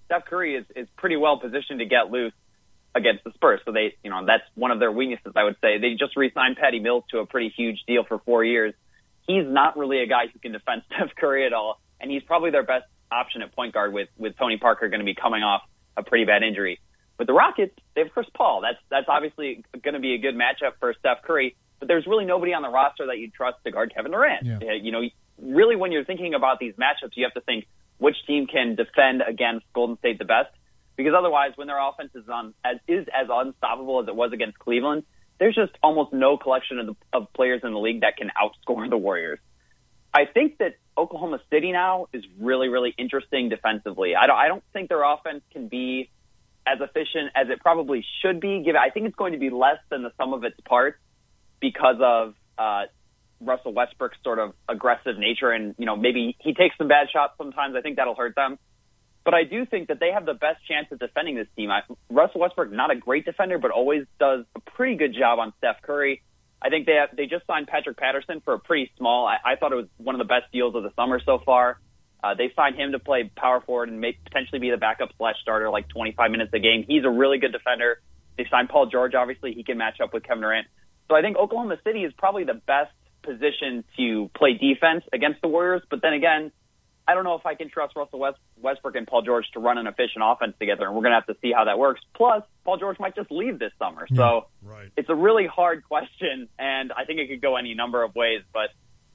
Speaker 4: Steph Curry is pretty well positioned to get loose against the Spurs. So they, that's one of their weaknesses, I would say. They just re-signed Patty Mills to a pretty huge deal for 4 years. He's not really a guy who can defend Steph Curry at all, and he's probably their best option at point guard with Tony Parker going to be coming off a pretty bad injury. With the Rockets, they have Chris Paul. That's obviously going to be a good matchup for Steph Curry, but there's really nobody on the roster that you trust to guard Kevin Durant. Yeah. Really when you're thinking about these matchups, you have to think which team can defend against Golden State the best, because otherwise when their offense is as unstoppable as it was against Cleveland, there's just almost no collection of players in the league that can outscore the Warriors. I think that Oklahoma City now is really, really interesting defensively. I don't think their offense can be as efficient as it probably should be. I think it's going to be less than the sum of its parts because of Russell Westbrook's sort of aggressive nature, and maybe he takes some bad shots sometimes. I think that'll hurt them. But I do think that they have the best chance of defending this team. Russell Westbrook, not a great defender, but always does a pretty good job on Steph Curry. I think they just signed Patrick Patterson for a pretty small. I thought it was one of the best deals of the summer so far. They signed him to play power forward and potentially be the backup / starter, like 25 minutes a game. He's a really good defender. They signed Paul George. Obviously, he can match up with Kevin Durant. So I think Oklahoma City is probably the best position to play defense against the Warriors. But then again, I don't know if I can trust Russell Westbrook and Paul George to run an efficient offense together, and we're going to have to see how that works. Plus, Paul George might just leave this summer. So It's a really hard question, and I think it could go any number of ways. But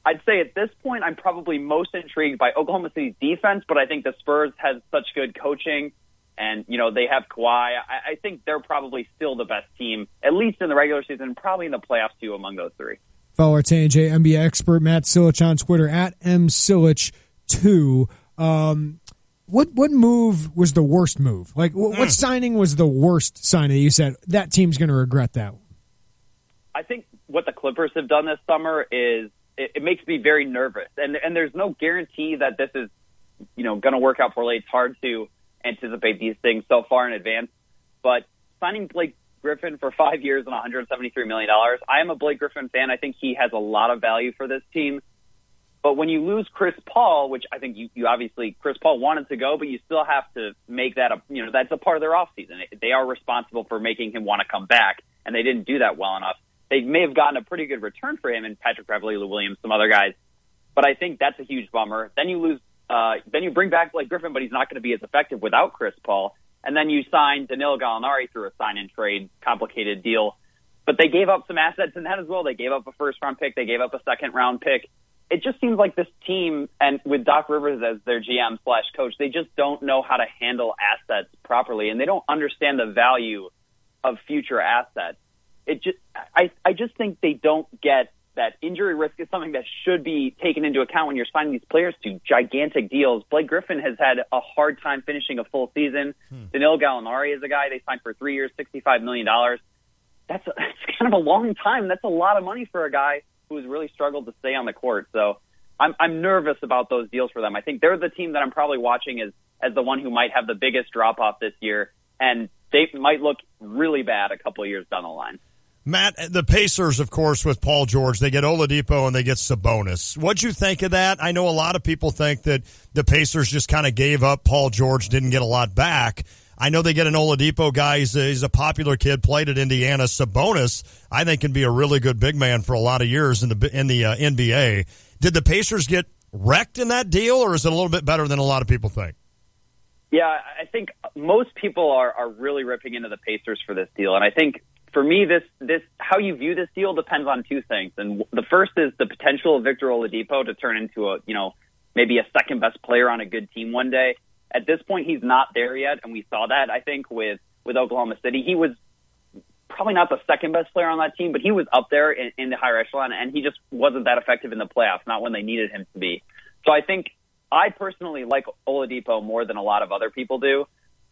Speaker 4: I'd say at this point, I'm probably most intrigued by Oklahoma City's defense, but I think the Spurs has such good coaching, and, they have Kawhi. I think they're probably still the best team, at least in the regular season, probably in the playoffs too, among those three.
Speaker 11: Follow our Tay and J NBA expert, Matt Silich, on Twitter, @MSilich2. What move was the worst move? Like, what signing was the worst signing that you said, that team's going to regret that one?
Speaker 4: I think what the Clippers have done this summer is it makes me very nervous. And there's no guarantee that this is, going to work out poorly. It's hard to anticipate these things so far in advance. But signing Blake Griffin for 5 years and $173 million, I am a Blake Griffin fan. I think he has a lot of value for this team. But when you lose Chris Paul, which I think you obviously, Chris Paul wanted to go, but you still have to make that that's a part of their offseason. They are responsible for making him want to come back, and they didn't do that well enough. They may have gotten a pretty good return for him and Patrick Beverley, Lou Williams, some other guys, but I think that's a huge bummer. Then you lose, then you bring back Blake Griffin, but he's not going to be as effective without Chris Paul. And then you sign Danilo Gallinari through a sign-and-trade, complicated deal. But they gave up some assets in that as well. They gave up a first-round pick. They gave up a second-round pick. It just seems like this team, and with Doc Rivers as their GM/coach, they just don't know how to handle assets properly, and they don't understand the value of future assets. I just think they don't get that injury risk is something that should be taken into account when you're signing these players to gigantic deals. Blake Griffin has had a hard time finishing a full season. Danilo Gallinari is a guy they signed for 3 years, $65 million. That's kind of a long time. That's a lot of money for a guy who has really struggled to stay on the court. So I'm nervous about those deals for them. I think they're the team that I'm probably watching as the one who might have the biggest drop-off this year, and they might look really bad a couple of years down the line.
Speaker 12: Matt, the Pacers, of course, with Paul George, they get Oladipo and they get Sabonis. What'd you think of that? I know a lot of people think that the Pacers just kind of gave up. Paul George didn't get a lot back. I know they get an Oladipo guy. He's a popular kid, played at Indiana. Sabonis, I think, can be a really good big man for a lot of years in the NBA. Did the Pacers get wrecked in that deal, or is it a little bit better than a lot of people think?
Speaker 4: Yeah, I think most people are really ripping into the Pacers for this deal, and I think for me, this how you view this deal depends on two things. And the first is the potential of Victor Oladipo to turn into maybe a second best player on a good team one day. At this point, he's not there yet, and we saw that, I think, with Oklahoma City. He was probably not the second best player on that team, but he was up there in the higher echelon, and he just wasn't that effective in the playoffs, not when they needed him to be. So I think I personally like Oladipo more than a lot of other people do,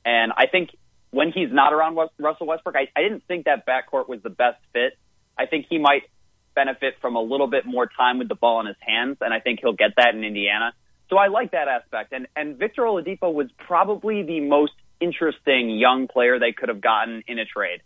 Speaker 4: and I think when he's not around Russell Westbrook, I didn't think that backcourt was the best fit. I think he might benefit from a little bit more time with the ball in his hands, and I think he'll get that in Indiana. So I like that aspect. And Victor Oladipo was probably the most interesting young player they could have gotten in a trade.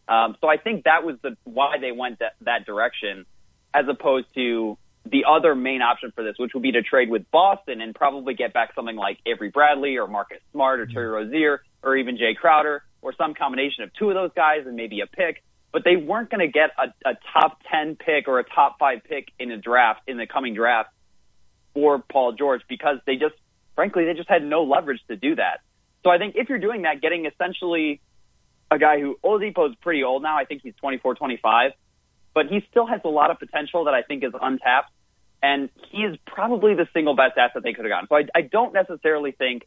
Speaker 4: So I think that was why they went that direction, as opposed to the other main option for this, which would be to trade with Boston and probably get back something like Avery Bradley or Marcus Smart or Terry Rozier or even Jay Crowder or some combination of two of those guys and maybe a pick. But they weren't going to get a top 10 pick or a top 5 pick in the coming draft for Paul George because they just had no leverage to do that. So I think if you're doing that, getting essentially a guy who Oladipo is pretty old now. I think he's 24, 25. But he still has a lot of potential that I think is untapped, and he is probably the single best asset they could have gotten. So I don't necessarily think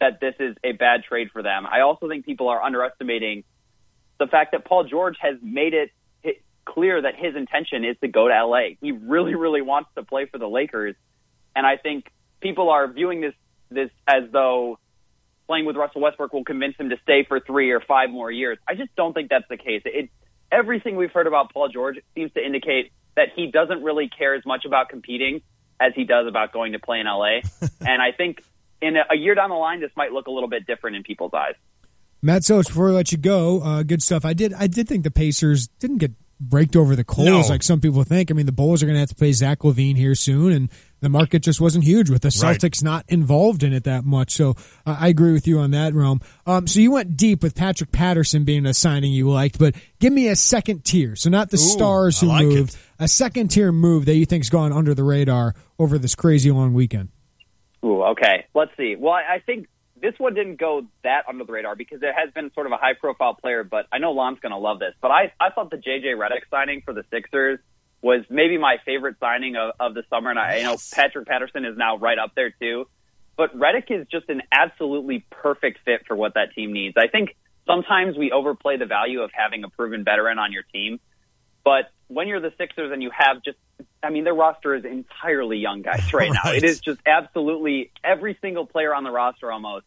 Speaker 4: that this is a bad trade for them. I also think people are underestimating the fact that Paul George has made it clear that his intention is to go to L.A. He really, really wants to play for the Lakers, and I think people are viewing this as though playing with Russell Westbrook will convince him to stay for 3 or 5 more years. I just don't think that's the case. Everything we've heard about Paul George seems to indicate that he doesn't really care as much about competing as he does about going to play in L.A. And I think in a year down the line, this might look a little bit different in people's eyes.
Speaker 11: Matt Soch, before we let you go, good stuff. I did think the Pacers didn't get raked over the coals like some people think. I mean, the Bulls are going to have to play Zach LaVine here soon, and the market just wasn't huge with the Celtics not involved in it that much. So I agree with you on that realm. So you went deep with Patrick Patterson being a signing you liked, but give me a second tier. So not the stars who moved, a second tier move that you think's gone under the radar over this crazy long weekend.
Speaker 4: Ooh, okay. Let's see. Well, I think this one didn't go that under the radar because it has been sort of a high-profile player, but I know Lon's going to love this. But I thought the J.J. Redick signing for the Sixers was maybe my favorite signing of the summer, and I know Patrick Patterson is now right up there too. But Redick is just an absolutely perfect fit for what that team needs. I think sometimes we overplay the value of having a proven veteran on your team, but when you're the Sixers and you have their roster is entirely young guys right now. It is just absolutely every single player on the roster almost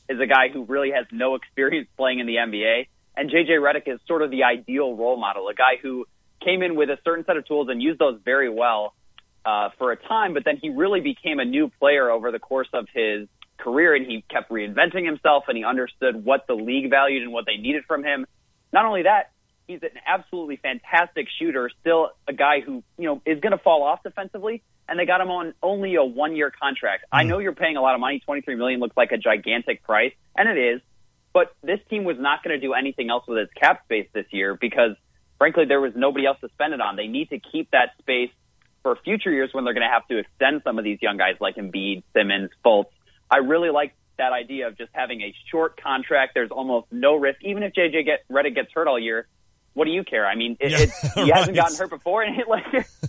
Speaker 4: is a guy who really has no experience playing in the NBA. And J.J. Redick is sort of the ideal role model, a guy who came in with a certain set of tools and used those very well. for a time, but then he really became a new player over the course of his career, and he kept reinventing himself, and he understood what the league valued and what they needed from him. Not only that, he's an absolutely fantastic shooter, still a guy who, is going to fall off defensively, and they got him on only a 1-year contract. I know you're paying a lot of money. $23 million looks like a gigantic price, and it is, but this team was not going to do anything else with its cap space this year because, frankly, there was nobody else to spend it on. They need to keep that space for future years when they're going to have to extend some of these young guys like Embiid, Simmons, Fultz. I really like that idea of just having a short contract. There's almost no risk. Even if JJ Redick gets hurt all year, what do you care? I mean, he hasn't gotten hurt before, and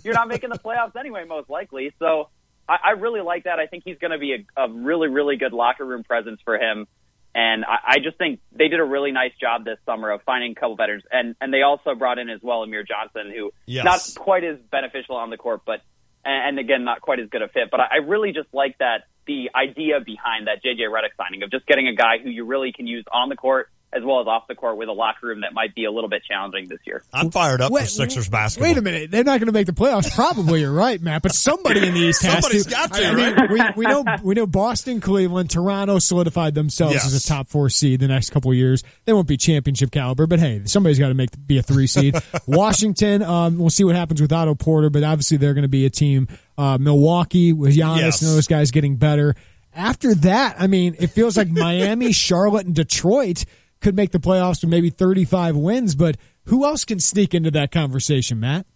Speaker 4: you're not making the playoffs anyway, most likely. So I really like that. I think he's going to be a really, really good locker room presence for him. And I just think they did a really nice job this summer of finding a couple veterans. And they also brought in as well Amir Johnson, who not quite as beneficial on the court, but and again, not quite as good a fit. But I really just like that, the idea behind that JJ Redick signing of just getting a guy who you really can use on the court as well as off the court with a locker room that might be a little bit challenging this year.
Speaker 12: I'm fired up for Sixers basketball.
Speaker 11: Wait a minute. They're not going to make the playoffs. Probably, you're right, Matt. But somebody in the East has to.
Speaker 12: Somebody's got to,
Speaker 11: right? We know Boston, Cleveland, Toronto solidified themselves as a top 4 seed the next couple of years. They won't be championship caliber, but hey, somebody's got to be a 3 seed. Washington, we'll see what happens with Otto Porter, but obviously they're going to be a team. Milwaukee with Giannis and those guys getting better. After that, I mean, it feels like Miami, Charlotte, and Detroit could make the playoffs with maybe 35 wins, but who else can sneak into that conversation, Matt?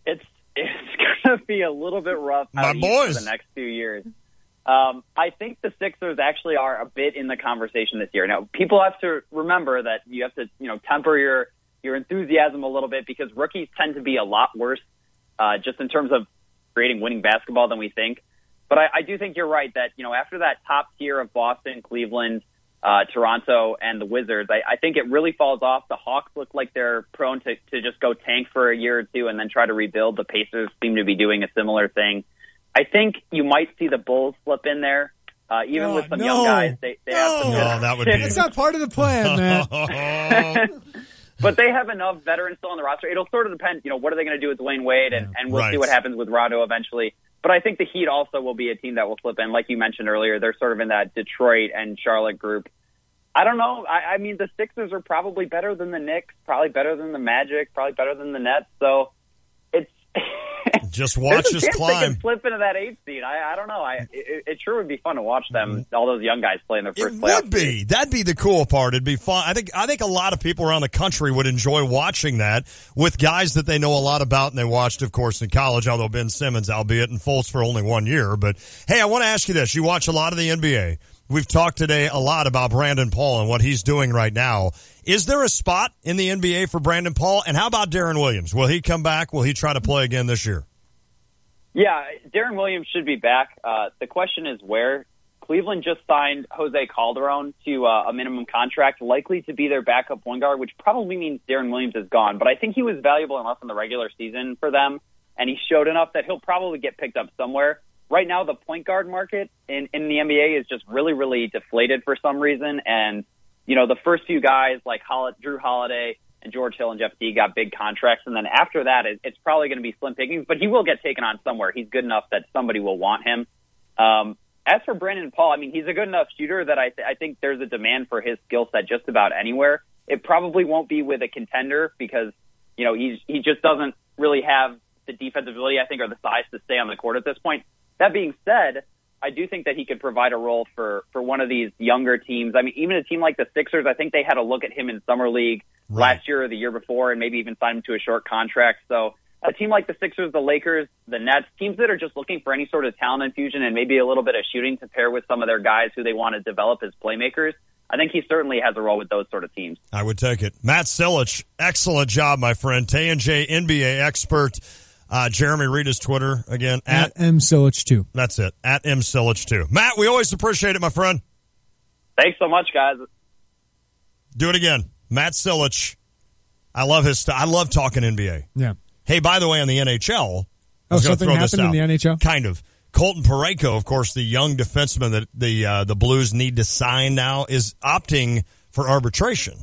Speaker 4: It's going to be a little bit rough for the next few years. I think the Sixers actually are a bit in the conversation this year. Now, people have to remember that you have to, temper your enthusiasm a little bit because rookies tend to be a lot worse just in terms of creating winning basketball than we think. But I do think you're right that, after that top tier of Boston, Cleveland, Toronto, and the Wizards, I think it really falls off. The Hawks look like they're prone to just go tank for a year or two and then try to rebuild. The Pacers seem to be doing a similar thing. I think you might see the Bulls slip in there, even with some young guys. They have some
Speaker 12: that would be.
Speaker 11: That's not part of the plan, man.
Speaker 4: But they have enough veterans still on the roster. It'll sort of depend, what are they going to do with Dwayne Wade, and we'll see what happens with Rondo eventually. But I think the Heat also will be a team that will slip in. Like you mentioned earlier, they're sort of in that Detroit and Charlotte group. I don't know. I mean, the Sixers are probably better than the Knicks, probably better than the Magic, probably better than the Nets. So it's
Speaker 12: just watch us climb.
Speaker 4: They can slip into that 8th seed. I don't know. It sure would be fun to watch them, all those young guys play in their first playoff.
Speaker 12: It would be. That'd be the cool part. It'd be fun. I think a lot of people around the country would enjoy watching that with guys that they know a lot about and they watched, of course, in college, although Ben Simmons, albeit in Fultz for only 1 year. But, hey, I want to ask you this. You watch a lot of the NBA. We've talked today a lot about Brandon Paul and what he's doing right now. Is there a spot in the NBA for Brandon Paul? And how about Deron Williams? Will he come back? Will he try to play again this year?
Speaker 4: Yeah, Deron Williams should be back. The question is where. Cleveland just signed Jose Calderon to a minimum contract, likely to be their backup point guard, which probably means Deron Williams is gone. But I think he was valuable enough in the regular season for them, and he showed enough that he'll probably get picked up somewhere. Right now, the point guard market in the NBA is just really, really deflated for some reason. And, the first few guys like Drew Holiday and George Hill and Jeff Teague got big contracts. And then after that, it's probably going to be slim pickings, but he will get taken on somewhere. He's good enough that somebody will want him. As for Brandon Paul, I mean, he's a good enough shooter that I think there's a demand for his skill set just about anywhere. It probably won't be with a contender because, he just doesn't really have the defensive ability, I think, or the size to stay on the court at this point. That being said, I do think that he could provide a role for one of these younger teams. I mean, even a team like the Sixers, I think they had a look at him in Summer League last year or the year before and maybe even signed him to a short contract. So a team like the Sixers, the Lakers, the Nets, teams that are just looking for any sort of talent infusion and maybe a little bit of shooting to pair with some of their guys who they want to develop as playmakers, I think he certainly has a role with those sort of teams.
Speaker 12: I would take it. Matt Silich, excellent job, my friend. Tay and J, NBA expert. Jeremy, read his Twitter again.
Speaker 11: At MSilich2.
Speaker 12: That's it. At MSilich2. Matt, we always appreciate it, my friend.
Speaker 4: Thanks so much, guys.
Speaker 12: Do it again. Matt Silich. I love his I love talking NBA.
Speaker 11: Yeah.
Speaker 12: Hey, by the way, on the NHL.
Speaker 11: Something happened in the NHL?
Speaker 12: Kind of. Colton Parayko, of course, the young defenseman that the Blues need to sign now, is opting for arbitration,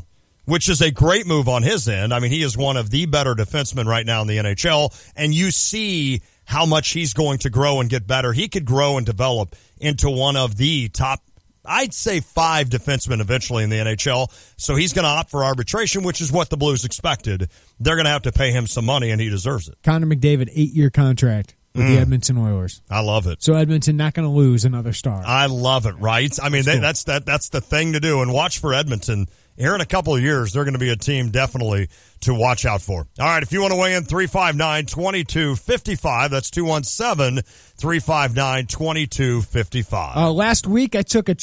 Speaker 12: which is a great move on his end. I mean, he is one of the better defensemen right now in the NHL, and you see how much he's going to grow and get better. He could grow and develop into one of the top, I'd say, 5 defensemen eventually in the NHL. So he's going to opt for arbitration, which is what the Blues expected. They're going to have to pay him some money, and he deserves it.
Speaker 11: Connor McDavid, 8-year contract with the Edmonton Oilers.
Speaker 12: I love it.
Speaker 11: So Edmonton not going to lose another star.
Speaker 12: I love it, right? I mean, that's the thing to do. And watch for Edmonton. Here in a couple of years, they're going to be a team definitely to watch out for. All right, if you want to weigh in, 359-2255. That's 217-359-2255.
Speaker 11: Last week, I took a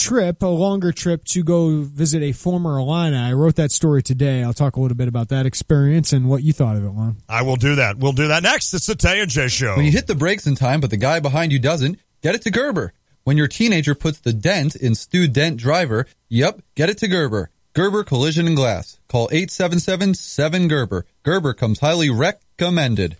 Speaker 11: longer trip, to go visit a former Illini. I wrote that story today. I'll talk a little bit about that experience and what you thought of it, Lon.
Speaker 12: I will do that. We'll do that next. It's the Tay and J Show.
Speaker 5: When you hit the brakes in time, but the guy behind you doesn't, get it to Gerber. When your teenager puts the dent in Stu Dent Driver, yep, get it to Gerber. Gerber Collision and Glass. Call 877-7-GERBER. Gerber comes highly recommended.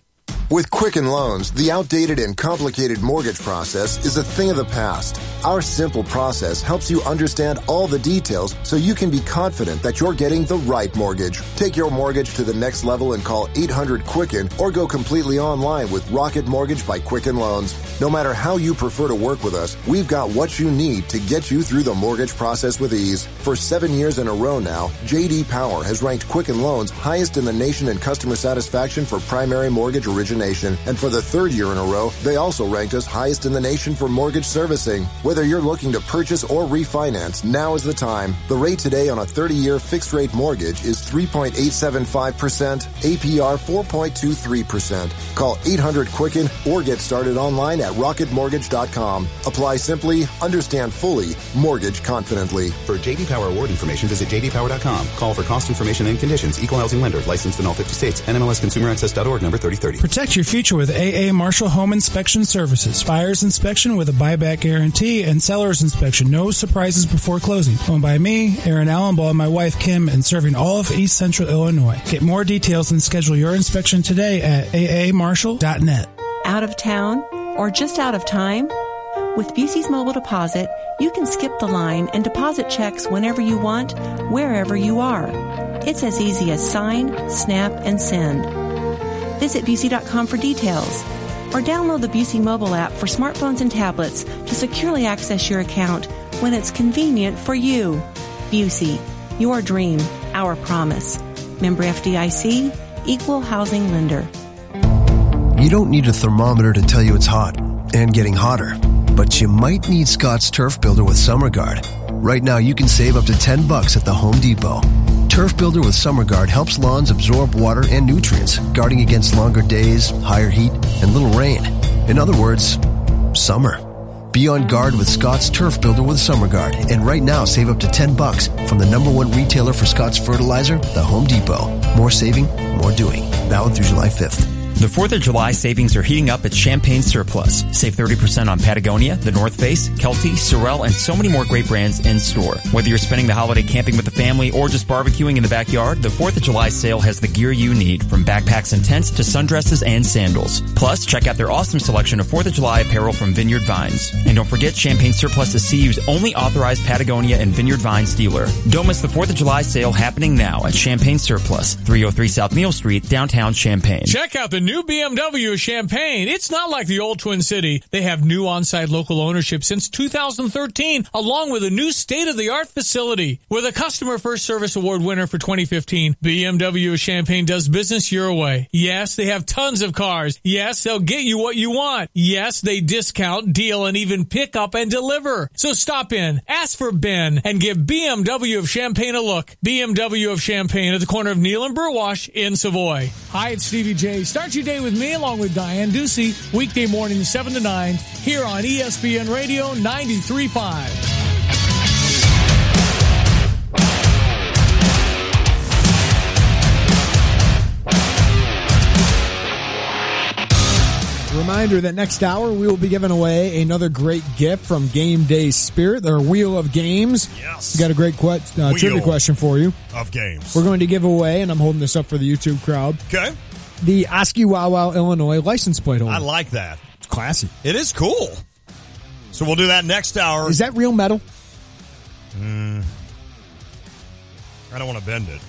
Speaker 3: With Quicken Loans, the outdated and complicated mortgage process is a thing of the past. Our simple process helps you understand all the details so you can be confident that you're getting the right mortgage. Take your mortgage to the next level and call 800-QUICKEN or go completely online with Rocket Mortgage by Quicken Loans. No matter how you prefer to work with us, we've got what you need to get you through the mortgage process with ease. For 7 years in a row now, J.D. Power has ranked Quicken Loans highest in the nation in customer satisfaction for primary mortgage origination. And for the 3rd year in a row, they also ranked us highest in the nation for mortgage servicing. Whether you're looking to purchase or refinance, now is the time. The rate today on a 30-year fixed-rate mortgage is 3.875%, APR 4.23%. Call 800-QUICKEN or get started online at rocketmortgage.com. Apply simply, understand fully, mortgage confidently.
Speaker 17: For J.D. Power award information, visit jdpower.com. Call for cost information and conditions. Equal housing lender. Licensed in all 50 states. NMLSConsumerAccess.org number 3030.
Speaker 7: Protect your future with AA Marshall Home Inspection Services. Buyer's inspection with a buyback guarantee and seller's inspection. No surprises before closing. Owned by me, Aaron Allenbaugh, and my wife Kim, and serving all of East Central Illinois. Get more details and schedule your inspection today at aamarshall.net.
Speaker 16: Out of town or just out of time? With Busey's Mobile Deposit, you can skip the line and deposit checks whenever you want, wherever you are. It's as easy as sign, snap, and send. Visit Busey.com for details, or download the Busey mobile app for smartphones and tablets to securely access your account when it's convenient for you. Busey, your dream, our promise. Member FDIC, Equal Housing Lender.
Speaker 18: You don't need a thermometer to tell you it's hot and getting hotter, but you might need Scott's Turf Builder with Summer Guard. Right now, you can save up to $10 at the Home Depot. Turf Builder with Summer Guard helps lawns absorb water and nutrients, guarding against longer days, higher heat, and little rain. In other words, summer. Be on guard with Scott's Turf Builder with Summer Guard. And right now, save up to $10 from the #1 retailer for Scott's fertilizer, the Home Depot. More saving, more doing. Valid through July 5th.
Speaker 21: The 4th of July savings are heating up at Champagne Surplus. Save 30% on Patagonia, The North Face, Kelty, Sorel, and so many more great brands in store. Whether you're spending the holiday camping with the family or just barbecuing in the backyard, the 4th of July sale has the gear you need, from backpacks and tents to sundresses and sandals. Plus, check out their awesome selection of 4th of July apparel from Vineyard Vines. And don't forget, Champagne Surplus is CU's only authorized Patagonia and Vineyard Vines dealer. Don't miss the 4th of July sale happening now at Champagne Surplus, 303 South Neal Street, downtown Champaign.
Speaker 19: Check out the new BMW of Champaign. It's not like the old Twin City. They have new on-site local ownership since 2013, along with a new state-of-the-art facility. With a Customer First Service Award winner for 2015, BMW of Champaign does business your way. Yes, they have tons of cars. Yes, they'll get you what you want. Yes, they discount, deal, and even pick up and deliver. So stop in, ask for Ben, and give BMW of Champaign a look. BMW of Champaign at the corner of Neal and Burwash in Savoy. Hi, it's Stevie J. Start your day with me along with Diane Ducey, weekday mornings 7 to 9, here on ESPN Radio 93.5.
Speaker 11: Reminder that next hour we will be giving away another great gift from Game Day Spirit, their Wheel of Games.
Speaker 12: Yes.
Speaker 11: We got a great trivia question for you.
Speaker 12: Of games.
Speaker 11: We're going to give away, and I'm holding this up for the YouTube crowd.
Speaker 12: Okay.
Speaker 11: The Oskiwawa, Illinois license plate holder.
Speaker 12: I like that.
Speaker 11: It's classy.
Speaker 12: It is cool. So we'll do that next hour.
Speaker 11: Is that real metal?
Speaker 12: I don't want to bend it.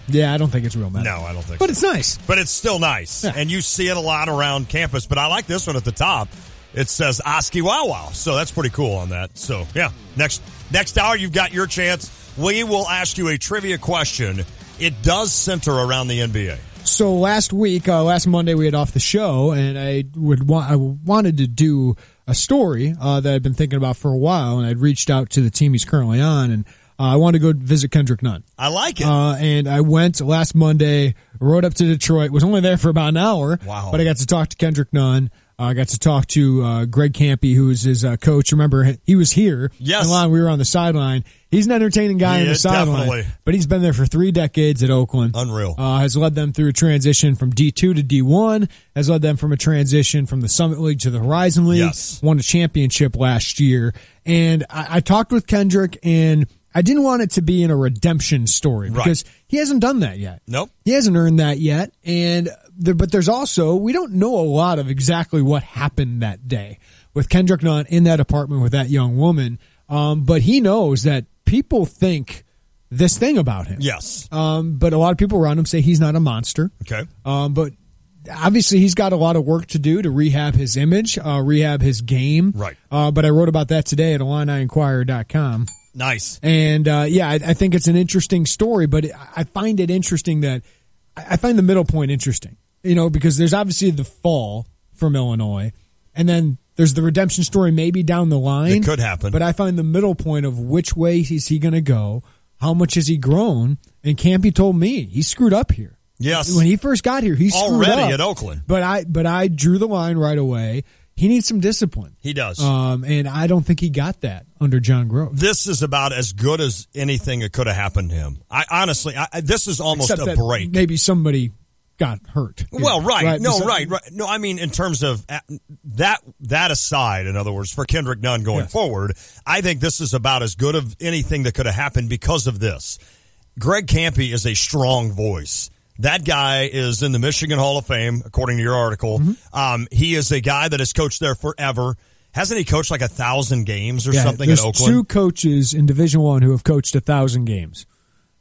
Speaker 11: Yeah, I don't think it's real metal.
Speaker 12: No, I don't think
Speaker 11: but
Speaker 12: so.
Speaker 11: It's nice.
Speaker 12: But it's still nice.
Speaker 11: Yeah.
Speaker 12: And you see it a lot around campus. But I like this one at the top. It says Oski Wow Wow. So that's pretty cool on that. So, yeah. Next hour, you've got your chance. We will ask you a trivia question. It does center around the NBA.
Speaker 11: So last week, last Monday, we had off the show, and I wanted to do a story that I'd been thinking about for a while, and I'd reached out to the team he's currently on, and I wanted to go visit Kendrick Nunn.
Speaker 12: I like it.
Speaker 11: And I went last Monday, rode up to Detroit, was only there for about an hour.
Speaker 12: Wow.
Speaker 11: But I got to talk to Kendrick Nunn. I got to talk to Greg Campy, who is his coach. Remember, he was here.
Speaker 12: Yes.
Speaker 11: We were on the sideline. He's an entertaining guy on the sideline.
Speaker 12: Definitely.
Speaker 11: But he's been there for 3 decades at Oakland.
Speaker 12: Unreal.
Speaker 11: Has led them through a transition from D2 to D1. Has led them from a transition from the Summit League to the Horizon League.
Speaker 12: Yes.
Speaker 11: Won a championship last year. And I talked with Kendrick, and I didn't want it to be in a redemption story because he hasn't done that yet.
Speaker 12: Nope.
Speaker 11: He hasn't earned that yet. But there's also, we don't know a lot of exactly what happened that day with Kendrick Nunn in that apartment with that young woman. But he knows that people think this thing about him.
Speaker 12: Yes.
Speaker 11: But a lot of people around him say he's not a monster.
Speaker 12: Okay.
Speaker 11: But obviously he's got a lot of work to do to rehab his image, rehab his game.
Speaker 12: Right.
Speaker 11: But I wrote about that today at IlliniInquirer.com.
Speaker 12: Nice.
Speaker 11: And, I think it's an interesting story, but I find it interesting that I find the middle point interesting, because there's obviously the fall from Illinois, and then there's the redemption story maybe down the line.
Speaker 12: It could happen.
Speaker 11: But I find the middle point of which way is he going to go, how much has he grown, and Campy told me he screwed up here.
Speaker 12: Yes.
Speaker 11: When he first got here, he screwed
Speaker 12: already
Speaker 11: up.
Speaker 12: at Oakland.
Speaker 11: But I drew the line right away. He needs some discipline.
Speaker 12: He does.
Speaker 11: And I don't think he got that under John Gross.
Speaker 12: This is about as good as anything that could have happened to him. This is almost
Speaker 11: Except
Speaker 12: a
Speaker 11: that
Speaker 12: break.
Speaker 11: Maybe somebody got hurt.
Speaker 12: Well, right. No,
Speaker 11: So-
Speaker 12: right. No, I mean, in terms of that aside, in other words, for Kendrick Nunn going forward, I think this is about as good of anything that could have happened because of this. Greg Campy is a strong voice. That guy is in the Michigan Hall of Fame, according to your article.
Speaker 11: Mm-hmm.
Speaker 12: He is a guy that has coached there forever. Hasn't he coached like 1,000 games or something at Oakland?
Speaker 11: There's 2 coaches in Division I who have coached 1,000 games.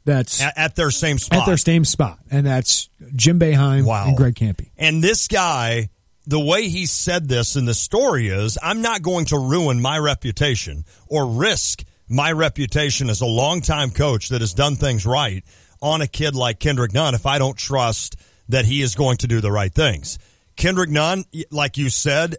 Speaker 11: That's
Speaker 12: at their same spot.
Speaker 11: At their same spot, and that's Jim Boeheim and Greg Campy.
Speaker 12: And this guy, the way he said this in the story is, I'm not going to ruin my reputation or risk my reputation as a longtime coach that has done things right on a kid like Kendrick Nunn if I don't trust that he is going to do the right things. Kendrick Nunn, like you said,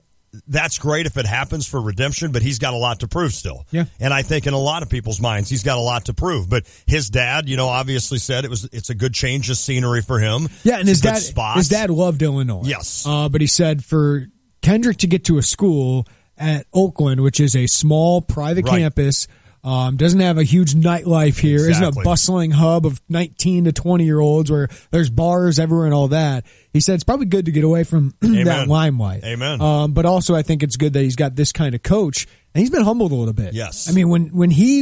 Speaker 12: that's great if it happens for redemption, but he's got a lot to prove still.
Speaker 11: Yeah.
Speaker 12: And I think in a lot of people's minds, he's got a lot to prove. But his dad, obviously said it's a good change of scenery for him.
Speaker 11: Yeah, and his
Speaker 12: spots.
Speaker 11: dad loved Illinois.
Speaker 12: Yes.
Speaker 11: But he said for Kendrick to get to a school at Oakland, which is a small private campus, doesn't have a huge nightlife here, isn't a bustling hub of 19 to 20-year-olds where there's bars everywhere and all that. He said it's probably good to get away from that limelight.
Speaker 12: Amen.
Speaker 11: But also I think it's good that he's got this kind of coach, and he's been humbled a little bit.
Speaker 12: Yes.
Speaker 11: I mean, when he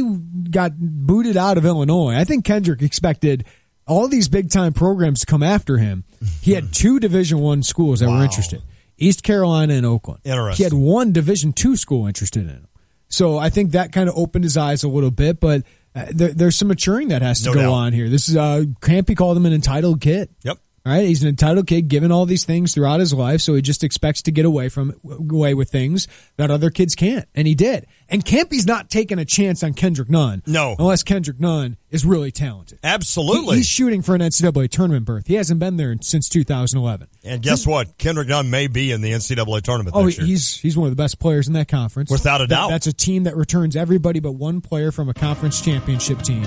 Speaker 11: got booted out of Illinois, I think Kendrick expected all these big-time programs to come after him. He had 2 Division I schools that were interested, East Carolina and Oakland.
Speaker 12: Interesting.
Speaker 11: He had 1 Division II school interested in him. So I think that kind of opened his eyes a little bit, but there's some maturing that has to go on here. This is Campy called him an entitled kid.
Speaker 12: Yep.
Speaker 11: Right? He's an entitled kid given all these things throughout his life, so he just expects to get away with things that other kids can't, and he did. And Campy's not taking a chance on Kendrick Nunn.
Speaker 12: No.
Speaker 11: Unless Kendrick Nunn is really talented.
Speaker 12: Absolutely.
Speaker 11: He's shooting for an NCAA tournament berth. He hasn't been there since 2011.
Speaker 12: And guess what? Kendrick Nunn may be in the NCAA tournament
Speaker 11: next
Speaker 12: year.
Speaker 11: He's one of the best players in that conference.
Speaker 12: Without a doubt.
Speaker 11: That's a team that returns everybody but 1 player from a conference championship team.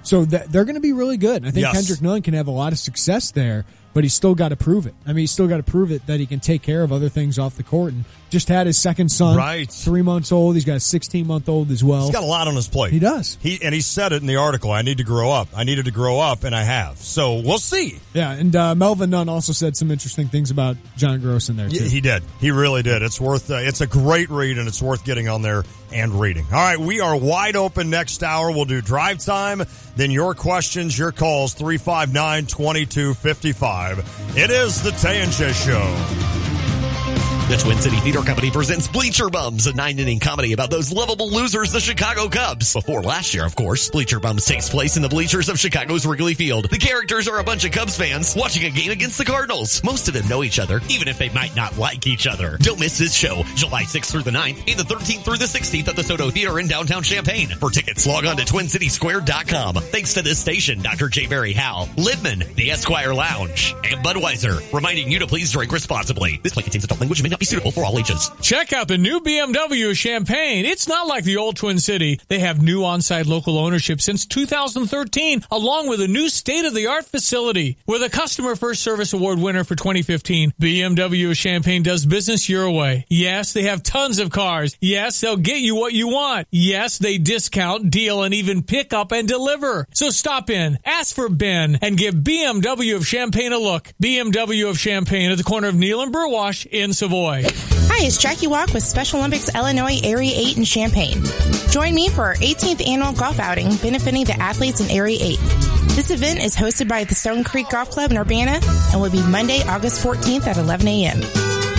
Speaker 11: So they're going to be really good. I think Kendrick Nunn can have a lot of success there, but he's still got to prove it. I mean, he's still got to prove it that he can take care of other things off the court. And just had his second son, 3 months old. He's got a 16-month-old as well.
Speaker 12: He's got a lot on his plate.
Speaker 11: He does.
Speaker 12: He said it in the article. I need to grow up. I needed to grow up, and I have. So we'll see.
Speaker 11: Yeah, and Melvin Nunn also said some interesting things about John Gross in there, too.
Speaker 12: Yeah, he did. He really did. It's worth. It's a great read, and it's worth getting on there and reading. All right, we are wide open next hour. We'll do drive time, then your questions, your calls, 359-2255. It is the Tay and J Show.
Speaker 2: The Twin City Theater Company presents Bleacher Bums, a 9-inning comedy about those lovable losers, the Chicago Cubs. Before last year, of course, Bleacher Bums takes place in the bleachers of Chicago's Wrigley Field. The characters are a bunch of Cubs fans watching a game against the Cardinals. Most of them know each other, even if they might not like each other. Don't miss this show, July 6th through the 9th, and the 13th through the 16th at the Soto Theater in downtown Champaign. For tickets, log on to TwinCitySquare.com. Thanks to this station, Dr. J. Barry Howell, Libman, the Esquire Lounge, and Budweiser, reminding you to please drink responsibly. This play contains adult language and may not be suitable for all ages.
Speaker 19: Check out the new BMW of Champaign. It's not like the old Twin City. They have new on-site local ownership since 2013, along with a new state-of-the-art facility. With a Customer First Service Award winner for 2015, BMW of Champaign does business your way. Yes, they have tons of cars. Yes, they'll get you what you want. Yes, they discount, deal, and even pick up and deliver. So stop in, ask for Ben, and give BMW of Champaign a look. BMW of Champaign at the corner of Neal and Burwash in Savoy.
Speaker 8: Hi, it's Jackie Walk with Special Olympics Illinois Area 8 in Champaign. Join me for our 18th annual golf outing benefiting the athletes in Area 8. This event is hosted by the Stone Creek Golf Club in Urbana and will be Monday, August 14th at 11 a.m.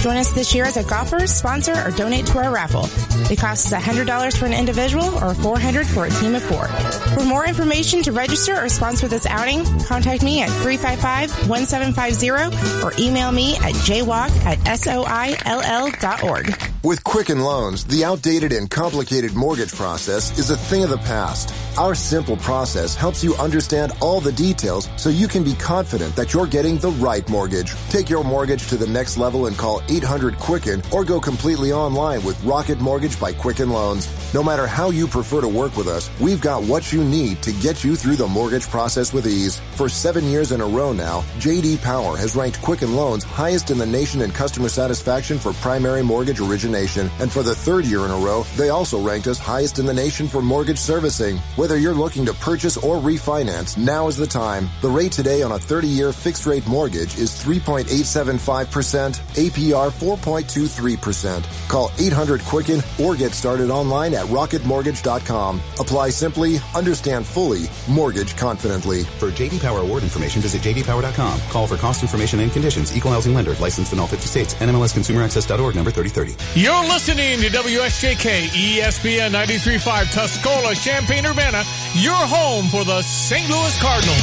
Speaker 8: Join us this year as a golfer, sponsor, or donate to our raffle. The cost is $100 for an individual or $400 for a team of 4. For more information to register or sponsor this outing, contact me at 355-1750 or email me at jwalk@soill.org.
Speaker 3: With Quicken Loans, the outdated and complicated mortgage process is a thing of the past. Our simple process helps you understand all the details so you can be confident that you're getting the right mortgage. Take your mortgage to the next level and call 800-QUICKEN or go completely online with Rocket Mortgage by Quicken Loans. No matter how you prefer to work with us, we've got what you need to get you through the mortgage process with ease. For 7 years in a row now, J.D. Power has ranked Quicken Loans highest in the nation in customer satisfaction for primary mortgage origination. And for the 3rd year in a row, they also ranked us highest in the nation for mortgage servicing. Whether you're looking to purchase or refinance, now is the time. The rate today on a 30-year fixed-rate mortgage is 3.875%, APR 4.23%. Call 800-QUICKEN or get started online at rocketmortgage.com. Apply simply, understand fully, mortgage confidently.
Speaker 17: For J.D. Power award information, visit jdpower.com. Call for cost information and conditions. Equal housing lender. Licensed in all 50 states. NMLSConsumerAccess.org number 3030.
Speaker 19: You're listening to WSJK ESPN 93.5 Tuscola, Champaign-Urbana, your home for the St. Louis Cardinals.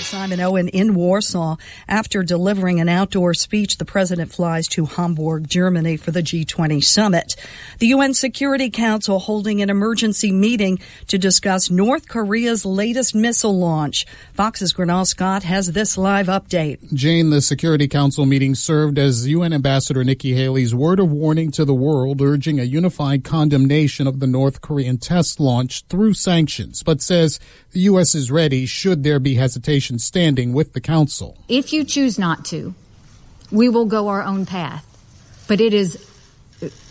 Speaker 10: Simon Owen in Warsaw. After delivering an outdoor speech, the president flies to Hamburg, Germany for the G20 summit. The UN Security Council holding an emergency meeting to discuss North Korea's latest missile launch. Fox's Gernal Scott has this live update.
Speaker 20: Jane, the Security Council meeting served as UN Ambassador Nikki Haley's word of warning to the world, urging a unified condemnation of the North Korean test launch through sanctions, but says the U.S. is ready should there be hesitation standing with the Council.
Speaker 22: If you choose not to, we will go our own path. But it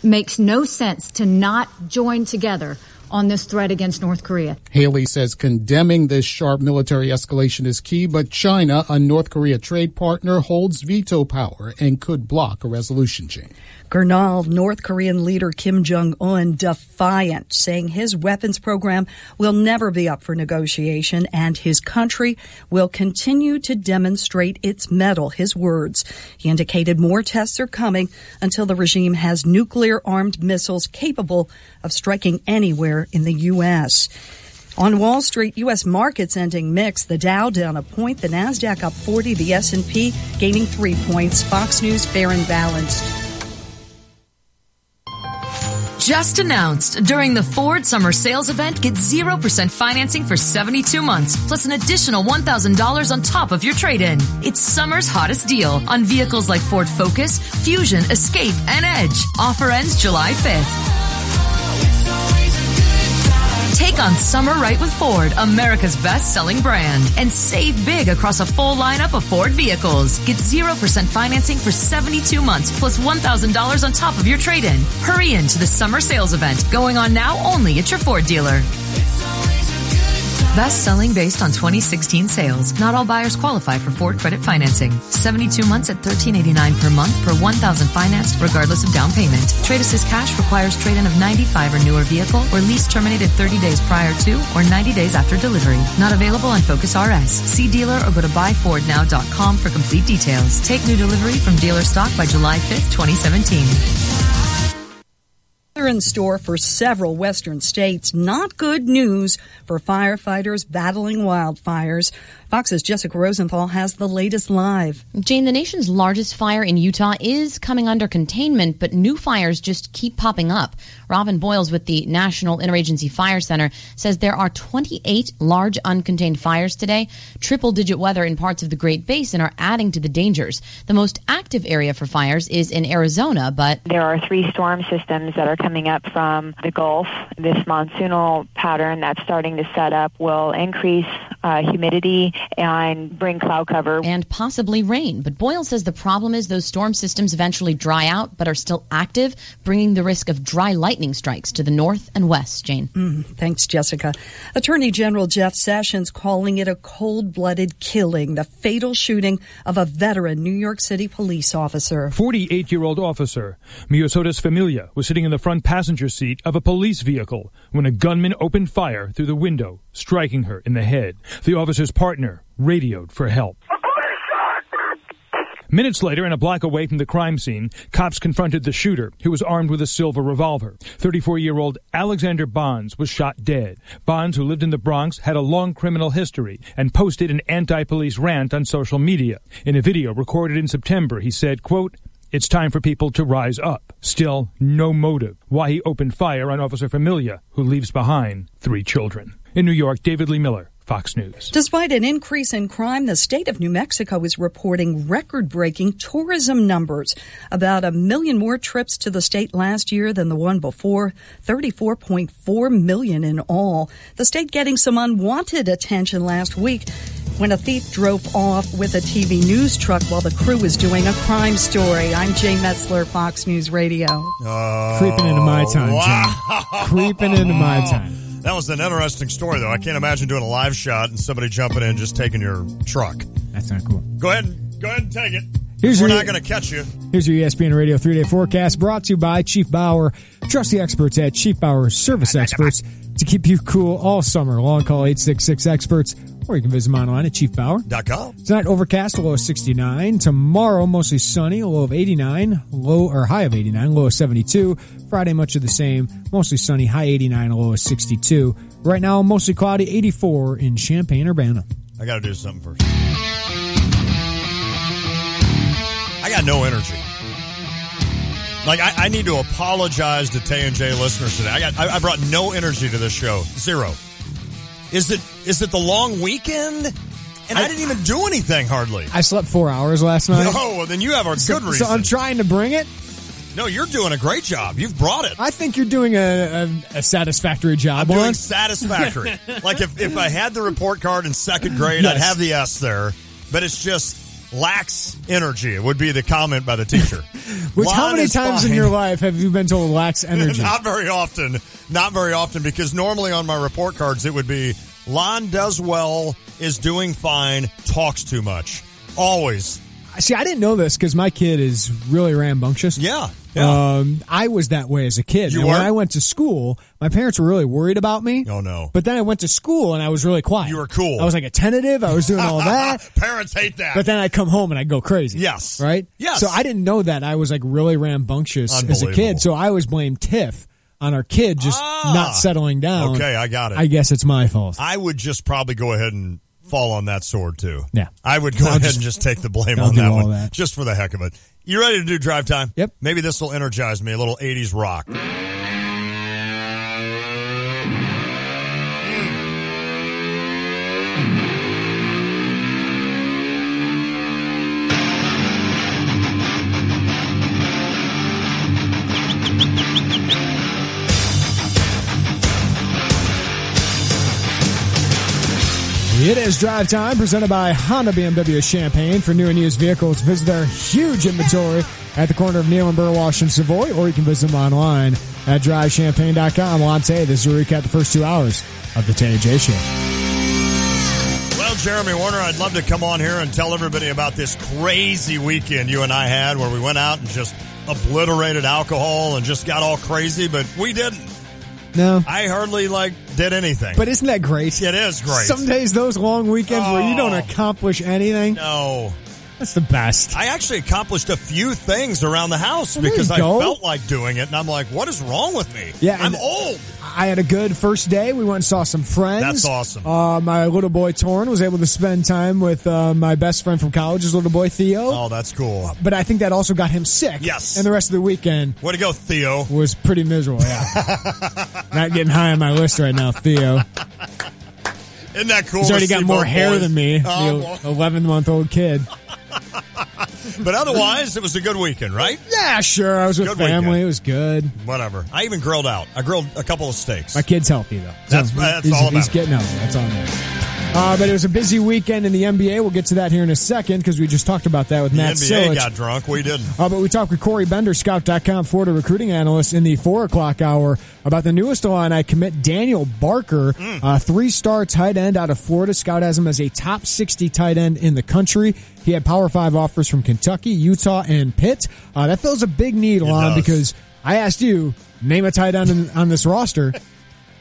Speaker 22: makes no sense to not join together on this threat against North Korea.
Speaker 20: Haley says condemning this sharp military escalation is key, but China, a North Korea trade partner, holds veto power and could block a resolution, Jane.
Speaker 10: Gernal, North Korean leader Kim Jong-un defiant, saying his weapons program will never be up for negotiation and his country will continue to demonstrate its mettle. His words. He indicated more tests are coming until the regime has nuclear-armed missiles capable of striking anywhere in the U.S. On Wall Street, U.S. markets ending mixed. The Dow down a point, the NASDAQ up 40, the S&P gaining 3 points. Fox News, fair and balanced.
Speaker 23: Just announced, during the Ford Summer Sales Event, get 0% financing for 72 months, plus an additional $1,000 on top of your trade-in. It's summer's hottest deal on vehicles like Ford Focus, Fusion, Escape, and Edge. Offer ends July 5th. Take on summer right with Ford, America's best-selling brand, and save big across a full lineup of Ford vehicles. Get 0% financing for 72 months, plus $1,000 on top of your trade-in. Hurry into the summer sales event, going on now only at your Ford dealer. Best selling based on 2016 sales. Not all buyers qualify for Ford credit financing. 72 months at $13.89 per month per $1,000 financed regardless of down payment. Trade Assist Cash requires trade-in of 95 or newer vehicle or lease terminated 30 days prior to or 90 days after delivery. Not available on Focus RS. See dealer or go to buyfordnow.com for complete details. Take new delivery from dealer stock by July 5th, 2017.
Speaker 10: In store for several western states. Not good news for firefighters battling wildfires. Fox's Jessica Rosenthal has the latest live.
Speaker 1: Jane, the nation's largest fire in Utah is coming under containment, but new fires just keep popping up. Robin Boyles with the National Interagency Fire Center says there are 28 large uncontained fires today. Triple-digit weather in parts of the Great Basin are adding to the dangers. The most active area for fires is in Arizona, but
Speaker 6: there are 3 storm systems that are coming up from the Gulf. This monsoonal pattern that's starting to set up will increase humidity and bring cloud cover.
Speaker 1: And possibly rain. But Boyle says the problem is those storm systems eventually dry out but are still active, bringing the risk of dry lightning strikes to the north and west. Jane.
Speaker 10: Thanks, Jessica. Attorney General Jeff Sessions calling it a cold-blooded killing, the fatal shooting of a veteran New York City police officer.
Speaker 9: 48-year-old officer Miosotis Familia was sitting in the front passenger seat of a police vehicle when a gunman opened fire through the window, striking her in the head. The officer's partner radioed for help. Minutes later, in a block away from the crime scene, cops confronted the shooter, who was armed with a silver revolver. 34-year-old Alexander Bonds was shot dead. Bonds, who lived in the Bronx, had a long criminal history and posted an anti-police rant on social media. In a video recorded in September, he said, quote, "It's time for people to rise up." Still, no motive why he opened fire on Officer Familia, who leaves behind 3 children. In New York, David Lee Miller, Fox News.
Speaker 10: Despite an increase in crime, the state of New Mexico is reporting record-breaking tourism numbers. About 1 million more trips to the state last year than the one before, 34.4 million in all. The state getting some unwanted attention last week when a thief drove off with a TV news truck while the crew was doing a crime story. I'm Jay Metzler, Fox News Radio.
Speaker 11: Creeping into my time,
Speaker 12: wow.
Speaker 11: Jay. Creeping into my time.
Speaker 12: That was an interesting story, though. I can't imagine doing a live shot and somebody jumping in and just taking your truck.
Speaker 11: That's not cool.
Speaker 12: Go ahead and take it.
Speaker 11: We're
Speaker 12: not going to catch you.
Speaker 11: Here's your ESPN Radio 3-day forecast brought to you by Chief Bauer. Trust the experts at Chief Bauer Service Experts to keep you cool all summer. Long call 866-EXPERTS, or you can visit them online at chiefbauer.com. Tonight, overcast, a low of 69. Tomorrow, mostly sunny, a low of 89, high of 89, low of 72. Friday, much of the same, mostly sunny, high 89, a low of 62. Right now, mostly cloudy, 84 in Champaign-Urbana.
Speaker 12: I got to do something first. I got no energy. Like, I need to apologize to Tay and J listeners today. I brought no energy to this show. Zero. Is it the long weekend? And I didn't even do anything hardly.
Speaker 11: I slept 4 hours last night.
Speaker 12: No, well, then you have a good reason.
Speaker 11: So I'm trying to bring it.
Speaker 12: No, you're doing a great job. You've brought it.
Speaker 11: I think you're doing a satisfactory job.
Speaker 12: I'm doing satisfactory. Like if I had the report card in second grade, yes, I'd have the S there. But it's just lacks energy. It would be the comment by the teacher.
Speaker 11: Which, how many times in your life have you been told lacks energy?
Speaker 12: Not very often. Not very often, because normally on my report cards it would be Lon does well, is doing fine, talks too much. Always.
Speaker 11: See, I didn't know this because my kid is really rambunctious.
Speaker 12: Yeah.
Speaker 11: I was that way as a kid.
Speaker 12: You
Speaker 11: and
Speaker 12: were?
Speaker 11: when I went to school, my parents were really worried about me.
Speaker 12: Oh, no.
Speaker 11: But then I went to school and I was really quiet.
Speaker 12: You were cool.
Speaker 11: I was like attentive. I was doing all that.
Speaker 12: Parents hate that.
Speaker 11: But then I'd come home and I'd go crazy.
Speaker 12: Yes.
Speaker 11: Right?
Speaker 12: Yes.
Speaker 11: So I didn't know that I was like really rambunctious as a kid. So I always blamed Tiff on our kid just not settling down.
Speaker 12: Okay, I got it.
Speaker 11: I guess it's my fault.
Speaker 12: I would just probably go ahead and fall on that sword, too.
Speaker 11: Yeah.
Speaker 12: I would go ahead and just take the blame on that one.
Speaker 11: That.
Speaker 12: Just for the heck of it. You ready to do drive time?
Speaker 11: Yep.
Speaker 12: Maybe this will energize me. A little 80s rock.
Speaker 11: It is Drive Time, presented by Honda BMW of Champaign. For new and used vehicles, visit their huge inventory at the corner of Neal and Burwash and Savoy, or you can visit them online at drivechampaign.com. Well, I'm Tay. This is a recap of the first 2 hours of the Tay and J Show.
Speaker 12: Jeremy Warner. I'd love to come on here and tell everybody about this crazy weekend you and I had where we went out and just obliterated alcohol and just got all crazy, but we didn't.
Speaker 11: No.
Speaker 12: I hardly, did anything.
Speaker 11: But isn't that great?
Speaker 12: It is great.
Speaker 11: Some days, those long weekends where you don't accomplish anything.
Speaker 12: No.
Speaker 11: That's the best.
Speaker 12: I actually accomplished a few things around the house because I felt like doing it, and I'm like, what is wrong with me?
Speaker 11: Yeah,
Speaker 12: I'm old.
Speaker 11: I had a good first day. We went and saw some friends.
Speaker 12: That's awesome.
Speaker 11: My little boy, Torrin, was able to spend time with my best friend from college's little boy, Theo.
Speaker 12: Oh, that's cool.
Speaker 11: But I think that also got him sick.
Speaker 12: Yes.
Speaker 11: And the rest of the weekend.
Speaker 12: Way to go, Theo.
Speaker 11: Was pretty miserable, yeah. Not getting high on my list right now, Theo.
Speaker 12: Isn't that cool?
Speaker 11: He's already got more hair
Speaker 12: boys?
Speaker 11: than me, the
Speaker 12: well.
Speaker 11: 11-month-old kid.
Speaker 12: But otherwise, it was a good weekend, right?
Speaker 11: Yeah, sure. I was with family.
Speaker 12: Weekend.
Speaker 11: It was good.
Speaker 12: Whatever. I even grilled out. I grilled a couple of steaks.
Speaker 11: My kid's healthy, though.
Speaker 12: That's all about
Speaker 11: He's getting out there. That's all that. But it was a busy weekend in the NBA. We'll get to that here in a second because we just talked about that with Matt
Speaker 12: NBA
Speaker 11: Silich.
Speaker 12: got drunk. We didn't.
Speaker 11: But we talked with Corey Bender, Scout.com, Florida recruiting analyst, in the 4 o'clock hour about the newest Illini commit, Daniel Barker, 3-star tight end out of Florida. Scout has him as a top 60 tight end in the country. He had Power 5 offers from Kentucky, Utah, and Pitt. That fills a big need, Lon, because I asked you, name a tight end on this roster.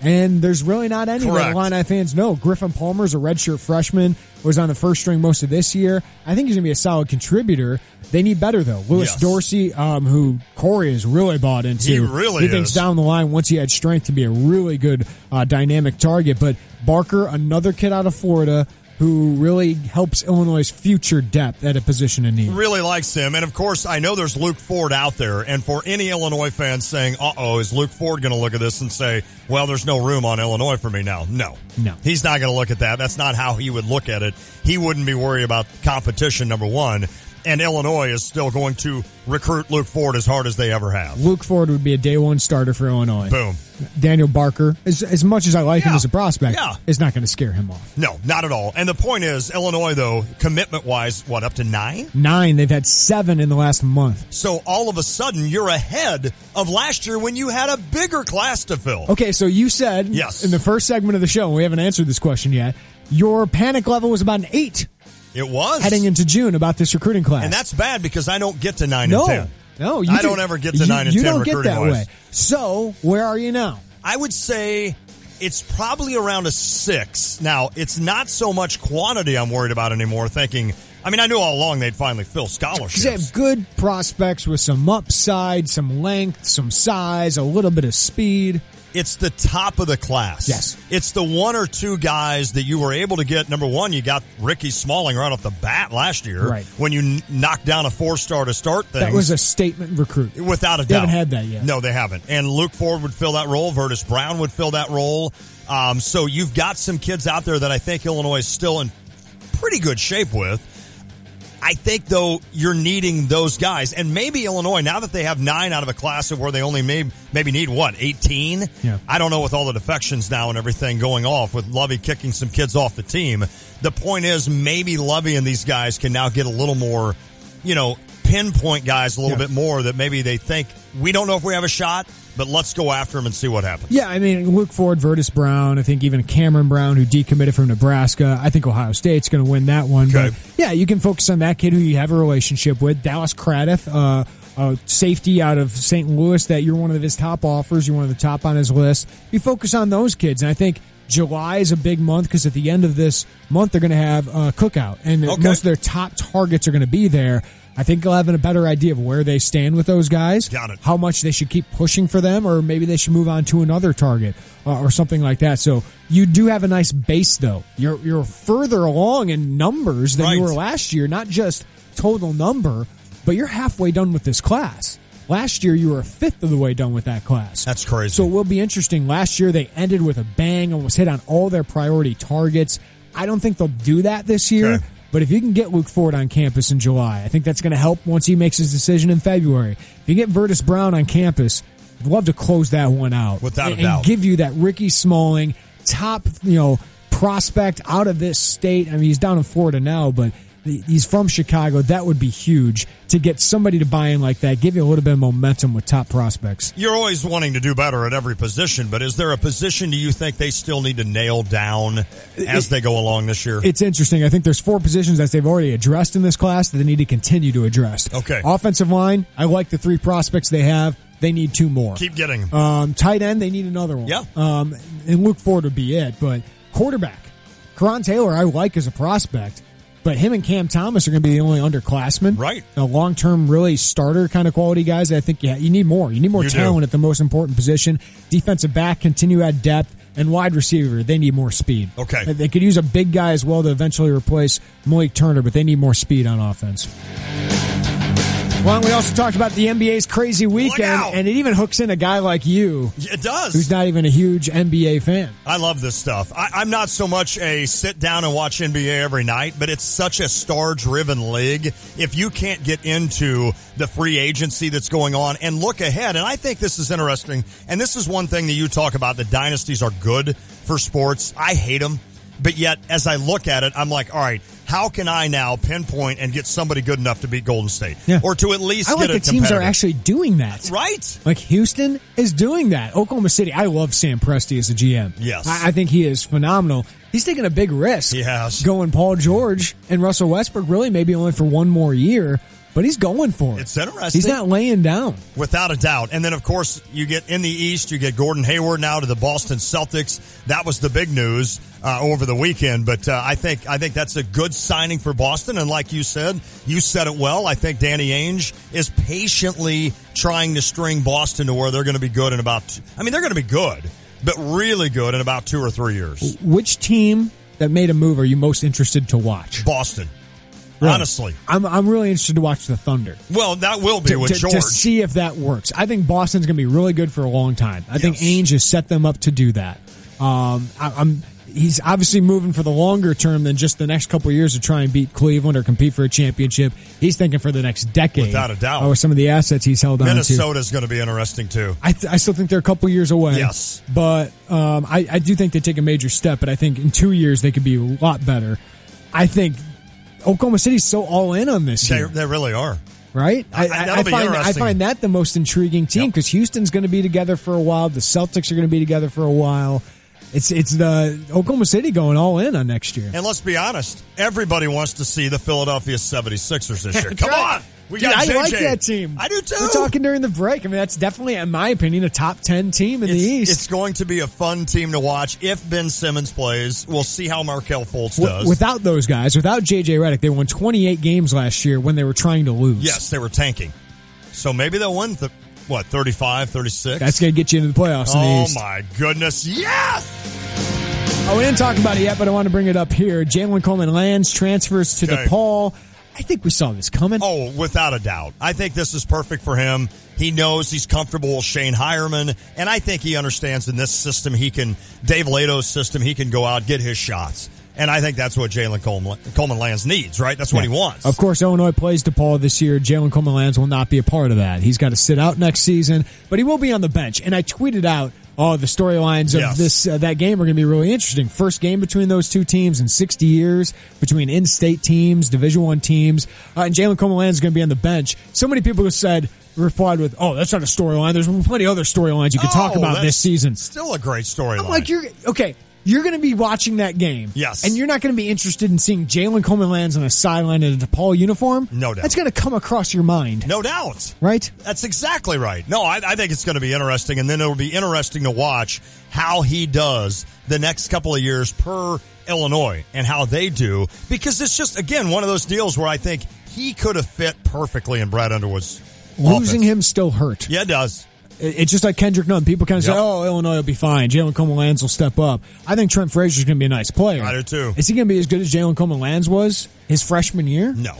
Speaker 11: And there's really not any that Illini fans know. Griffin Palmer's a redshirt freshman, was on the first string most of this year. I think he's going to be a solid contributor. They need better, though. Lewis Dorsey, who Corey has really bought into.
Speaker 12: He really
Speaker 11: He thinks down the line, once he had strength, to be a really good dynamic target. But Barker, another kid out of Florida, who really helps Illinois' future depth at a position in need.
Speaker 12: Really likes him. And, of course, I know there's Luke Ford out there. And for any Illinois fan saying, is Luke Ford going to look at this and say, well, there's no room on Illinois for me now? No. He's not going to look at that. That's not how he would look at it. He wouldn't be worried about competition, number one. And Illinois is still going to recruit Luke Ford as hard as they ever have.
Speaker 11: Luke Ford would be a day one starter for Illinois.
Speaker 12: Boom.
Speaker 11: Daniel Barker, as much as I like him as a prospect, is not going to scare him off.
Speaker 12: No, not at all. And the point is, Illinois, though, commitment-wise, up to 9?
Speaker 11: 9. They've had 7 in the last month.
Speaker 12: So all of a sudden, you're ahead of last year when you had a bigger class to fill.
Speaker 11: Okay, so you said in the first segment of the show, and we haven't answered this question yet, your panic level was about an 8.
Speaker 12: It was.
Speaker 11: Heading into June about this recruiting class.
Speaker 12: And that's bad because I don't get to 9 and 10.
Speaker 11: No,
Speaker 12: I don't ever get to 9 and 10
Speaker 11: You don't get
Speaker 12: recruiting
Speaker 11: that
Speaker 12: wise.
Speaker 11: way. So, where are you now?
Speaker 12: I would say it's probably around a 6. Now, it's not so much quantity I'm worried about anymore, I knew all along they'd finally fill scholarships.
Speaker 11: They have good prospects with some upside, some length, some size, a little bit of speed.
Speaker 12: It's the top of the class.
Speaker 11: Yes.
Speaker 12: It's the 1 or 2 guys that you were able to get. Number one, you got Ricky Smalling right off the bat last year.
Speaker 11: Right.
Speaker 12: When you knocked down a 4-star to start things.
Speaker 11: That was a statement recruit.
Speaker 12: Without a doubt.
Speaker 11: They haven't had that yet.
Speaker 12: No, they haven't. And Luke Ford would fill that role. Vertus Brown would fill that role. So you've got some kids out there that I think Illinois is still in pretty good shape with. I think, though, you're needing those guys. And maybe Illinois, now that they have 9 out of a class of where they only maybe need, 18?
Speaker 11: Yeah.
Speaker 12: I don't know with all the defections now and everything going off, with Lovey kicking some kids off the team. The point is, maybe Lovey and these guys can now get a little more, pinpoint guys a little bit more that maybe they think, we don't know if we have a shot, but let's go after them and see what happens.
Speaker 11: Yeah, Luke Ford, Vertus Brown, I think even Cameron Brown, who decommitted from Nebraska. I think Ohio State's going to win that one.
Speaker 12: Okay.
Speaker 11: But, yeah, you can focus on that kid who you have a relationship with. Dallas Craddock, safety out of St. Louis, that you're one of his top offers. You're one of the top on his list. You focus on those kids, and I think July is a big month because at the end of this month, they're going to have a cookout, and most of their top targets are going to be there. I think they'll have a better idea of where they stand with those guys.
Speaker 12: Got it.
Speaker 11: How much they should keep pushing for them, or maybe they should move on to another target or something like that. So you do have a nice base, though. You're further along in numbers than you were last year, not just total number, but you're halfway done with this class. Last year, you were a fifth of the way done with that class.
Speaker 12: That's crazy.
Speaker 11: So it will be interesting. Last year, they ended with a bang, almost hit on all their priority targets. I don't think they'll do that this year.
Speaker 12: Okay.
Speaker 11: But if you can get Luke Ford on campus in July, I think that's going to help once he makes his decision in February. If you get Vertus Brown on campus, I'd love to close that one out.
Speaker 12: Without a
Speaker 11: and
Speaker 12: doubt.
Speaker 11: give you that Ricky Smalling top, prospect out of this state. He's down in Florida now, but He's from Chicago. That would be huge to get somebody to buy in like that, give you a little bit of momentum with top prospects.
Speaker 12: You're always wanting to do better at every position, but is there a position do you think they still need to nail down as they go along this year?
Speaker 11: It's interesting. I think there's 4 positions that they've already addressed in this class that they need to continue to address.
Speaker 12: Okay.
Speaker 11: Offensive line, I like the 3 prospects they have. They need 2 more.
Speaker 12: Keep getting them.
Speaker 11: Tight end, they need another one.
Speaker 12: Yeah.
Speaker 11: And Luke Ford would be it. But quarterback, Karan Taylor, I like as a prospect. But him and Cam Thomas are going to be the only underclassmen.
Speaker 12: Right.
Speaker 11: Long-term, really starter kind of quality guys. I think you need more. You need more talent at the most important position. Defensive back, continue to add depth. And wide receiver, they need more speed.
Speaker 12: Okay.
Speaker 11: They could use a big guy as well to eventually replace Malik Turner, but they need more speed on offense. Well, we also talked about the NBA's crazy weekend, and it even hooks in a guy like you.
Speaker 12: It does.
Speaker 11: Who's not even a huge NBA fan.
Speaker 12: I love this stuff. I'm not so much a sit down and watch NBA every night, but it's such a star-driven league. If you can't get into the free agency that's going on and look ahead, and I think this is interesting, and this is one thing that you talk about, the dynasties are good for sports. I hate them, but yet as I look at it, I'm like, all right, how can I now pinpoint and get somebody good enough to beat Golden State?
Speaker 11: Yeah.
Speaker 12: Or to at least
Speaker 11: I like
Speaker 12: get a
Speaker 11: the teams are actually doing that.
Speaker 12: Right.
Speaker 11: Like Houston is doing that. Oklahoma City, I love Sam Presti as a GM.
Speaker 12: Yes.
Speaker 11: I think he is phenomenal. He's taking a big risk.
Speaker 12: He has.
Speaker 11: Going Paul George and Russell Westbrook really maybe only for 1 more year. But he's going for it.
Speaker 12: It's interesting.
Speaker 11: He's not laying down.
Speaker 12: Without a doubt. And then, of course, you get in the East, you get Gordon Hayward now to the Boston Celtics. That was the big news over the weekend. But I think that's a good signing for Boston. And like you said it well. I think Danny Ainge is patiently trying to string Boston to where they're going to be good in about they're going to be good, but really good in about 2 or 3 years.
Speaker 11: Which team that made a move are you most interested to watch?
Speaker 12: Boston.
Speaker 11: Really?
Speaker 12: Honestly.
Speaker 11: I'm really interested to watch the Thunder.
Speaker 12: Well, that will be with George.
Speaker 11: To see if that works. I think Boston's going to be really good for a long time. I think Ainge has set them up to do that. He's obviously moving for the longer term than just the next couple of years to try and beat Cleveland or compete for a championship. He's thinking for the next decade.
Speaker 12: Without a doubt.
Speaker 11: With some of the assets he's held on to.
Speaker 12: Minnesota's going to be interesting, too.
Speaker 11: I still think they're a couple years away.
Speaker 12: Yes.
Speaker 11: But I do think they take a major step, but I think in 2 years they could be a lot better. I think Oklahoma City's so all in on this year.
Speaker 12: They really are.
Speaker 11: Right?
Speaker 12: That'll be interesting.
Speaker 11: I find that the most intriguing team because Houston's going to be together for a while. The Celtics are going to be together for a while. It's the Oklahoma City going all in on next year.
Speaker 12: And let's be honest, everybody wants to see the Philadelphia 76ers this year. Come
Speaker 11: right.
Speaker 12: on! We got JJ.
Speaker 11: I like that team.
Speaker 12: I do too.
Speaker 11: We're talking during the break. I mean, that's definitely, in my opinion, a top 10 team in the East.
Speaker 12: It's going to be a fun team to watch if Ben Simmons plays. We'll see how Markelle Fultz does.
Speaker 11: Without those guys, without J.J. Redick, they won 28 games last year when they were trying to lose.
Speaker 12: Yes, they were tanking. So maybe they'll win, 35, 36?
Speaker 11: That's going to get you into the playoffs in the East.
Speaker 12: Oh, my goodness. Yes!
Speaker 11: We didn't talk about it yet, but I want to bring it up here. Jalen Coleman-Lands transfers to DePaul. I think we saw this coming.
Speaker 12: Oh, without a doubt. I think this is perfect for him. He knows he's comfortable with Shane Hireman, and I think he understands in this system Dave Lato's system, he can go out, get his shots. And I think that's what Jalen Coleman-Lands needs, right? That's what he wants.
Speaker 11: Of course, Illinois plays DePaul this year. Jalen Coleman-Lands will not be a part of that. He's got to sit out next season, but he will be on the bench. And I tweeted out, the storylines of that game are going to be really interesting. First game between those two teams in 60 years, between in-state teams, Division I teams, and Jalen Coleman-Lands is going to be on the bench. So many people have replied with, that's not a storyline. There's plenty of other storylines you could talk about this season.
Speaker 12: Still a great storyline.
Speaker 11: I'm like, you're going to be watching that game.
Speaker 12: Yes.
Speaker 11: And you're not going to be interested in seeing Jalen Coleman-Lands on a sideline in a DePaul uniform?
Speaker 12: No doubt.
Speaker 11: That's going to come across your mind.
Speaker 12: No doubt.
Speaker 11: Right?
Speaker 12: That's exactly right. No, I think it's going to be interesting, and then it'll be interesting to watch how he does the next couple of years per Illinois and how they do, because it's just, again, one of those deals where I think he could have fit perfectly in Brad Underwood's
Speaker 11: Losing
Speaker 12: offense.
Speaker 11: him still hurt.
Speaker 12: Yeah, it does.
Speaker 11: It's just like Kendrick Nunn. People kind of say, Illinois will be fine. Jalen Coleman-Lands will step up. I think Trent Frazier's going to be a nice player.
Speaker 12: I do too.
Speaker 11: Is he going to be as good as Jalen Coleman-Lands was his freshman year?
Speaker 12: No.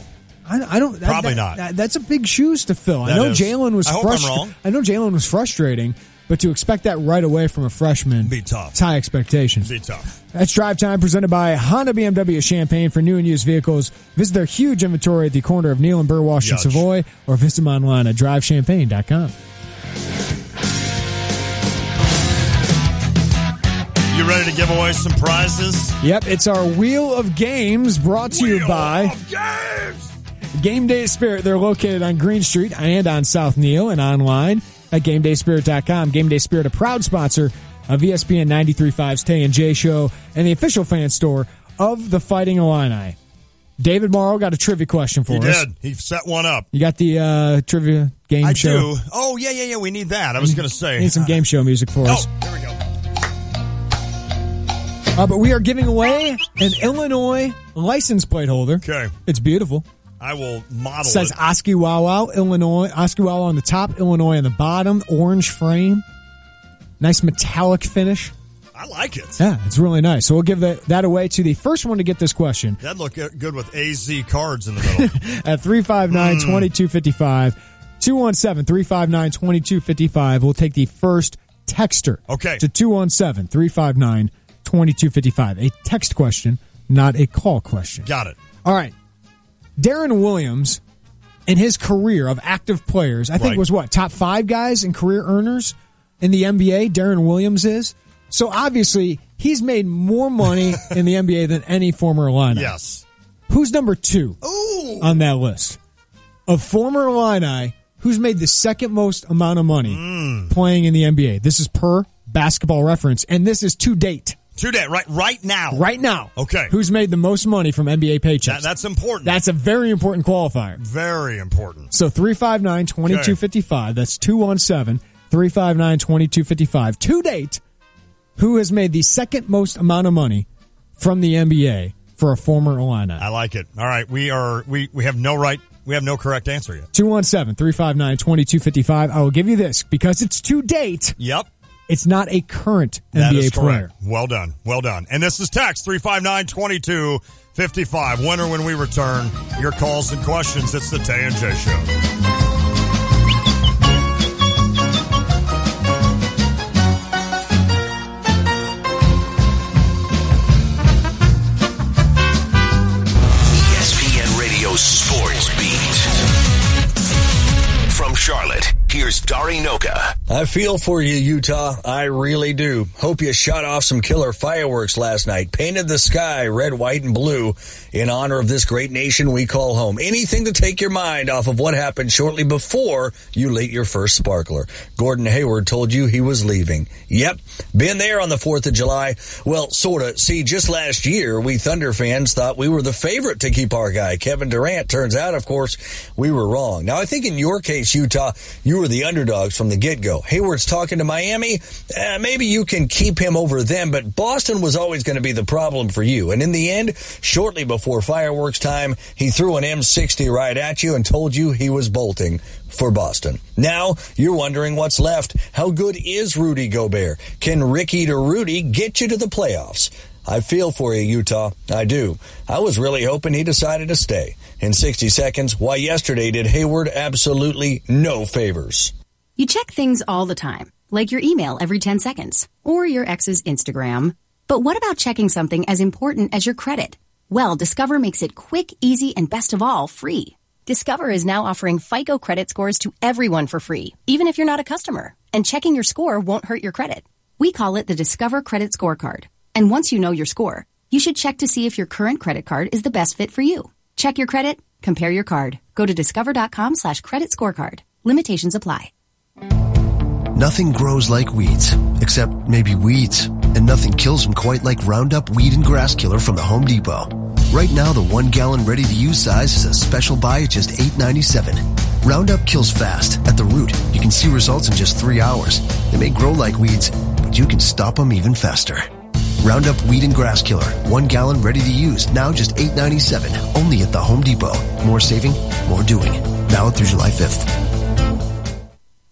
Speaker 11: I don't.
Speaker 12: Probably not.
Speaker 11: That's a big shoes to fill. I know Jalen was frustrating. I know Jalen was frustrating, but to expect that right away from a freshman,
Speaker 12: be tough.
Speaker 11: It's high expectations.
Speaker 12: Be tough.
Speaker 11: That's Drive Time, presented by Honda BMW Champaign for new and used vehicles. Visit their huge inventory at the corner of Neal and Burwash and Savoy, or visit them online at drivechampaign.com.
Speaker 12: You ready to give away some prizes?
Speaker 11: Yep, it's our Wheel of Games brought to you by Game Day Spirit. They're located on Green Street and on South Neal and online at GameDaySpirit.com. Game Day Spirit, a proud sponsor of ESPN 93.5's Tay and J Show and the official fan store of the Fighting Illini. David Morrow got a trivia question for us.
Speaker 12: He did. He set one up.
Speaker 11: You got the trivia game show?
Speaker 12: I do. Oh, yeah. We need that. I was going to say.
Speaker 11: Need some game show music for us.
Speaker 12: Oh, here we go.
Speaker 11: But we are giving away an Illinois license plate holder.
Speaker 12: Okay.
Speaker 11: It's beautiful.
Speaker 12: I will model it.
Speaker 11: Says Oskiwawa, Illinois. Oskiwawa on the top, Illinois on the bottom. Orange frame. Nice metallic finish.
Speaker 12: I like it.
Speaker 11: Yeah, it's really nice. So we'll give that away to the first one to get this question.
Speaker 12: That'd look good with AZ cards in the middle.
Speaker 11: At 359-2255. 217-359-2255. We'll take the first texter.
Speaker 12: Okay.
Speaker 11: To 217-359-2255. A text question, not a call question.
Speaker 12: Got it.
Speaker 11: All right. Darren Williams, in his career of active players, I think was what? Top 5 guys in career earners in the NBA, Darren Williams is. So obviously, he's made more money in the NBA than any former Illini.
Speaker 12: Yes.
Speaker 11: Who's number 2 on that list? Of former Illini, who's made the second most amount of money playing in the NBA? This is per Basketball Reference, and this is to date.
Speaker 12: To date, right now.
Speaker 11: Right now.
Speaker 12: Okay.
Speaker 11: Who's made the most money from NBA paychecks?
Speaker 12: That's important.
Speaker 11: That's a very important qualifier.
Speaker 12: Very important.
Speaker 11: So 359-2255. That's 217-359-2255. To date, who has made the second most amount of money from the NBA for a former Illini?
Speaker 12: I like it. All right, we have no right. We have no correct answer yet.
Speaker 11: 217-359-2255. I will give you this because it's to date.
Speaker 12: Yep.
Speaker 11: It's not a current
Speaker 12: That
Speaker 11: NBA
Speaker 12: is
Speaker 11: player.
Speaker 12: Well done. Well done. And this is text 359-2255. When or when we return, your calls and questions. It's the Tay and J Show.
Speaker 13: Sports Beat. From Charlotte, here's Dari Noka.
Speaker 14: I feel for you, Utah. I really do. Hope you shot off some killer fireworks last night. Painted the sky red, white, and blue in honor of this great nation we call home. Anything to take your mind off of what happened shortly before you lit your first sparkler. Gordon Hayward told you he was leaving. Yep, been there on the 4th of July. Well, sorta. See, just last year, we Thunder fans thought we were the favorite to keep our guy, Kevin Durant. Turns out, of course, we were wrong. Now, I think in your case, Utah, you were the underdogs from the get-go. Hayward's talking to Miami. Maybe you can keep him over them, but Boston was always going to be the problem for you. And in the end, shortly before fireworks time, he threw an M60 right at you and told you he was bolting for Boston. Now, you're wondering what's left. How good is Rudy Gobert? Can Ricky to Rudy get you to the playoffs? I feel for you, Utah. I do. I was really hoping he decided to stay. In 60 seconds, why yesterday did Hayward absolutely no favors?
Speaker 15: You check things all the time, like your email every 10 seconds, or your ex's Instagram. But what about checking something as important as your credit? Well, Discover makes it quick, easy, and best of all, free. Discover is now offering FICO credit scores to everyone for free, even if you're not a customer. And checking your score won't hurt your credit. We call it the Discover Credit Scorecard. And once you know your score, you should check to see if your current credit card is the best fit for you. Check your credit, compare your card. Go to discover.com/credit scorecard. Limitations apply.
Speaker 18: Nothing grows like weeds, except maybe weeds. And nothing kills them quite like Roundup Weed and Grass Killer from the Home Depot. Right now, the 1 gallon ready-to-use size is a special buy at just $8.97. Roundup kills fast. At the root, you can see results in just 3 hours. They may grow like weeds, but you can stop them even faster. Roundup Weed and Grass Killer, 1 gallon ready to use, now just $8.97, only at the Home Depot. More saving, more doing. Valid through July 5th.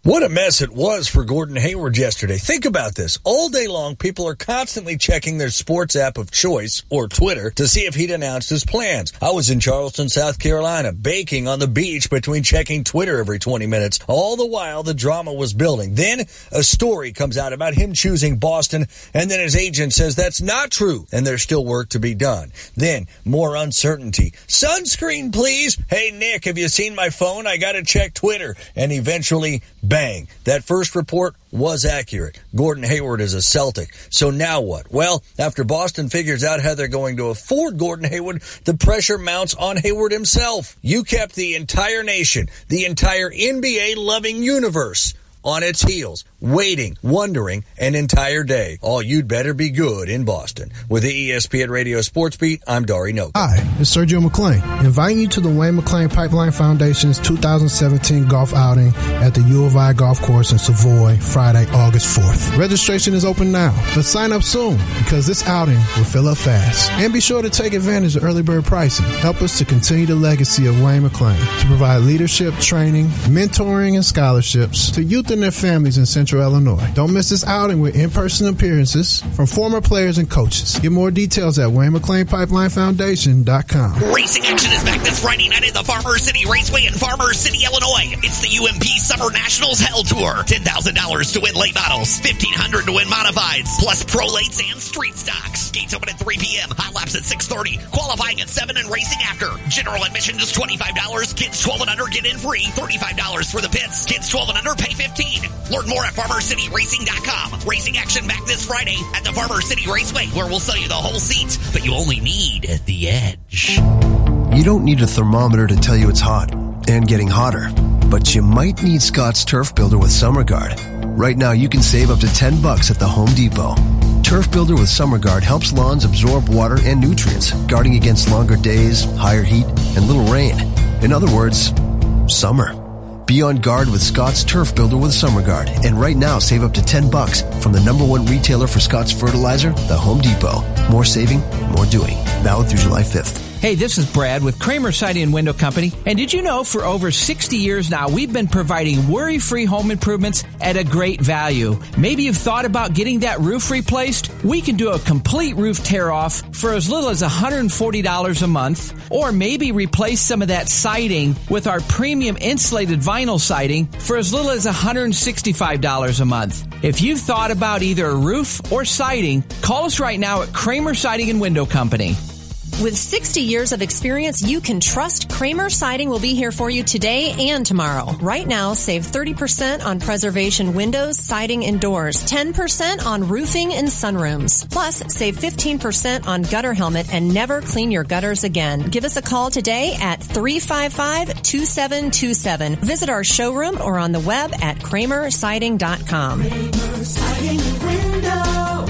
Speaker 14: What a mess it was for Gordon Hayward yesterday. Think about this. All day long, people are constantly checking their sports app of choice, or Twitter, to see if he'd announced his plans. I was in Charleston, South Carolina, baking on the beach between checking Twitter every 20 minutes. All the while, the drama was building. Then, a story comes out about him choosing Boston, and then his agent says that's not true, and there's still work to be done. Then, more uncertainty. Sunscreen, please! Hey, Nick, have you seen my phone? I gotta check Twitter. And eventually, Bang. That first report was accurate. Gordon Hayward is a Celtic. So now what? Well, after Boston figures out how they're going to afford Gordon Hayward, the pressure mounts on Hayward himself. You kept the entire nation, the entire NBA-loving universe on its heels, waiting, wondering an entire day. Oh, you'd better be good in Boston. With the ESPN Radio Sports Beat, I'm Dari Noka.
Speaker 4: Hi, it's Sergio McClain, inviting you to the Wayne McClain Pipeline Foundation's 2017 golf outing at the U of I Golf Course in Savoy, Friday, August 4th. Registration is open now, but sign up soon because this outing will fill up fast. And be sure to take advantage of early bird pricing. Help us to continue the legacy of Wayne McClain to provide leadership, training, mentoring, and scholarships to youth and their families in Central Illinois. Don't miss this outing with in-person appearances from former players and coaches. Get more details at WayneMcClainPipelineFoundation.com.
Speaker 2: Racing action is back this Friday night at the Farmer City Raceway in Farmer City, Illinois. It's the UMP Summer Nationals Hell Tour. $10,000 to win late models, $1,500 to win modifieds, plus pro lates and street stocks. Gates open at 3 p.m. Hot laps at 6:30. Qualifying at 7 and racing after. General admission is $25. Kids 12 and under get in free. $35 for the pits. Kids 12 and under pay $15. Learn more at FarmerCityRacing.com. Racing action back this Friday at the Farmer City Raceway, where we'll sell you the whole seat, but you only need the edge.
Speaker 18: You don't need a thermometer to tell you it's hot and getting hotter, but you might need Scott's Turf Builder with Summer Guard. Right now, you can save up to $10 at the Home Depot. Turf Builder with Summer Guard helps lawns absorb water and nutrients, guarding against longer days, higher heat, and little rain. In other words, summer. Be on guard with Scott's Turf Builder with Summer Guard. And right now, save up to $10 from the #1 retailer for Scott's fertilizer, the Home Depot. More saving, more doing. Valid through July 5th.
Speaker 5: Hey, this is Brad with Kramer Siding and Window Company. And did you know for over 60 years now, we've been providing worry-free home improvements at a great value. Maybe you've thought about getting that roof replaced? We can do a complete roof tear-off for as little as $140 a month. Or maybe replace some of that siding with our premium insulated vinyl siding for as little as $165 a month. If you've thought about either a roof or siding, call us right now at Kramer Siding and Window Company.
Speaker 7: With 60 years of experience, you can trust Kramer Siding will be here for you today and tomorrow. Right now, save 30% on preservation windows, siding, and doors, 10% on roofing and sunrooms. Plus, save 15% on gutter helmet and never clean your gutters again. Give us a call today at 355-2727. Visit our showroom or on the web at KramerSiding.com.
Speaker 24: Kramer Siding and Window.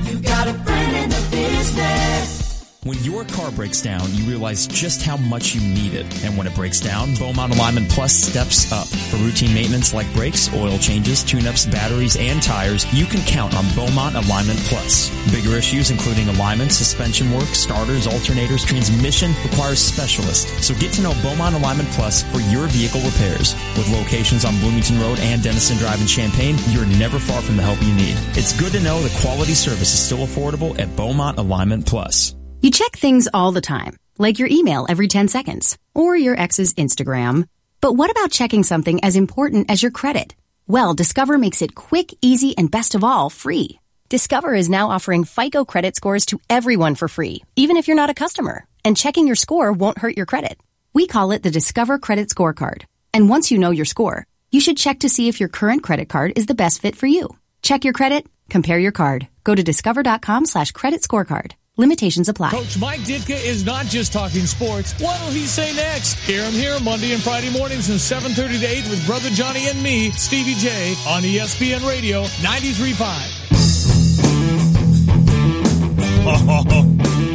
Speaker 24: You've got a friend in the business.
Speaker 21: When your car breaks down, you realize just how much you need it. And when it breaks down, Beaumont Alignment Plus steps up. For routine maintenance like brakes, oil changes, tune-ups, batteries, and tires, you can count on Beaumont Alignment Plus. Bigger issues including alignment, suspension work, starters, alternators, transmission requires specialists. So get to know Beaumont Alignment Plus for your vehicle repairs. With locations on Bloomington Road and Denison Drive in Champaign, you're never far from the help you need. It's good to know the quality service is still affordable at Beaumont Alignment Plus.
Speaker 15: You check things all the time, like your email every 10 seconds, or your ex's Instagram. But what about checking something as important as your credit? Well, Discover makes it quick, easy, and best of all, free. Discover is now offering FICO credit scores to everyone for free, even if you're not a customer. And checking your score won't hurt your credit. We call it the Discover Credit Scorecard. And once you know your score, you should check to see if your current credit card is the best fit for you. Check your credit, compare your card. Go to discover.com/credit scorecard. Limitations apply.
Speaker 19: Coach Mike Ditka is not just talking sports. What'll he say next? Hear him here Monday and Friday mornings from 7:30 to 8 with Brother Johnny and me, Stevie J, on ESPN Radio 93.5.
Speaker 12: Oh,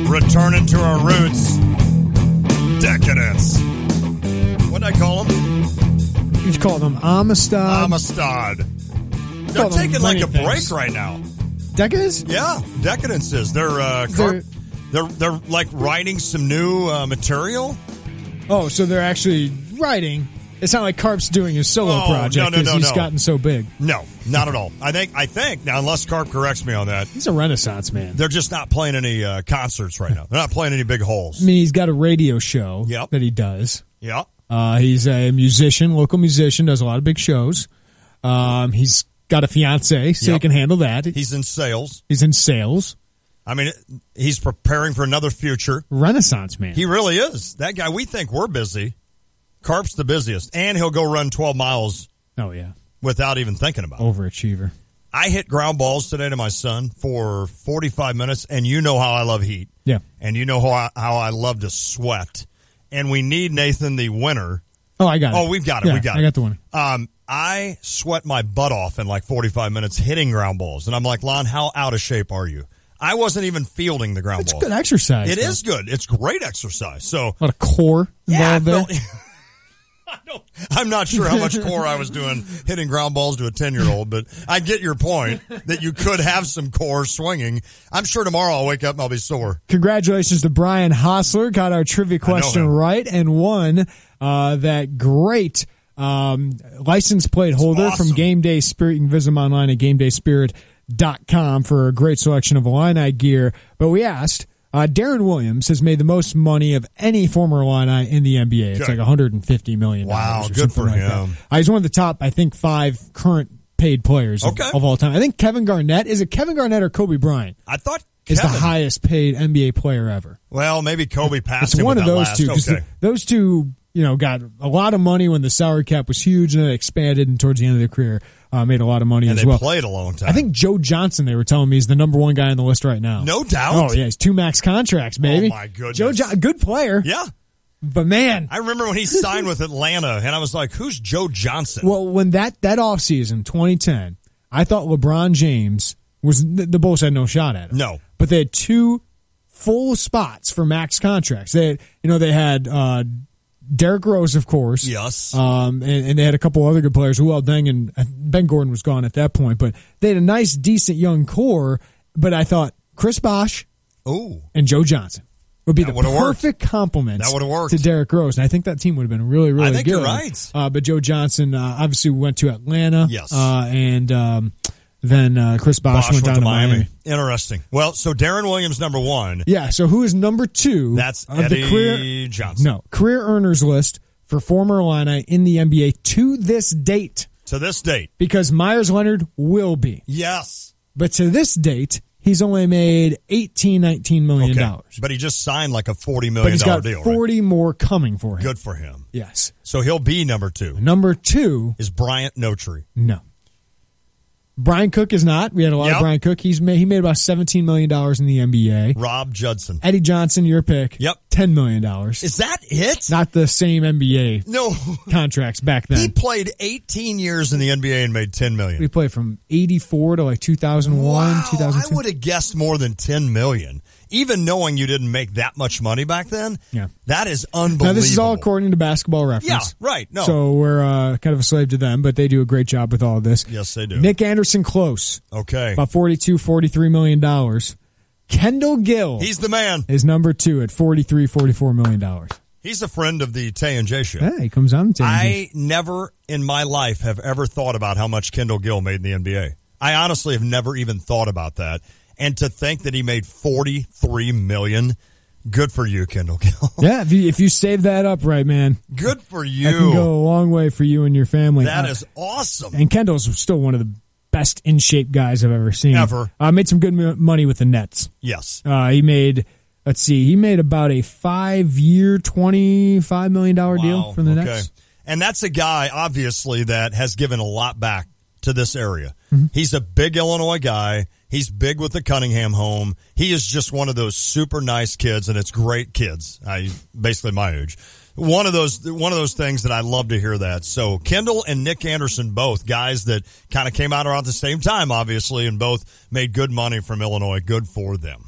Speaker 12: returning to our roots. Decadence. What'd I call them?
Speaker 11: You call them Amistad.
Speaker 12: Amistad. They're taking like a break right now.
Speaker 11: Decadence?
Speaker 12: Yeah, Decadence is. They're like writing some new material.
Speaker 11: Oh, so they're actually writing. It's not like Carp's doing his solo project because he's gotten so big.
Speaker 12: No, not at all. I think now, unless Carp corrects me on that,
Speaker 11: he's a Renaissance man.
Speaker 12: They're just not playing any concerts right now. They're not playing any big holes.
Speaker 11: I mean, he's got a radio show that he does.
Speaker 12: Yep.
Speaker 11: He's a musician, local musician, does a lot of big shows. He's got a fiance, so he can handle that.
Speaker 12: He's in sales.
Speaker 11: I
Speaker 12: mean, he's preparing for another future.
Speaker 11: Renaissance man.
Speaker 12: He really is. That guy, we think we're busy. Carp's the busiest. And he'll go run 12 miles
Speaker 11: Oh, yeah.
Speaker 12: Without even thinking about it.
Speaker 11: Overachiever.
Speaker 12: I hit ground balls today to my son for 45 minutes, and you know how I love heat.
Speaker 11: Yeah.
Speaker 12: And you know how I love to sweat. And we need, Nathan, the winner.
Speaker 11: Oh, I got it.
Speaker 12: Oh, we've got it.
Speaker 11: Yeah,
Speaker 12: we got it.
Speaker 11: I got the winner.
Speaker 12: I sweat my butt off in like 45 minutes hitting ground balls. And I'm like, Lon, how out of shape are you? I wasn't even fielding the ground balls.
Speaker 11: It's good exercise.
Speaker 12: It is good. It's great exercise. So
Speaker 11: a lot of core involved there.
Speaker 12: I'm not sure how much core I was doing hitting ground balls to a 10-year-old, but I get your point that you could have some core swinging. I'm sure tomorrow I'll wake up and I'll be sore.
Speaker 11: Congratulations to Brian Hostler. Got our trivia question right and won that great license plate holder from Game Day Spirit. You can visit them online at GameDaySpirit.com for a great selection of Illini gear. But we asked, Darren Williams has made the most money of any former Illini in the NBA. It's like $150 million.
Speaker 12: Wow,
Speaker 11: or
Speaker 12: good for
Speaker 11: like
Speaker 12: him.
Speaker 11: He's one of the top, I think, 5 current paid players of all time. I think Kevin Garnett. Is it Kevin Garnett or Kobe Bryant?
Speaker 12: I thought
Speaker 11: is the highest paid NBA player ever.
Speaker 12: Well, maybe Kobe passed him
Speaker 11: one
Speaker 12: with
Speaker 11: of
Speaker 12: that
Speaker 11: those
Speaker 12: last.
Speaker 11: two. Those two, got a lot of money when the salary cap was huge, and then it expanded, and towards the end of their career, made a lot of money
Speaker 12: and
Speaker 11: as well.
Speaker 12: They played a long time.
Speaker 11: I think Joe Johnson, they were telling me, is the number 1 guy on the list right now.
Speaker 12: No doubt.
Speaker 11: Oh, yeah, he's 2 max contracts, baby.
Speaker 12: Oh, my goodness.
Speaker 11: Good player.
Speaker 12: Yeah.
Speaker 11: But, man.
Speaker 12: I remember when he signed with Atlanta, and I was like, who's Joe Johnson?
Speaker 11: Well, when that offseason, 2010, I thought LeBron James was – the Bulls had no shot at him.
Speaker 12: No.
Speaker 11: But they had 2 full spots for max contracts. They had Derrick Rose, of course.
Speaker 12: Yes.
Speaker 11: And they had a couple other good players. Luol Deng and Ben Gordon was gone at that point. But they had a nice, decent young core. But I thought Chris Bosh and Joe Johnson would be the perfect complement to Derrick Rose. And I think that team would have been really, really good.
Speaker 12: I think you're right.
Speaker 11: But Joe Johnson obviously went to Atlanta.
Speaker 12: Yes.
Speaker 11: Then Chris Bosh went down to Miami.
Speaker 12: Interesting. Well, so Darren Williams, number 1.
Speaker 11: Yeah, so who is number 2?
Speaker 12: That's
Speaker 11: of
Speaker 12: Eddie
Speaker 11: the career,
Speaker 12: Johnson.
Speaker 11: No, career earners list for former Illini in the NBA to this date.
Speaker 12: To this date.
Speaker 11: Because Myers Leonard will be.
Speaker 12: Yes.
Speaker 11: But to this date, he's only made $19 million.
Speaker 12: Okay. But he just signed like a $40 million
Speaker 11: but he's got
Speaker 12: deal.
Speaker 11: 40 more coming for him.
Speaker 12: Good for him.
Speaker 11: Yes.
Speaker 12: So he'll be number 2.
Speaker 11: Number 2
Speaker 12: is Bryant Notree.
Speaker 11: No. Brian Cook is not. We had a lot of Brian Cook. He made about $17 million in the NBA.
Speaker 12: Rob Judson.
Speaker 11: Eddie Johnson, your pick.
Speaker 12: Yep.
Speaker 11: $10 million.
Speaker 12: Is that it?
Speaker 11: Not the same NBA contracts back then.
Speaker 12: He played 18 years in the NBA and made $10 million.
Speaker 11: He played from 84 to like 2001, 2002.
Speaker 12: I would have guessed more than $10 million. Even knowing you didn't make that much money back then, that is unbelievable.
Speaker 11: Now, this is all according to Basketball Reference.
Speaker 12: Yeah, right. No.
Speaker 11: So we're kind of a slave to them, but they do a great job with all of this.
Speaker 12: Yes, they do.
Speaker 11: Nick Anderson close.
Speaker 12: Okay.
Speaker 11: About $43 million. Kendall Gill.
Speaker 12: He's the man.
Speaker 11: Is number 2 at $44 million.
Speaker 12: He's a friend of the Tay and J Show.
Speaker 11: Yeah, he comes on the Tay and J Show.
Speaker 12: I never in my life have ever thought about how much Kendall Gill made in the NBA. I honestly have never even thought about that. And to think that he made $43 million, good for you, Kendall Gill.
Speaker 11: Yeah, if you save that up right, man.
Speaker 12: Good for you.
Speaker 11: That can go a long way for you and your family.
Speaker 12: That is awesome.
Speaker 11: And Kendall's still one of the best in shape guys I've ever seen.
Speaker 12: Ever.
Speaker 11: Made some good money with the Nets.
Speaker 12: Yes.
Speaker 11: He made about a 5-year, $25 million deal from the Nets.
Speaker 12: And that's a guy, obviously, that has given a lot back to this area.
Speaker 11: Mm-hmm.
Speaker 12: He's a big Illinois guy. He's big with the Cunningham home. He is just one of those super nice kids, and it's great kids. Basically my age. One of those things that I love to hear that. So Kendall and Nick Anderson, both guys that kind of came out around the same time, obviously, and both made good money from Illinois. Good for them.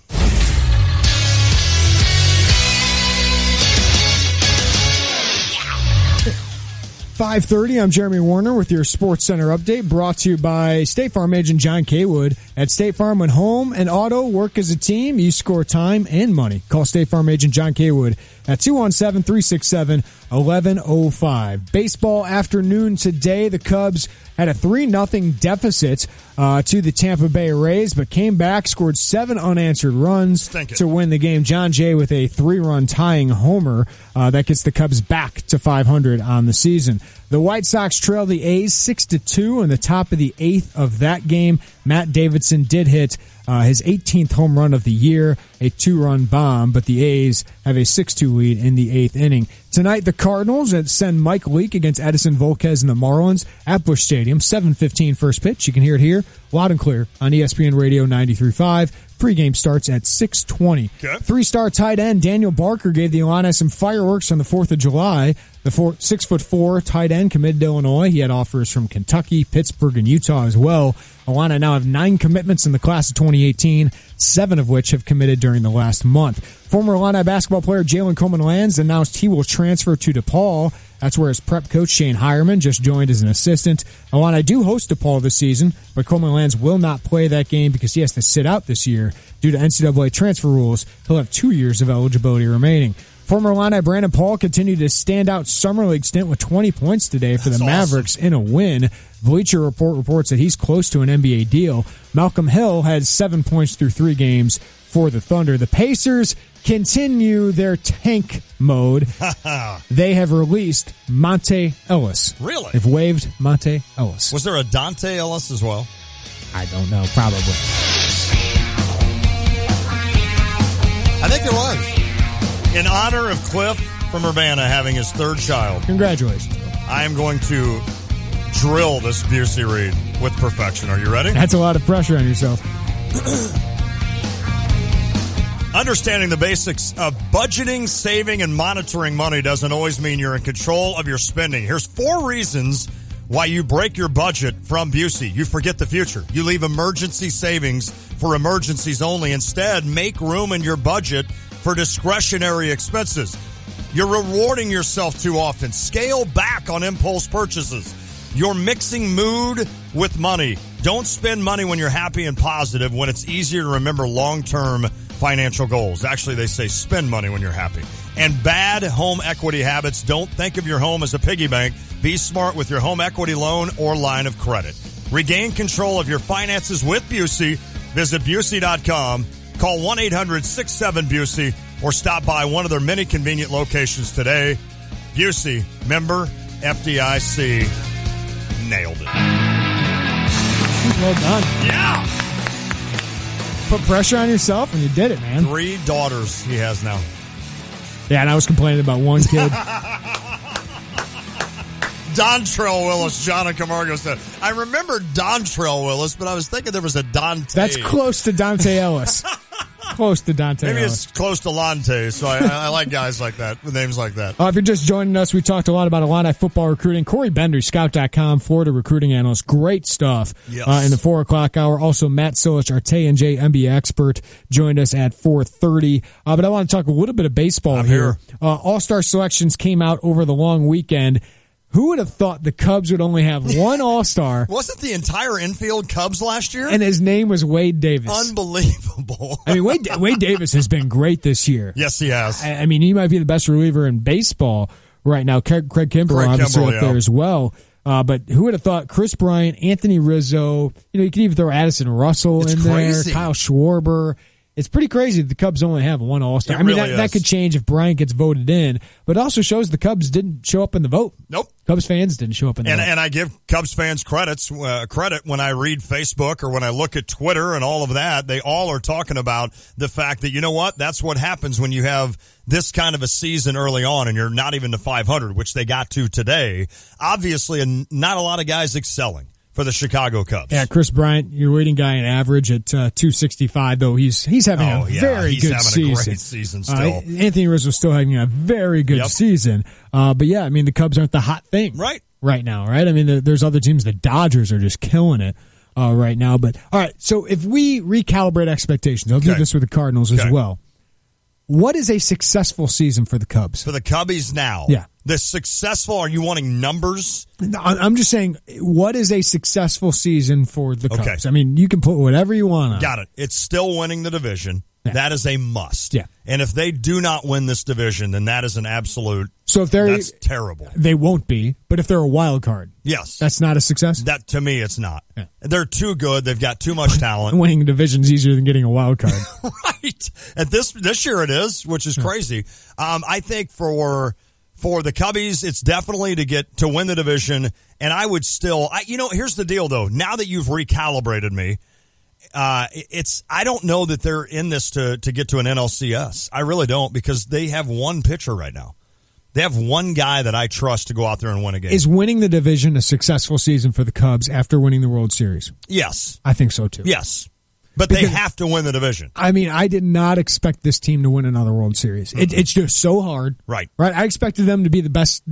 Speaker 11: 5:30, I'm Jeremy Warner with your Sports Center update, brought to you by State Farm agent John Kaywood. At State Farm, when home and auto work as a team, you score time and money. Call State Farm agent John Kaywood at 217-367-1105. Baseball afternoon today. The Cubs had a 3-0 deficit to the Tampa Bay Rays, but came back, scored 7 unanswered runs to win the game. John Jay with a 3-run tying homer. That gets the Cubs back to 500 on the season. The White Sox trail the A's 6-2 in the top of the 8th of that game. Matt Davidson did hit his 18th home run of the year, a 2-run bomb, but the A's have a 6-2 lead in the 8th inning. Tonight, the Cardinals send Mike Leake against Edison Volquez and the Marlins at Busch Stadium. 7:15 first pitch. You can hear it here loud and clear on ESPN Radio 93.5. Pregame starts at 6:20. Okay. 3-star tight end Daniel Barker gave the Illini some fireworks on the 4th of July. The 6'4" tight end committed to Illinois. He had offers from Kentucky, Pittsburgh, and Utah as well. Illini now have 9 commitments in the class of 2018, 7 of which have committed during the last month. Former Illini basketball player Jalen Coleman-Lands announced he will transfer to DePaul. That's where his prep coach Shane Hireman just joined as an assistant. Illini do host DePaul this season, but Coleman-Lands will not play that game because he has to sit out this year due to NCAA transfer rules. He'll have 2 years of eligibility remaining. Former Illini Brandon Paul continued his standout Summer League stint with 20 points today for the Mavericks in a win. Bleacher Report reports that he's close to an NBA deal. Malcolm Hill had 7 points through 3 games for the Thunder. The Pacers continue their tank mode. They have released Monte Ellis.
Speaker 12: Really?
Speaker 11: They've waived Monte Ellis.
Speaker 12: Was there a Dante Ellis as well?
Speaker 11: I don't know. Probably.
Speaker 12: I think there was. In honor of Cliff from Urbana having his 3rd child.
Speaker 11: Congratulations.
Speaker 12: I am going to drill this Busey Reed with perfection. Are you ready?
Speaker 11: That's a lot of pressure on yourself.
Speaker 12: Understanding the basics of budgeting, saving, and monitoring money doesn't always mean you're in control of your spending. Here's 4 reasons why you break your budget from Busey. You forget the future. You leave emergency savings for emergencies only. Instead, make room in your budget for discretionary expenses. You're rewarding yourself too often. Scale back on impulse purchases. You're mixing mood with money. Don't spend money when you're happy and positive when it's easier to remember long-term financial goals. Actually, they say spend money when you're happy. And bad home equity habits. Don't think of your home as a piggy bank. Be smart with your home equity loan or line of credit. Regain control of your finances with Busey. Visit Busey.com. Call 1-800-67-BUSEY or stop by one of their many convenient locations today. Busey, member FDIC. Nailed it.
Speaker 11: Well done.
Speaker 12: Yeah.
Speaker 11: Put pressure on yourself and you did it, man.
Speaker 12: 3 daughters he has now.
Speaker 11: Yeah, and I was complaining about one kid.
Speaker 12: Dontrell Willis, John and Camargo said. I remember Dontrell Willis, but I was thinking there was a Dante.
Speaker 11: That's close to Dante Ellis. Close to Dante
Speaker 12: Maybe
Speaker 11: Ellis.
Speaker 12: it's close to Lante, so I like guys like that, with names like that.
Speaker 11: If you're just joining us, we talked a lot about Illini football recruiting. Corey Bender, Scout.com, Florida recruiting analyst. Great stuff.
Speaker 12: Yes.
Speaker 11: In the 4 o'clock hour. Also, Matt Silich, our Tay and J NBA expert, joined us at 4:30. But I want to talk a little bit of baseball here. All-star selections came out over the long weekend. Who would have thought the Cubs would only have one All-Star?
Speaker 12: Wasn't the entire infield Cubs last year?
Speaker 11: And his name was Wade Davis.
Speaker 12: Unbelievable.
Speaker 11: I mean, Wade Davis has been great this year.
Speaker 12: Yes, he has.
Speaker 11: I mean, he might be the best reliever in baseball right now. Craig Kimbrell obviously up there as well. But who would have thought Chris Bryant, Anthony Rizzo, you can even throw Addison Russell in there, Kyle Schwarber. It's pretty crazy that the Cubs only have one All-Star. I mean, that could change if Bryant gets voted in, but it also shows the Cubs didn't show up in the vote.
Speaker 12: Nope.
Speaker 11: Cubs fans didn't show up in the vote.
Speaker 12: And I give Cubs fans credit when I read Facebook or when I look at Twitter and all of that. They all are talking about the fact that, you know what, that's what happens when you have this kind of a season early on and you're not even to 500, which they got to today. Obviously, not a lot of guys excelling for the Chicago Cubs.
Speaker 11: Yeah, Chris Bryant, your leading guy in average at 265, though he's having a very good season.
Speaker 12: A great season still.
Speaker 11: Anthony Rizzo still having a very good season. But yeah, I mean, the Cubs aren't the hot thing right now, right? I mean, there's other teams. The Dodgers are just killing it right now. But all right, so if we recalibrate expectations, I'll do this with the Cardinals as well. What is a successful season for the Cubs?
Speaker 12: For the Cubbies now?
Speaker 11: Yeah.
Speaker 12: The successful, are you wanting numbers?
Speaker 11: No, I'm just saying, what is a successful season for the Cubs?
Speaker 12: Okay.
Speaker 11: I mean, you can put whatever you want on.
Speaker 12: Got it. It's still winning the division. Yeah. That is a must.
Speaker 11: Yeah.
Speaker 12: And if they do not win this division, then that is an absolute.
Speaker 11: So if
Speaker 12: that's terrible.
Speaker 11: They won't be. But if they're a wild card,
Speaker 12: yes,
Speaker 11: that's not a success.
Speaker 12: That to me, it's not. Yeah. They're too good. They've got too much talent.
Speaker 11: Winning a division's easier than getting a wild card.
Speaker 12: Right. At this year, it is, which is crazy. I think for For the Cubbies, it's definitely to win the division. And I would still, here's the deal though. Now that you've recalibrated me, I don't know that they're in this to get to an NLCS. I really don't, because they have one pitcher right now. They have one guy that I trust to go out there and win a game.
Speaker 11: Is winning the division a successful season for the Cubs after winning the World Series?
Speaker 12: Yes.
Speaker 11: I think so, too.
Speaker 12: Yes. But they have to win the division.
Speaker 11: I mean, I did not expect this team to win another World Series. It's just so hard.
Speaker 12: Right.
Speaker 11: I expected them to be the best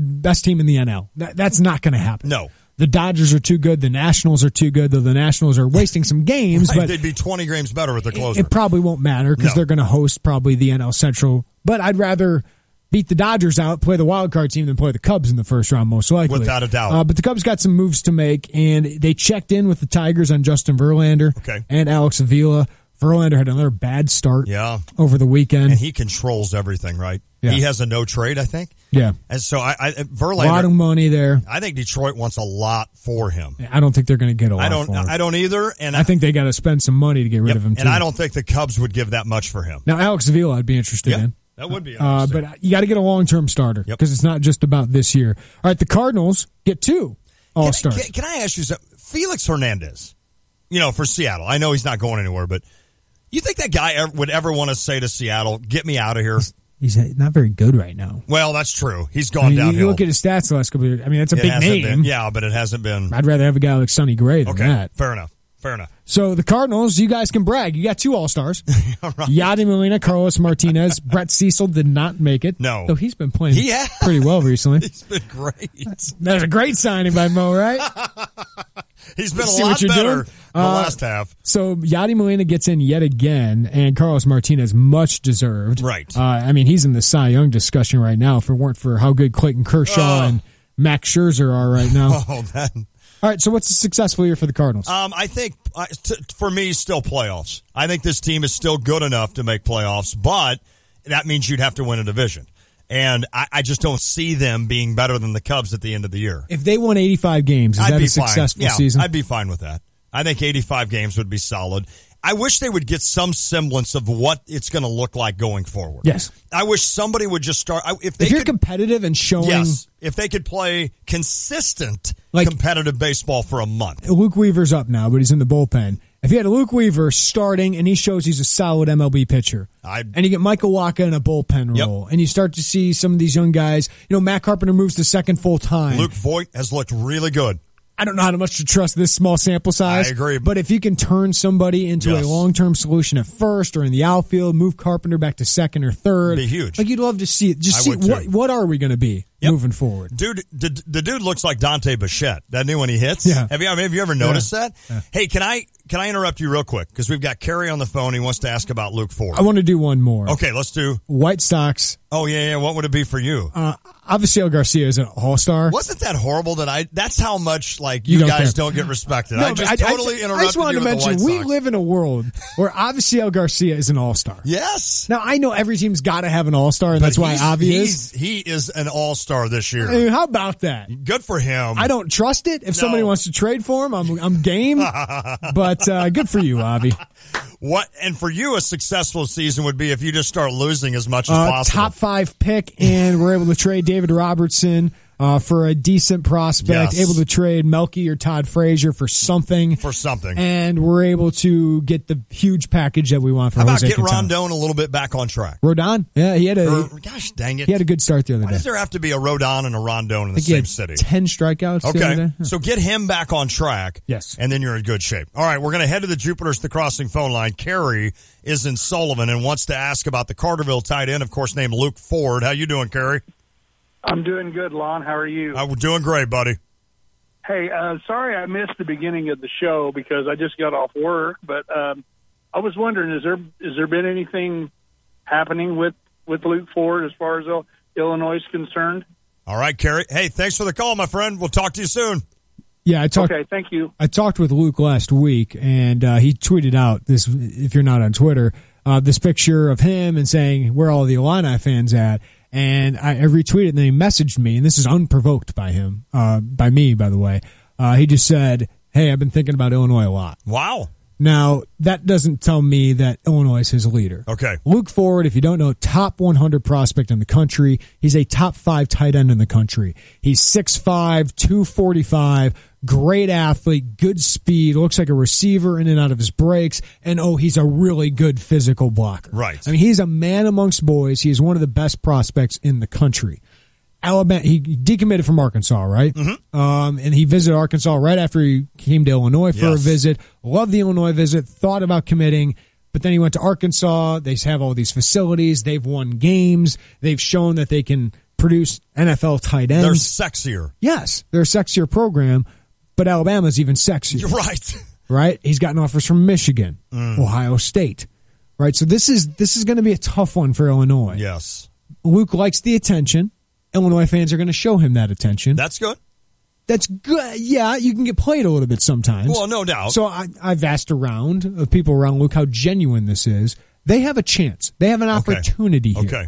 Speaker 11: team in the NL. That's not going to happen.
Speaker 12: No.
Speaker 11: The Dodgers are too good. The Nationals are too good, though the Nationals are wasting some games. But
Speaker 12: they'd be 20 games better with the closer.
Speaker 11: It probably won't matter because they're going to host probably the NL Central. But I'd rather beat the Dodgers out, play the wild card team, than play the Cubs in the first round, most likely.
Speaker 12: Without a doubt.
Speaker 11: But the Cubs got some moves to make, and they checked in with the Tigers on Justin Verlander and Alex Avila. Verlander had another bad start over the weekend.
Speaker 12: And he controls everything, right?
Speaker 11: Yeah.
Speaker 12: He has a no trade, I think.
Speaker 11: Yeah.
Speaker 12: And so Verlander,
Speaker 11: a lot of money there.
Speaker 12: I think Detroit wants a lot for him.
Speaker 11: I don't think they're going to get a lot for him.
Speaker 12: I don't either. And
Speaker 11: I think they got to spend some money to get rid of him, too.
Speaker 12: And I don't think the Cubs would give that much for him.
Speaker 11: Now, Alex Avila I'd be interested in.
Speaker 12: That would be interesting.
Speaker 11: But you got to get a long-term starter because it's not just about this year. All right, the Cardinals get 2 All-Stars.
Speaker 12: Can I ask you something? Felix Hernandez, for Seattle. I know he's not going anywhere, but you think that guy would ever want to say to Seattle, get me out of here?
Speaker 11: He's not very good right now.
Speaker 12: Well, that's true. He's gone downhill.
Speaker 11: You look at his stats the last couple of years. I mean, that's a big name.
Speaker 12: But it hasn't been.
Speaker 11: I'd rather have a guy like Sonny Gray than that.
Speaker 12: Fair enough.
Speaker 11: So the Cardinals, you guys can brag. You got 2 All-Stars.
Speaker 12: Right.
Speaker 11: Yadi Molina, Carlos Martinez. Brett Cecil did not make it.
Speaker 12: No.
Speaker 11: Though he's been playing pretty well recently.
Speaker 12: He's been great.
Speaker 11: That's a great signing by Mo, right?
Speaker 12: He's been a lot better the last half.
Speaker 11: So Yadi Molina gets in yet again, and Carlos Martinez much deserved.
Speaker 12: Right.
Speaker 11: I mean, he's in the Cy Young discussion right now. If it weren't for how good Clayton Kershaw and Max Scherzer are right now. All right, so what's a successful year for the Cardinals?
Speaker 12: I think, for me, still playoffs. I think this team is still good enough to make playoffs, but that means you'd have to win a division. And I just don't see them being better than the Cubs at the end of the year.
Speaker 11: If they won 85 games, is that a successful season?
Speaker 12: I'd be fine with that. I think 85 games would be solid. I wish they would get some semblance of what it's going to look like going forward.
Speaker 11: Yes.
Speaker 12: I wish somebody would just start. If
Speaker 11: you're competitive and showing.
Speaker 12: Yes. If they could play consistent competitive baseball for a month.
Speaker 11: Luke Weaver's up now, but he's in the bullpen. If you had Luke Weaver starting and he shows he's a solid MLB pitcher, and you get Michael Wacha in a bullpen role, and you start to see some of these young guys, Matt Carpenter moves to second full time.
Speaker 12: Luke Voigt has looked really good.
Speaker 11: I don't know how much to trust this small sample size.
Speaker 12: I agree.
Speaker 11: But if you can turn somebody into a long-term solution at first or in the outfield, move Carpenter back to second or third.
Speaker 12: It'd be huge.
Speaker 11: You'd love to see it. Just see what are we going to be moving forward.
Speaker 12: Dude, the dude looks like Dante Bichette. That new when he hits.
Speaker 11: Yeah.
Speaker 12: Have you ever noticed that? Yeah. Hey, can I interrupt you real quick? Because we've got Kerry on the phone. He wants to ask about Luke Ford.
Speaker 11: I want to do one more.
Speaker 12: Okay, let's do
Speaker 11: White Sox.
Speaker 12: Oh, yeah. What would it be for you?
Speaker 11: Avisail Garcia is an all-star.
Speaker 12: Wasn't that horrible that's how much you guys don't get respected.
Speaker 11: No,
Speaker 12: I just totally interrupted you.
Speaker 11: I just wanted to mention, we
Speaker 12: Sox.
Speaker 11: live in a world where Avisail Garcia is an all-star.
Speaker 12: Yes.
Speaker 11: Now, I know every team's got to have an all-star, and that's why Avi is.
Speaker 12: He is an all-star this year.
Speaker 11: I mean, how about that?
Speaker 12: Good for him.
Speaker 11: I don't trust it. If somebody wants to trade for him, I'm game. But good for you, Avi.
Speaker 12: And for you, a successful season would be if you just start losing as much as possible.
Speaker 11: Top 5 pick, and we're able to trade David Robertson for a decent prospect, able to trade Melky or Todd Frazier for something. And we're able to get the huge package that we want for Jose Quintana.
Speaker 12: How about get Rondon a little bit back on track?
Speaker 11: Rodon? Yeah, he had
Speaker 12: gosh dang it.
Speaker 11: He had a good start the other day.
Speaker 12: Why does there have to be a Rodon and a Rondon in the same city?
Speaker 11: 10 strikeouts the other day.
Speaker 12: So get him back on track.
Speaker 11: Yes.
Speaker 12: And then you're in good shape. All right, we're going to head to the Jupiter's The Crossing phone line. Kerry is in Sullivan and wants to ask about the Carterville tight end, of course, named Luke Ford. How you doing, Kerry?
Speaker 3: I'm doing good, Lon. How are you?
Speaker 12: We're doing great, buddy.
Speaker 3: Hey, sorry I missed the beginning of the show because I just got off work. But I was wondering, is there been anything happening with Luke Ford as far as Illinois is concerned?
Speaker 12: All right, Kerry. Hey, thanks for the call, my friend. We'll talk to you soon.
Speaker 11: Yeah,
Speaker 3: okay, thank you.
Speaker 11: I talked with Luke last week, and he tweeted out this. If you're not on Twitter, this picture of him and saying where all the Illini fans at. And I retweeted, and then he messaged me, and this is unprovoked by him, by me, by the way. He just said, "Hey, I've been thinking about Illinois a lot."
Speaker 12: Wow.
Speaker 11: Now, that doesn't tell me that Illinois is his leader.
Speaker 12: Okay.
Speaker 11: Luke Ford, if you don't know, top 100 prospect in the country. He's a top 5 tight end in the country. He's 6'5", 245, great athlete, good speed, looks like a receiver in and out of his breaks, and he's a really good physical blocker.
Speaker 12: Right.
Speaker 11: I mean, he's a man amongst boys. He is one of the best prospects in the country. Alabama, he decommitted from Arkansas, right?
Speaker 12: Mm-hmm.
Speaker 11: And he visited Arkansas right after he came to Illinois for a visit. Loved the Illinois visit, thought about committing, but then he went to Arkansas. They have all these facilities. They've won games. They've shown that they can produce NFL tight ends.
Speaker 12: They're sexier.
Speaker 11: Yes, they're a sexier program, but Alabama's even sexier.
Speaker 12: You're right.
Speaker 11: Right? He's gotten offers from Michigan, Ohio State. Right? So this is going to be a tough one for Illinois.
Speaker 12: Yes.
Speaker 11: Luke likes the attention. Illinois fans are going to show him that attention.
Speaker 12: That's good.
Speaker 11: That's good. Yeah, you can get played a little bit sometimes.
Speaker 12: Well, no doubt.
Speaker 11: So I've asked around of people around Luke how genuine this is. They have a chance. They have an opportunity here.
Speaker 12: Okay.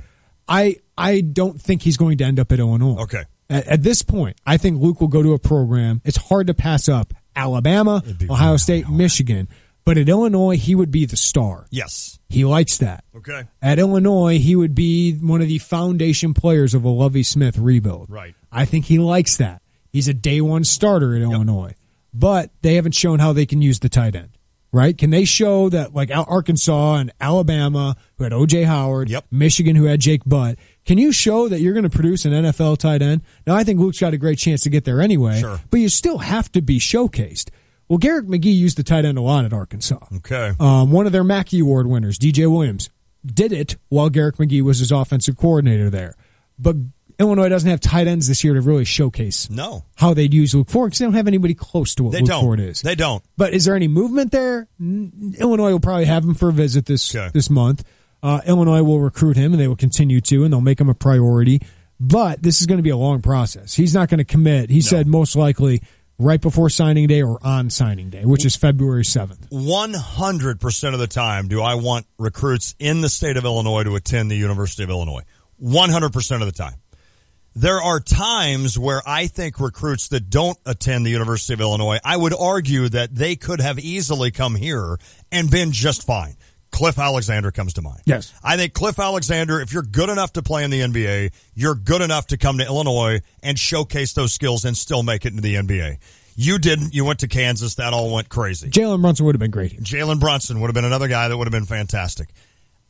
Speaker 11: I don't think he's going to end up at Illinois.
Speaker 12: Okay.
Speaker 11: At this point, I think Luke will go to a program. It's hard to pass up Alabama, Ohio State, Michigan. But at Illinois, he would be the star.
Speaker 12: Yes.
Speaker 11: He likes that.
Speaker 12: Okay.
Speaker 11: At Illinois, he would be one of the foundation players of a Lovie Smith rebuild.
Speaker 12: Right.
Speaker 11: I think he likes that. He's a day one starter at Illinois. But they haven't shown how they can use the tight end. Right? Can they show that, like Arkansas and Alabama, who had O.J. Howard, Michigan, who had Jake Butt, can you show that you're going to produce an NFL tight end? Now, I think Luke's got a great chance to get there anyway, but you still have to be showcased. Well, Garrick McGee used the tight end a lot at Arkansas. Okay. One of their Mackey Award winners, DJ Williams, did it while Garrick McGee was his offensive coordinator there. But Illinois doesn't have tight ends this year to really showcase how they'd use Luke Ford because they don't have anybody close to what Luke Ford is.
Speaker 12: They don't.
Speaker 11: But is there any movement there? Illinois will probably have him for a visit this month. Illinois will recruit him, and they will continue to, and they'll make him a priority. But this is going to be a long process. He's not going to commit. He said most likely right before signing day or on signing day, which is February 7th.
Speaker 12: 100% of the time do I want recruits in the state of Illinois to attend the University of Illinois. 100% of the time. There are times where I think recruits that don't attend the University of Illinois, I would argue that they could have easily come here and been just fine. Cliff Alexander comes to mind.
Speaker 11: Yes.
Speaker 12: I think Cliff Alexander, if you're good enough to play in the NBA, you're good enough to come to Illinois and showcase those skills and still make it into the NBA. You didn't. You went to Kansas. That all went crazy.
Speaker 11: Jalen Brunson would have been great.
Speaker 12: Jalen Brunson would have been another guy that would have been fantastic.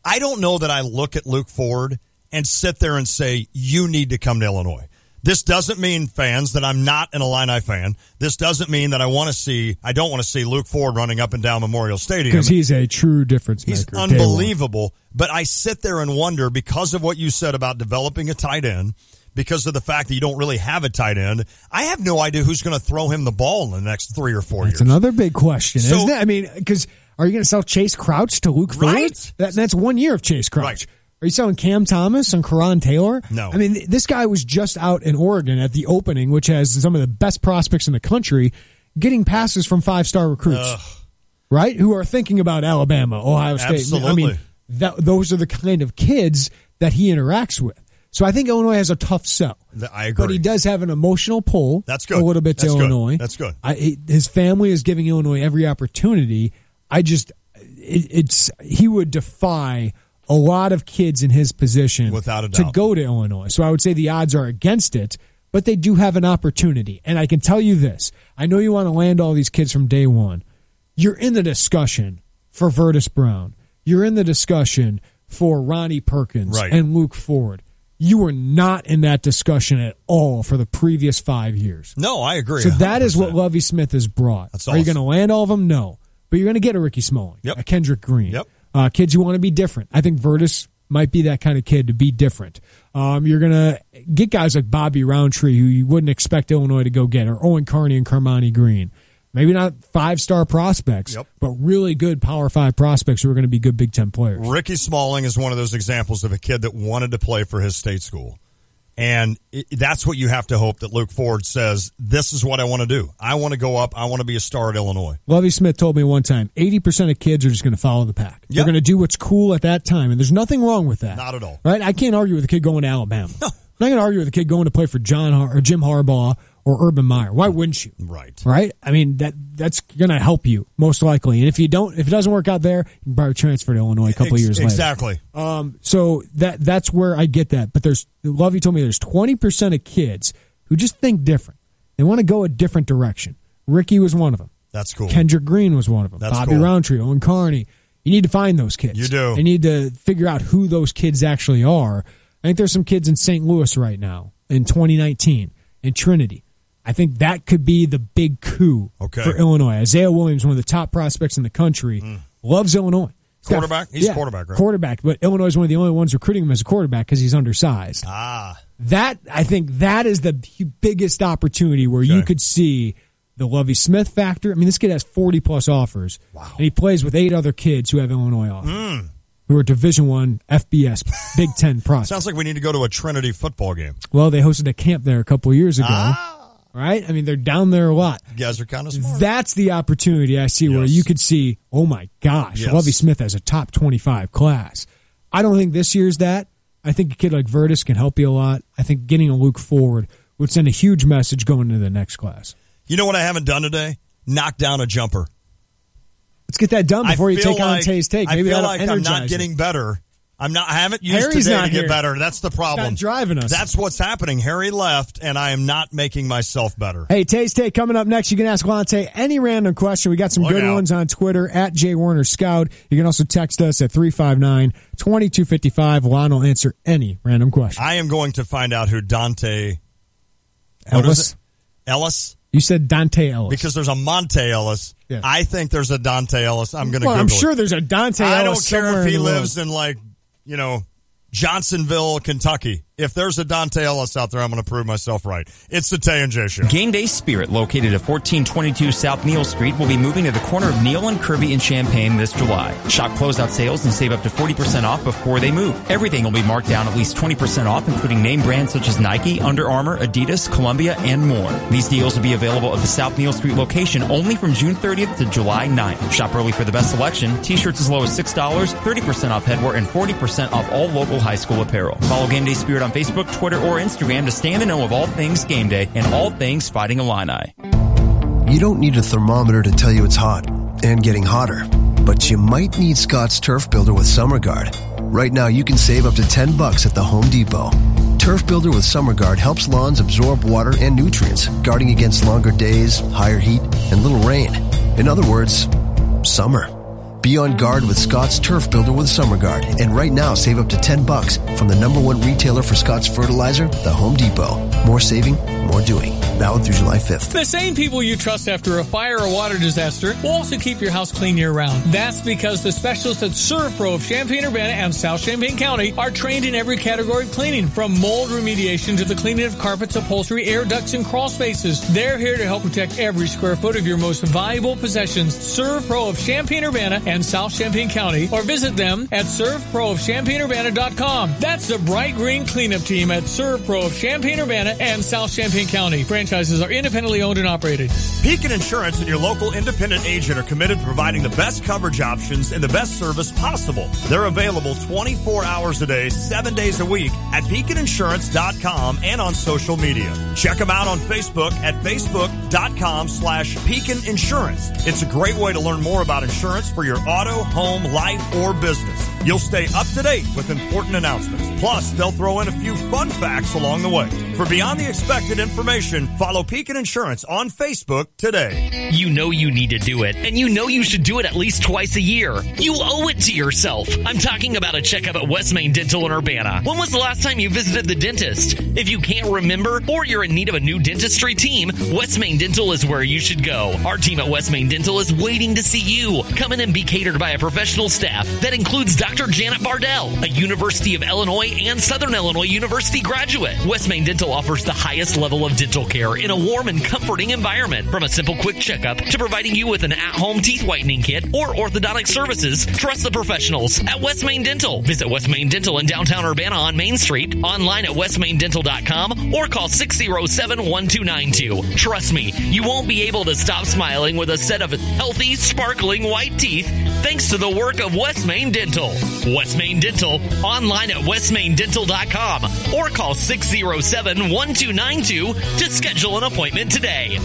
Speaker 12: I don't know that I look at Luke Ford and sit there and say, you need to come to Illinois. This doesn't mean, fans, that I'm not an Illini fan. This doesn't mean that I don't want to see Luke Ford running up and down Memorial Stadium.
Speaker 11: Because he's a true difference maker.
Speaker 12: He's unbelievable. But I sit there and wonder, because of what you said about developing a tight end, because of the fact that you don't really have a tight end, I have no idea who's going to throw him the ball in the next 3 or 4 years.
Speaker 11: That's another big question, isn't it? I mean, because are you going to sell Chase Crouch to Luke Ford?
Speaker 12: Right.
Speaker 11: That's 1 year of Chase Crouch.
Speaker 12: Right.
Speaker 11: Are you selling Cam Thomas and Karan Taylor?
Speaker 12: No.
Speaker 11: I mean, this guy was just out in Oregon at the opening, which has some of the best prospects in the country, getting passes from 5-star recruits, right? Who are thinking about Alabama, Ohio State.
Speaker 12: Absolutely.
Speaker 11: I mean, those are the kind of kids that he interacts with. So I think Illinois has a tough sell.
Speaker 12: I agree.
Speaker 11: But he does have an emotional pull.
Speaker 12: That's good.
Speaker 11: A little bit to Illinois.
Speaker 12: That's good.
Speaker 11: His family is giving Illinois every opportunity. He would defy a lot of kids in his position
Speaker 12: without a doubt
Speaker 11: to go to Illinois. So I would say the odds are against it, but they do have an opportunity. And I can tell you this. I know you want to land all these kids from day one. You're in the discussion for Vertus Brown. You're in the discussion for Ronnie Perkins and Luke Ford. You were not in that discussion at all for the previous 5 years.
Speaker 12: No, I agree.
Speaker 11: So that is what Lovie Smith has brought.
Speaker 12: That's
Speaker 11: Are you going to land all of them? No. But you're going to get a Ricky Smalling, a Kendrick Green. Kids who want to be different. I think Vertus might be that kind of kid to be different. You're going to get guys like Bobby Roundtree, who you wouldn't expect Illinois to go get, or Owen Carney and Carmani Green. Maybe not 5-star prospects, but really good Power 5 prospects who are going to be good Big Ten players.
Speaker 12: Ricky Smalling is one of those examples of a kid that wanted to play for his state school. And that's what you have to hope that Luke Ford says, this is what I want to do. I want to go up. I want to be a star at Illinois.
Speaker 11: Lovie Smith told me one time, 80% of kids are just going to follow the pack. They're going to do what's cool at that time, and there's nothing wrong with that.
Speaker 12: Not at all.
Speaker 11: Right? I can't argue with a kid going to Alabama.
Speaker 12: No.
Speaker 11: I'm not going to argue with a kid going to play for Jim Harbaugh or Urban Meyer. Why wouldn't you?
Speaker 12: Right.
Speaker 11: Right? I mean, that's going to help you most likely. And if it doesn't work out there, you can probably transfer to Illinois a couple years later.
Speaker 12: Exactly.
Speaker 11: So that's where I get that. But Lovey told me there's 20% of kids who just think different. They want to go a different direction. Ricky was one of them.
Speaker 12: That's cool.
Speaker 11: Kendrick Green was one of them.
Speaker 12: That's
Speaker 11: Bobby
Speaker 12: cool.
Speaker 11: Roundtree, Owen Carney. You need to find those kids.
Speaker 12: You do.
Speaker 11: You need to figure out who those kids actually are. I think there's some kids in St. Louis right now in 2019 in Trinity. I think that could be the big coup for Illinois. Isaiah Williams, one of the top prospects in the country, loves Illinois.
Speaker 12: Quarterback? He's quarterback, right?
Speaker 11: Quarterback, but Illinois is one of the only ones recruiting him as a quarterback because he's undersized.
Speaker 12: Ah.
Speaker 11: I think that is the biggest opportunity where you could see the Lovie Smith factor. I mean, this kid has 40-plus offers, and he plays with 8 other kids who have Illinois offers, who are Division I, FBS, Big Ten prospects.
Speaker 12: Sounds like we need to go to a Trinity football game.
Speaker 11: Well, they hosted a camp there a couple of years ago, right? I mean, they're down there a lot.
Speaker 12: You guys are kind of smart.
Speaker 11: That's the opportunity I see where you could see, oh, my gosh, Lovie Smith has a top 25 class. I don't think this year's that. I think a kid like Virtus can help you a lot. I think getting a Luke Ford would send a huge message going into the next class.
Speaker 12: You know what I haven't done today? Knock down a jumper.
Speaker 11: Let's get that done before you take on Tay's Take. Maybe
Speaker 12: I feel
Speaker 11: that'll
Speaker 12: like I'm not
Speaker 11: energize
Speaker 12: getting better. I haven't used
Speaker 11: Harry's
Speaker 12: today
Speaker 11: not
Speaker 12: to get
Speaker 11: here.
Speaker 12: better. That's the problem.
Speaker 11: He's not driving us.
Speaker 12: That's what's happening. Harry left, and I am not making myself better.
Speaker 11: Hey, Tay's Take coming up next. You can ask Lante any random question. We got some good ones on Twitter at @JWarnerScout. You can also text us at 359-2255. Lon will answer any random question.
Speaker 12: I am going to find out who Dante Ellis?
Speaker 11: You said Dante Ellis.
Speaker 12: Because there's a Monte Ellis.
Speaker 11: Yeah.
Speaker 12: I think there's a Dante Ellis. I'm going to Google
Speaker 11: I'm
Speaker 12: it.
Speaker 11: sure there's a Dante Ellis.
Speaker 12: I don't care
Speaker 11: somewhere
Speaker 12: if he
Speaker 11: in the world.
Speaker 12: lives in Johnsonville, Kentucky. If there's a Dante Ellis out there, I'm going to prove myself right. It's the Tay and J Show.
Speaker 21: Game Day Spirit, located at 1422 South Neal Street, will be moving to the corner of Neal and Kirby in Champaign this July. Shop closeout sales and save up to 40% off before they move. Everything will be marked down at least 20% off, including name brands such as Nike, Under Armour, Adidas, Columbia, and more. These deals will be available at the South Neal Street location only from June 30th to July 9th. Shop early for the best selection. T-shirts as low as $6, 30% off headwear, and 40% off all local high school apparel. Follow Game Day Spirit on Facebook, Twitter, or Instagram to stay in the know of all things game day and all things Fighting Illini.
Speaker 18: You don't need a thermometer to tell you it's hot and getting hotter, but you might need Scott's Turf Builder with Summer Guard. Right now, you can save up to $10 at the Home Depot. Turf Builder with Summer Guard helps lawns absorb water and nutrients, guarding against longer days, higher heat, and little rain. In other words, summer. Be on guard with Scott's Turf Builder with Summer Guard. And right now, save up to $10 from the #1 retailer for Scott's fertilizer, the Home Depot. More saving, more doing. Valid through July 5th.
Speaker 19: The same people you trust after a fire or water disaster will also keep your house clean year-round. That's because the specialists at ServPro of Champaign-Urbana and South Champaign County are trained in every category of cleaning, from mold remediation to the cleaning of carpets, upholstery, air ducts, and crawl spaces. They're here to help protect every square foot of your most valuable possessions. ServPro of Champaign-Urbana and South Champaign County, or visit them at servproofchampaignurbana.com. That's the bright green cleanup team at ServPro of Champaign-Urbana and South Champaign County. Franchises are independently owned and operated.
Speaker 12: Beacon Insurance and your local independent agent are committed to providing the best coverage options and the best service possible. They're available 24 hours a day, 7 days a week at beaconinsurance.com and on social media. Check them out on Facebook at facebook.com/Beacon Insurance. It's a great way to learn more about insurance for your auto, home, life, or business. You'll stay up to date with important announcements. Plus, they'll throw in a few fun facts along the way. For beyond the expected information, follow Beacon Insurance on Facebook today.
Speaker 2: You know you need to do it, and you know you should do it at least twice a year. You owe it to yourself. I'm talking about a checkup at West Main Dental in Urbana. When was the last time you visited the dentist? If you can't remember, or you're in need of a new dentistry team, West Main Dental is where you should go. Our team at West Main Dental is waiting to see you. Come in and be catered by a professional staff that includes Dr. Janet Bardell, a University of Illinois and Southern Illinois University graduate. West Main Dental offers the highest level of dental care in a warm and comforting environment. From a simple quick checkup to providing you with an at-home teeth whitening kit or orthodontic services, trust the professionals at West Main Dental. Visit West Main Dental in downtown Urbana on Main Street, online at westmaindental.com, or call 607-1292. Trust me, you won't be able to stop smiling with a set of healthy, sparkling white teeth thanks to the work of West Main Dental. West Main Dental, online at westmaindental.com, or call 607 877-1292 to schedule an appointment today.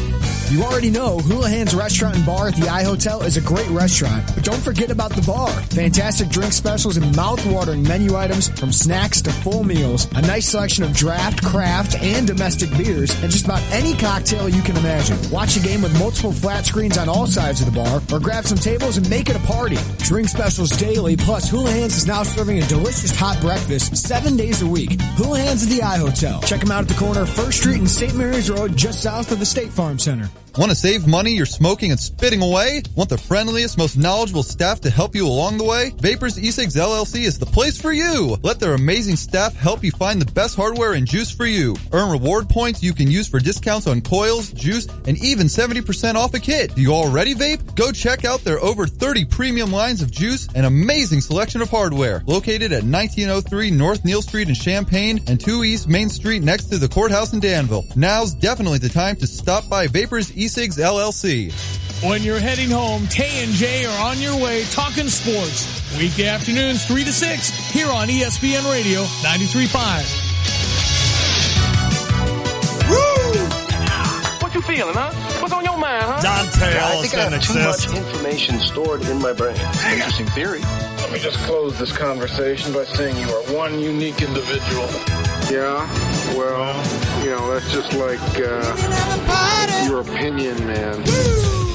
Speaker 8: You already know Houlihan's Restaurant and Bar at the iHotel is a great restaurant, but don't forget about the bar. Fantastic drink specials and mouth-watering menu items from snacks to full meals, a nice selection of draft, craft, and domestic beers, and just about any cocktail you can imagine. Watch a game with multiple flat screens on all sides of the bar, or grab some tables and make it a party. Drink specials daily, plus Houlihan's is now serving a delicious hot breakfast 7 days a week. Houlihan's at the iHotel. Check them out at the corner of 1st Street and St. Mary's Road, just south of the State Farm Center.
Speaker 16: Want to save money you're smoking and spitting away? Want the friendliest, most knowledgeable staff to help you along the way? Vapors E-Cigs LLC is the place for you. Let their amazing staff help you find the best hardware and juice for you. Earn reward points you can use for discounts on coils, juice, and even 70% off a kit. Do you already vape? Go check out their over 30 premium lines of juice and amazing selection of hardware. Located at 1903 North Neal Street in Champaign and 2 East Main Street next to the courthouse in Danville. Now's definitely the time to stop by Vapors E-Cigs LLC.
Speaker 19: When you're heading home, Tay and J are on your way talking sports. Weekday afternoons 3 to 6 here on ESPN Radio 93.5.
Speaker 17: Woo! What you feeling, huh? What's on your mind, huh?
Speaker 12: Dante,
Speaker 17: I
Speaker 12: think I have too much
Speaker 17: information stored in my brain. Interesting theory.
Speaker 22: Let me just close this conversation by saying you are one unique individual. Yeah? Well, you know, that's just like your opinion, man.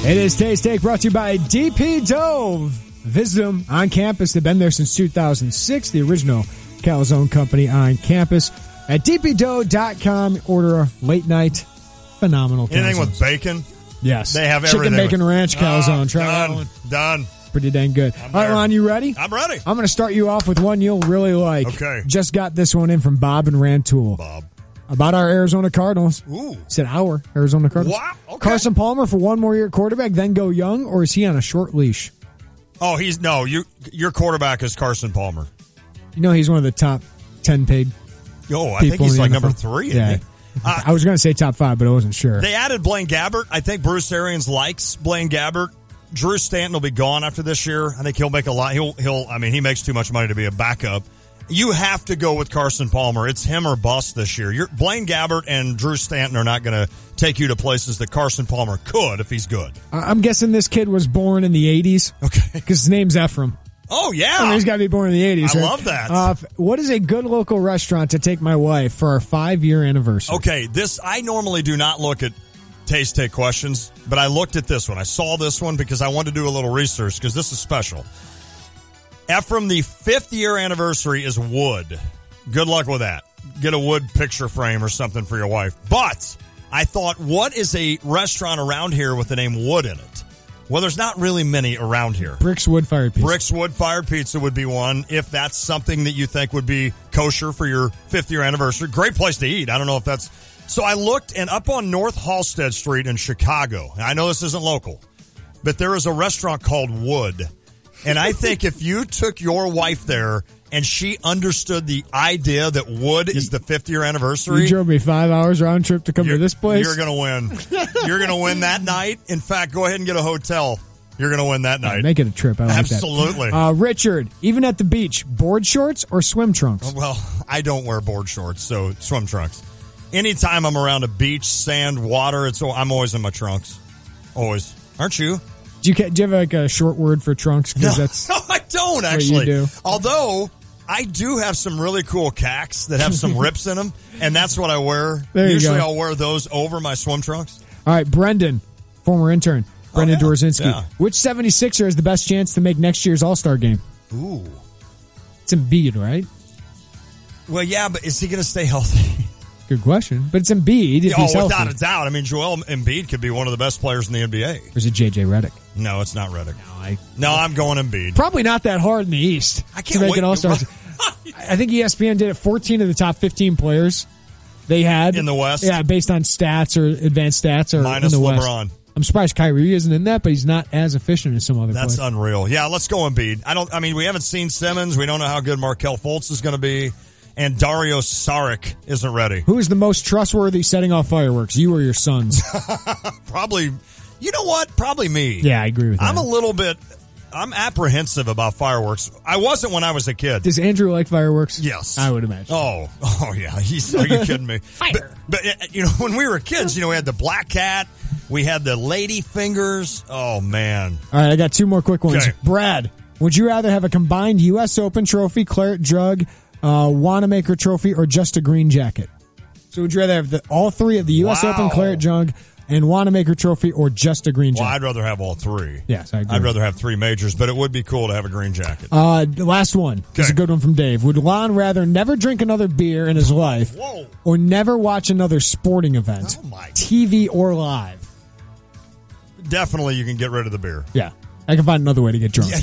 Speaker 11: It is Taste Take, brought to you by DP Dove. Visit them on campus. They've been there since 2006, the original calzone company on campus. At dpdove.com, order a late night phenomenal calzone.
Speaker 12: Anything with bacon?
Speaker 11: Yes.
Speaker 12: They have
Speaker 11: Chicken
Speaker 12: everything.
Speaker 11: Bacon Ranch calzone. Try that one.
Speaker 12: Done.
Speaker 11: Pretty dang good. All right, Ron, you ready?
Speaker 12: I'm ready.
Speaker 11: I'm going to start you off with one you'll really like.
Speaker 12: Okay.
Speaker 11: Just got this one in from Bob and Rantoul.
Speaker 12: Bob.
Speaker 11: About our Arizona Cardinals.
Speaker 12: Ooh.
Speaker 11: Said our Arizona Cardinals.
Speaker 12: Wow. Okay.
Speaker 11: Carson Palmer for one more year at quarterback, then go young, or is he on a short leash?
Speaker 12: Oh, your quarterback is Carson Palmer.
Speaker 11: You know he's one of the top 10 paid
Speaker 12: I think he's like number 3. Isn't
Speaker 11: Yeah.
Speaker 12: he?
Speaker 11: I was going to say top 5, but I wasn't sure.
Speaker 12: They added Blaine Gabbert. I think Bruce Arians likes Blaine Gabbert. Drew Stanton will be gone after this year. I think he'll make a lot. He makes too much money to be a backup. You have to go with Carson Palmer. It's him or bust this year. Blaine Gabbert and Drew Stanton are not going to take you to places that Carson Palmer could if he's good.
Speaker 11: I'm guessing this kid was born in the 80s.
Speaker 12: Okay.
Speaker 11: Because his name's Ephraim.
Speaker 12: Oh, yeah.
Speaker 11: I mean, he's got to be born in the 80s.
Speaker 12: I
Speaker 11: right?
Speaker 12: love that.
Speaker 11: What is a good local restaurant to take my wife for our 5-year anniversary?
Speaker 12: Okay, I normally do not look at Taste Take questions, but I looked at this one. I saw this one because I wanted to do a little research because this is special. Ephraim, the 5th year anniversary is wood. Good luck with that. Get a wood picture frame or something for your wife. But I thought, what is a restaurant around here with the name Wood in it? Well, there's not really many around here.
Speaker 11: Brick's Wood-Fired Pizza.
Speaker 12: Brick's Wood-Fired Pizza would be one, if that's something that you think would be kosher for your 5th year anniversary. Great place to eat. I don't know if that's... So I looked, and up on North Halsted Street in Chicago, I know this isn't local, but there is a restaurant called Wood. And I think if you took your wife there and she understood the idea that Wood is the 5th year anniversary.
Speaker 11: You drove me 5 hours round trip to come to this place?
Speaker 12: You're going to win. You're going to win that night. In fact, go ahead and get a hotel. You're going to win that night.
Speaker 11: Make it a trip. I like
Speaker 12: Absolutely.
Speaker 11: that. Richard, even at the beach, board shorts or swim trunks?
Speaker 12: Well, I don't wear board shorts, so swim trunks. Anytime I'm around a beach, sand, water, I'm always in my trunks. Always. Aren't you?
Speaker 11: Do you have like a short word for trunks?
Speaker 12: No,
Speaker 11: that's
Speaker 12: I don't
Speaker 11: You
Speaker 12: actually.
Speaker 11: do.
Speaker 12: Although I do have some really cool cacks that have some rips in them, and that's what I wear.
Speaker 11: There you
Speaker 12: Usually
Speaker 11: go.
Speaker 12: I'll wear those over my swim trunks.
Speaker 11: All right, Brendan, former intern, Brendan Dorzinski.
Speaker 12: Yeah.
Speaker 11: Which 76er has the best chance to make next year's All-Star game?
Speaker 12: Ooh.
Speaker 11: It's Embiid, right?
Speaker 12: Well, yeah, but is he going to stay healthy?
Speaker 11: Good question. But it's Embiid if he's
Speaker 12: without
Speaker 11: healthy.
Speaker 12: a doubt. I mean, Joel Embiid could be one of the best players in the NBA.
Speaker 11: Or is it J.J. Redick?
Speaker 12: No, it's not Redick. No, I'm going Embiid.
Speaker 11: Probably not that hard in the East
Speaker 12: I
Speaker 11: to
Speaker 12: can't
Speaker 11: make
Speaker 12: wait.
Speaker 11: an All-Star. I think ESPN did it. 14 of the top 15 players they had
Speaker 12: in the West.
Speaker 11: Yeah, based on stats or advanced stats or
Speaker 12: Minus
Speaker 11: in the
Speaker 12: LeBron.
Speaker 11: West. I'm surprised Kyrie isn't in that, but he's not as efficient as some other
Speaker 12: That's
Speaker 11: players.
Speaker 12: unreal. Yeah, let's go Embiid. We haven't seen Simmons. We don't know how good Markelle Fultz is going to be. And Dario Saric isn't ready.
Speaker 11: Who is the most trustworthy setting off fireworks, you or your sons?
Speaker 12: Probably, you know what? Probably me.
Speaker 11: Yeah, I agree with that.
Speaker 12: I'm a little bit I'm apprehensive about fireworks. I wasn't when I was a kid.
Speaker 11: Does Andrew like fireworks?
Speaker 12: Yes.
Speaker 11: I would imagine.
Speaker 12: Oh yeah. Are you kidding me?
Speaker 11: Fire.
Speaker 12: But when we were kids, we had the black cat. We had the lady fingers. Oh, man.
Speaker 11: All right, I got 2 more quick ones.
Speaker 12: Okay.
Speaker 11: Brad, would you rather have a combined U.S. Open trophy, claret jug, Wanamaker trophy, or just a green jacket? So would you rather have all 3 of the U.S. Open, claret jug, and Wanamaker trophy, or just a green jacket?
Speaker 12: Well, I'd rather have all 3.
Speaker 11: Yes, I agree.
Speaker 12: I'd rather have 3 majors, but it would be cool to have a green jacket.
Speaker 11: The last one. Okay. This is a good one from Dave. Would Lon rather never drink another beer in his life or never watch another sporting event, TV or live?
Speaker 12: Definitely you can get rid of the beer.
Speaker 11: Yeah. I can find another way to get drunk.
Speaker 12: Right.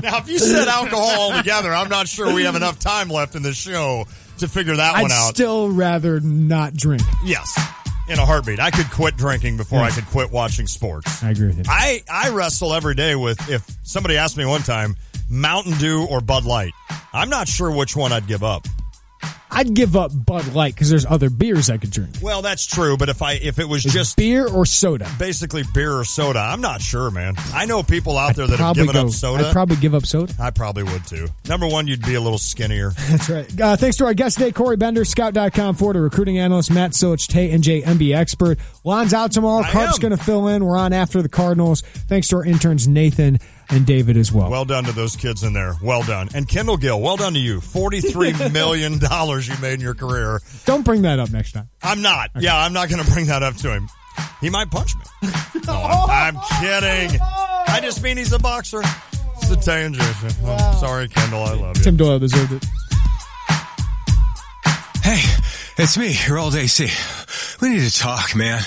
Speaker 12: Now, if you said alcohol altogether, I'm not sure we have enough time left in the show to figure that one out.
Speaker 11: I'd still rather not drink.
Speaker 12: Yes. In a heartbeat. I could quit drinking before I could quit watching sports.
Speaker 11: I agree with you.
Speaker 12: I wrestle every day with, if somebody asked me one time, Mountain Dew or Bud Light. I'm not sure which one I'd give up.
Speaker 11: I'd give up Bud Light because there's other beers I could drink.
Speaker 12: Well, that's true, but if it was just
Speaker 11: beer or soda,
Speaker 12: basically beer or soda, I'm not sure, man. I know people out there that have given up soda.
Speaker 11: I'd probably give up soda.
Speaker 12: I probably would too. Number one, you'd be a little skinnier.
Speaker 11: That's right. Thanks to our guest today, Corey Bender, Scout.com, Florida recruiting analyst, Matt Silich, Tay and J NBA expert. Lon's out tomorrow. Carp's going to fill in. We're on after the Cardinals. Thanks to our interns, Nathan and David as well.
Speaker 12: Well done to those kids in there. Well done. And Kendall Gill, well done to you. $43 million you made in your career.
Speaker 11: Don't bring that up next time.
Speaker 12: I'm not. Okay. Yeah, I'm not going to bring that up to him. He might punch me. I'm kidding. I just mean he's a boxer. It's the Tay and J Show. Wow. Sorry, Kendall. I love you.
Speaker 11: Tim Doyle deserved it.
Speaker 1: Hey, it's me, your old AC. We need to talk, man.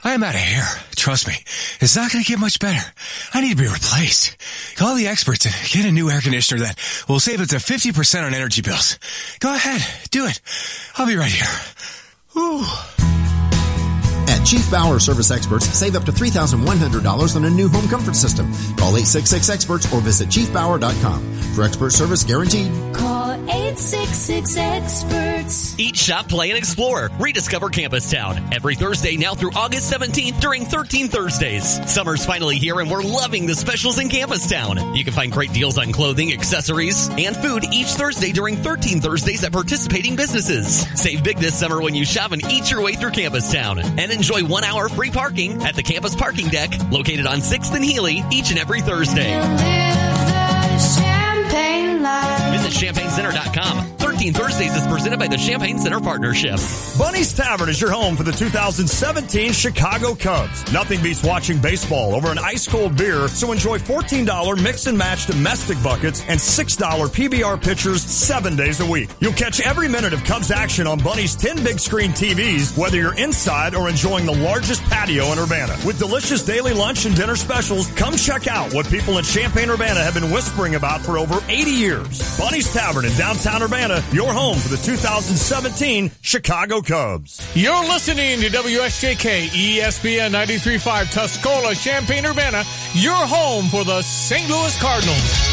Speaker 1: I am out of hair. Trust me. It's not going to get much better. I need to be replaced. Call the experts and get a new air conditioner that will save up to 50% on energy bills. Go ahead. Do it. I'll be right here. Whew.
Speaker 6: At Chief Bauer Service Experts, save up to $3,100 on a new home comfort system. Call 866-EXPERTS or visit chiefbauer.com. For expert service guaranteed.
Speaker 24: Call 866-EXPERTS.
Speaker 2: Eat, shop, play, and explore. Rediscover Campus Town. Every Thursday now through August 17th during 13 Thursdays. Summer's finally here and we're loving the specials in Campus Town. You can find great deals on clothing, accessories, and food each Thursday during 13 Thursdays at participating businesses. Save big this summer when you shop and eat your way through Campus Town. And enjoy 1 hour free parking at the campus parking deck located on 6th and Healy each and every Thursday. Visit ChampagneCenter.com. 13 Thursdays is presented by the Champagne Center Partnership.
Speaker 12: Bunny's Tavern is your home for the 2017 Chicago Cubs. Nothing beats watching baseball over an ice-cold beer, so enjoy $14 mix-and-match domestic buckets and $6 PBR pitchers 7 days a week. You'll catch every minute of Cubs action on Bunny's 10 big-screen TVs, whether you're inside or enjoying the largest patio in Urbana. With delicious daily lunch and dinner specials, come check out what people in Champaign-Urbana have been whispering about for over 80 years. Bunny's Tavern in downtown Urbana, your home for the 2017 Chicago Cubs.
Speaker 19: You're listening to WSJK ESPN 93.5 Tuscola, Champaign-Urbana, your home for the St. Louis Cardinals.